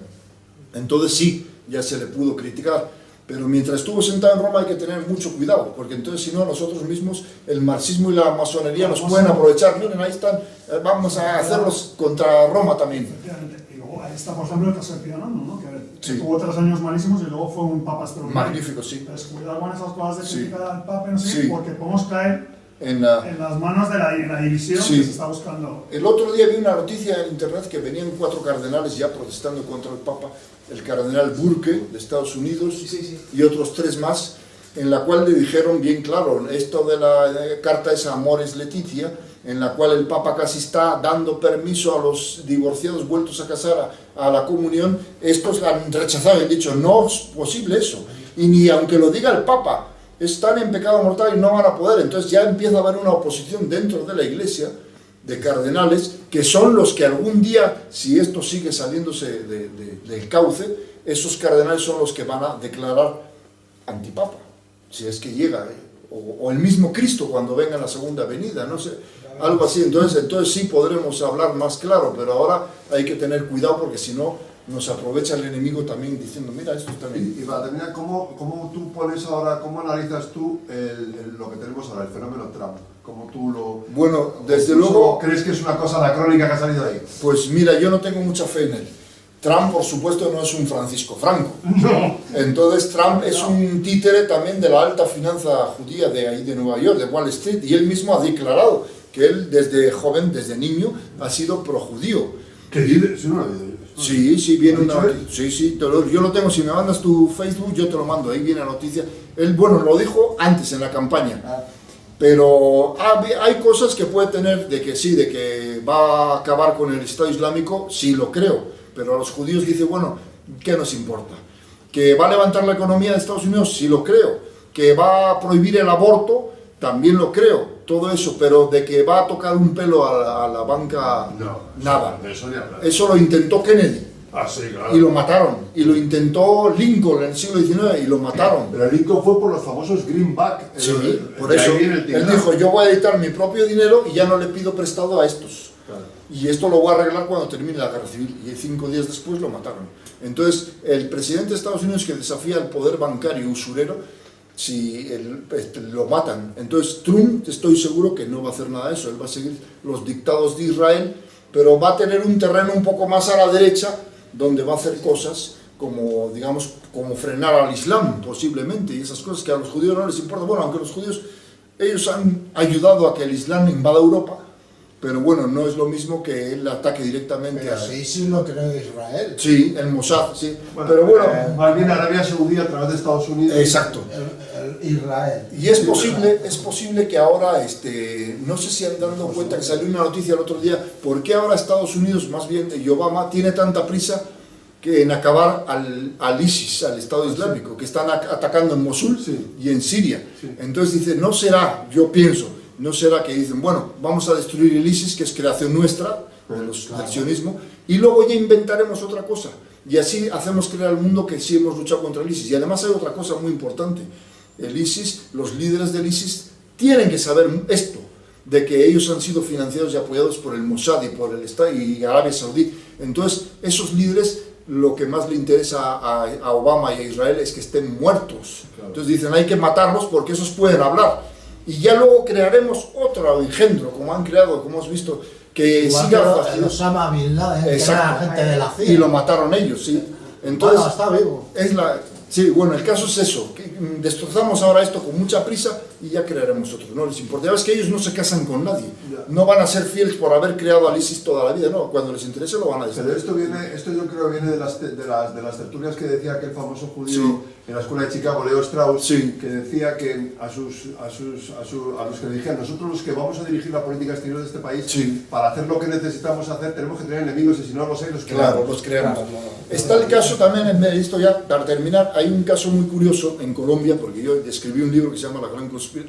Entonces sí, ya se le pudo criticar, pero mientras estuvo sentado en Roma hay que tener mucho cuidado, porque entonces si no nosotros mismos, el marxismo y la masonería nos pueden aprovechar. Miren, ahí están, vamos a hacerlos contra Roma también. Efectivamente. Y luego ahí está, por ejemplo, el caso de Pío IX, ¿no? Que Sí. tuvo 3 años malísimos y luego fue un papa extraordinario. Magnífico, sí. Entonces, cuidado con esas cosas de Sí. criticar al papa y no sé Sí. qué, porque podemos caer En, en las manos de la división Sí. que se está buscando. El otro día vi una noticia en internet que venían 4 cardenales ya protestando contra el Papa, el cardenal Burke de Estados Unidos Sí. y otros 3 más, en la cual le dijeron bien claro, esto de la carta esa Amoris Laetitia, en la cual el Papa casi está dando permiso a los divorciados vueltos a casar a la comunión, estos han rechazado y han dicho, no es posible eso, y ni aunque lo diga el Papa, están en pecado mortal y no van a poder. Entonces ya empieza a haber una oposición dentro de la Iglesia de cardenales que son los que algún día, si esto sigue saliéndose del cauce, esos cardenales son los que van a declarar antipapa, si es que llega, o el mismo Cristo cuando venga en la segunda venida, no sé, algo así. Entonces sí podremos hablar más claro, pero ahora hay que tener cuidado porque si no nos aprovecha el enemigo también diciendo, mira, esto está bien. Y para terminar, ¿cómo tú pones ahora, cómo analizas tú lo que tenemos ahora, el fenómeno Trump? ¿Cómo tú lo... Bueno, desde incluso luego, ¿crees que es una cosa anacrónica que ha salido de ahí? pues mira, yo no tengo mucha fe en él. Trump, por supuesto, no es un Francisco Franco. No. Entonces Trump es un títere también de la alta finanza judía de ahí de Nueva York, de Wall Street, y él mismo ha declarado que él desde joven, desde niño, ha sido projudío. ¿Qué dices? Sí, no lo he oído. Sí, viene ¿Lo ha una... dicho él? Sí, yo lo tengo, si me mandas tu Facebook yo te lo mando, ahí viene la noticia. Él, bueno, lo dijo antes en la campaña, pero hay cosas que puede tener de que sí, de que va a acabar con el Estado Islámico, sí lo creo, pero a los judíos dice, bueno, ¿qué nos importa? ¿Que va a levantar la economía de Estados Unidos? Sí lo creo. ¿Que va a prohibir el aborto? También lo creo, todo eso, pero de que va a tocar un pelo a la banca, No, nada. de eso ni hablar. Eso lo intentó Kennedy Ah, sí, claro. y lo mataron, y lo intentó Lincoln en el siglo XIX y lo mataron. Pero el Lincoln fue por los famosos greenback. Sí, por de ahí eso viene el él titular. dijo, yo voy a editar mi propio dinero y ya no le pido prestado a estos. Claro. Y esto lo voy a arreglar cuando termine la guerra civil. Y 5 días después lo mataron. Entonces, el presidente de Estados Unidos que desafía el poder bancario usurero, si lo matan. Entonces, Trump, estoy seguro que no va a hacer nada de eso. Él va a seguir los dictados de Israel, pero va a tener un terreno un poco más a la derecha, donde va a hacer cosas como, digamos, como frenar al Islam, posiblemente, y esas cosas que a los judíos no les importa. Bueno, aunque los judíos, ellos han ayudado a que el Islam invada Europa, pero bueno, no es lo mismo que él ataque directamente Pero a... sí lo creo de Israel. Sí, el Mossad, sí. Bueno, Pero bueno, más bien Arabia Saudí a través de Estados Unidos. exacto. El Israel. Y es posible que ahora, no sé si han dado cuenta que salió una noticia el otro día, ¿por qué ahora Estados Unidos, más bien y Obama, tiene tanta prisa que en acabar al ISIS, al Estado Islámico, que están atacando en Mosul Sí. y en Siria? Sí. Entonces dice, no será, yo pienso, no será que dicen, bueno, vamos a destruir el ISIS, que es creación nuestra, del sionismo, y luego ya inventaremos otra cosa. Y así hacemos creer al mundo que sí hemos luchado contra el ISIS. Y además hay otra cosa muy importante. El ISIS, los líderes del ISIS tienen que saber esto, de que ellos han sido financiados y apoyados por el Mossad y por el Estado y Arabia Saudí. Entonces, esos líderes, lo que más le interesa a Obama y a Israel es que estén muertos. Claro. Entonces dicen, hay que matarlos porque esos pueden hablar. Y ya luego crearemos otro engendro, como han creado, como hemos visto, que igual siga... que Osama Bin Laden, que era gente de la CIA. Y lo mataron ellos, sí. Entonces, bueno, está vivo. Sí, bueno, el caso es eso, que destrozamos ahora esto con mucha prisa y ya crearemos otro, no les importa. Ya ves que ellos no se casan con nadie, no van a ser fieles por haber creado al ISIS toda la vida, no, cuando les interese lo van a destruir. Pero esto yo creo que viene de las tertulias que decía aquel famoso judío en la escuela de Chicago, Leo Strauss, que decía que a los que le dijeron, nosotros los que vamos a dirigir la política exterior de este país, para hacer lo que necesitamos hacer, tenemos que tener enemigos y si no los hay, los creamos. Claro, los creamos. Está el caso también, esto ya para terminar, hay un caso muy curioso en Colombia, porque yo escribí un libro que se llama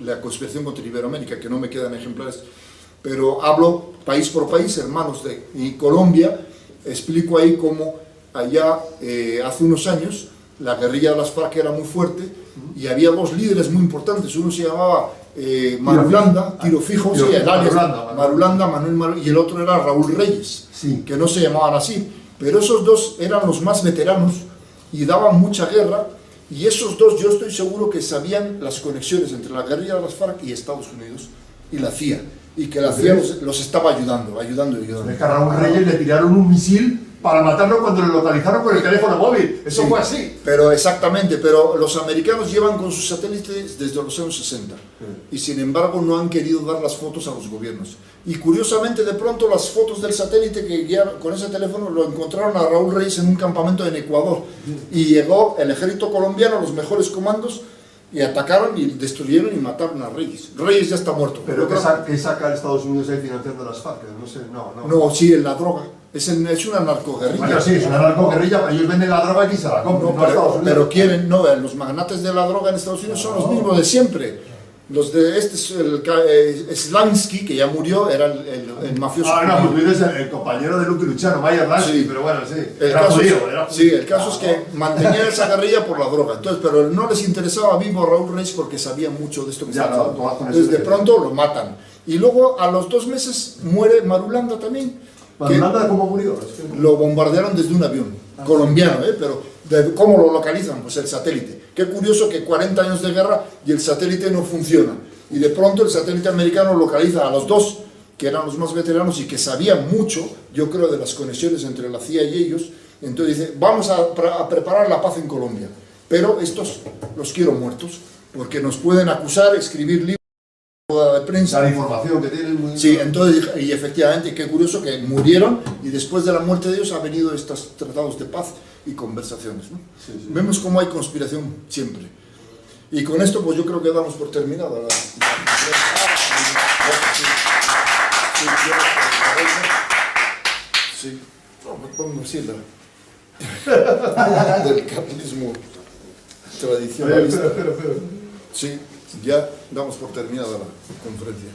La conspiración contra Iberoamérica, que no me quedan ejemplares, pero hablo país por país, hermanos de Colombia, explico ahí cómo allá hace unos años la guerrilla de las FARC era muy fuerte y había dos líderes muy importantes, uno se llamaba Marulanda, Tiro Fijo, Marulanda, Manuel, y el otro era Raúl Reyes, que no se llamaban así, pero esos dos eran los más veteranos y daban mucha guerra, y esos dos yo estoy seguro que sabían las conexiones entre la guerrilla de las FARC y Estados Unidos y la CIA, y que la CIA los estaba ayudando. Es que a Raúl Reyes le tiraron un misil para matarlo cuando lo localizaron con el teléfono móvil, eso fue así. Pero exactamente, pero los americanos llevan con sus satélites desde los años 60 y sin embargo no han querido dar las fotos a los gobiernos. Y curiosamente de pronto las fotos del satélite que guiaron con ese teléfono lo encontraron a Raúl Reyes en un campamento en Ecuador y llegó el ejército colombiano, los mejores comandos, y atacaron y destruyeron y mataron a Reyes. Reyes ya está muerto. ¿Pero qué saca Estados Unidos ahí financiando las FARC? No sé, No, sí, en la droga. Es una narcoguerrilla. Bueno, sí, es una narcoguerrilla, pero ellos venden la droga y se la compran. Pero quieren, los magnates de la droga en Estados Unidos son los mismos de siempre. Los de Slansky, que ya murió, era el mafioso. No, pues eres el compañero de Lucky Luciano, Mayer Lansky, pero bueno, sí. Era judío. Sí, el caso es que mantenían esa guerrilla por la droga. Entonces, pero no les interesaba vivo a Raúl Reyes porque sabía mucho de esto que estaba hablando. Entonces, de pronto lo matan. Y luego, a los 2 meses, muere Marulanda también. ¿Marulanda cómo murió? Lo bombardearon desde un avión colombiano, pero ¿cómo lo localizan? Pues el satélite. Qué curioso que 40 años de guerra y el satélite no funciona. Y de pronto el satélite americano localiza a los dos, que eran los más veteranos y que sabían mucho, yo creo, de las conexiones entre la CIA y ellos. Entonces dice, vamos a preparar la paz en Colombia. Pero estos los quiero muertos, porque nos pueden acusar, escribir libros de prensa. La información que tienen. Sí, entonces, y efectivamente, qué curioso que murieron y después de la muerte de ellos han venido estos tratados de paz y conversaciones, ¿no? Vemos cómo hay conspiración siempre. Y con esto, pues yo creo que damos por terminada la... Sí, vamos a decir del capitalismo tradicional. Espera. Sí, ya damos por terminada la conferencia.